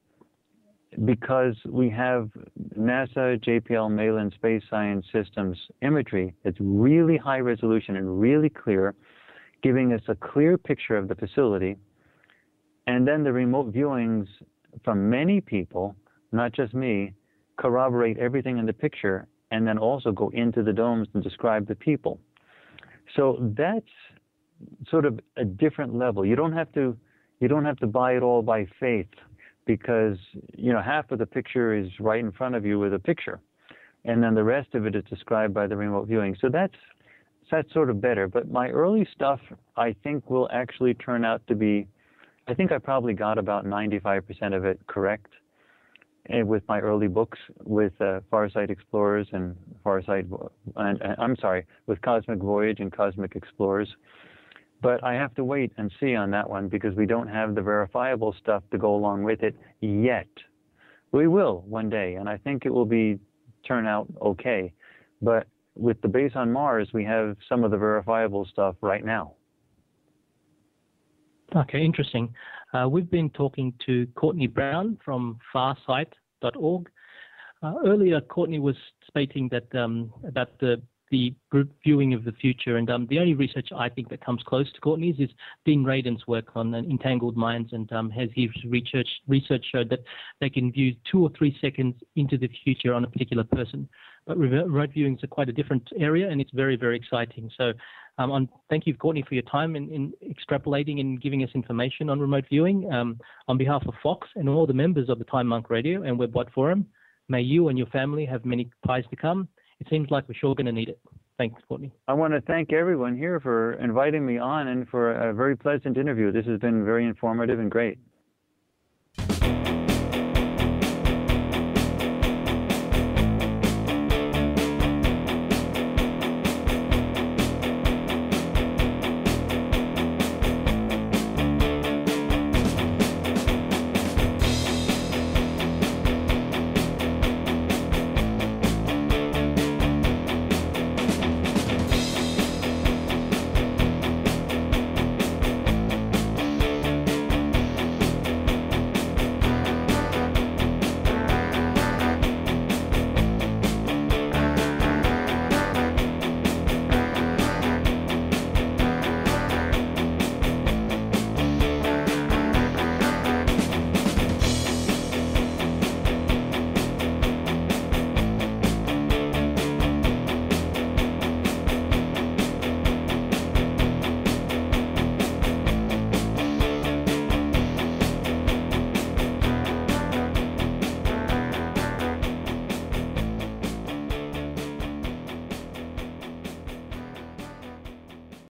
because we have NASA JPL Malin Space Science Systems imagery that's really high resolution and really clear, giving us a clear picture of the facility. And then the remote viewings from many people, not just me, corroborate everything in the picture and then also go into the domes and describe the people. So that's sort of a different level. You don't have to buy it all by faith, because half of the picture is right in front of you with a picture, and then the rest of it is described by the remote viewing. So that's sort of better. But my early stuff, I think, will actually turn out to be, I think I probably got about 95% of it correct with my early books, with Farsight Explorers and with Cosmic Voyage and Cosmic Explorers. But I have to wait and see on that one because we don't have the verifiable stuff to go along with it yet. We will one day, and I think it will turn out okay. But with the Base on Mars, we have some of the verifiable stuff right now. Okay, interesting. We've been talking to Courtney Brown from farsight.org. Earlier, Courtney was stating that about the group viewing of the future, and the only research I think that comes close to Courtney's is Dean Radin's work on entangled minds, and has his research showed that they can view 2 or 3 seconds into the future on a particular person. But remote viewings are quite a different area, and it's very, very exciting. So thank you, Courtney, for your time in extrapolating and giving us information on remote viewing. On behalf of Fox and all the members of the Time Monk Radio and WebBot Forum, may you and your family have many pies to come. It seems like we're sure going to need it. Thanks, Courtney. I want to thank everyone here for inviting me on and for a very pleasant interview. This has been very informative and great.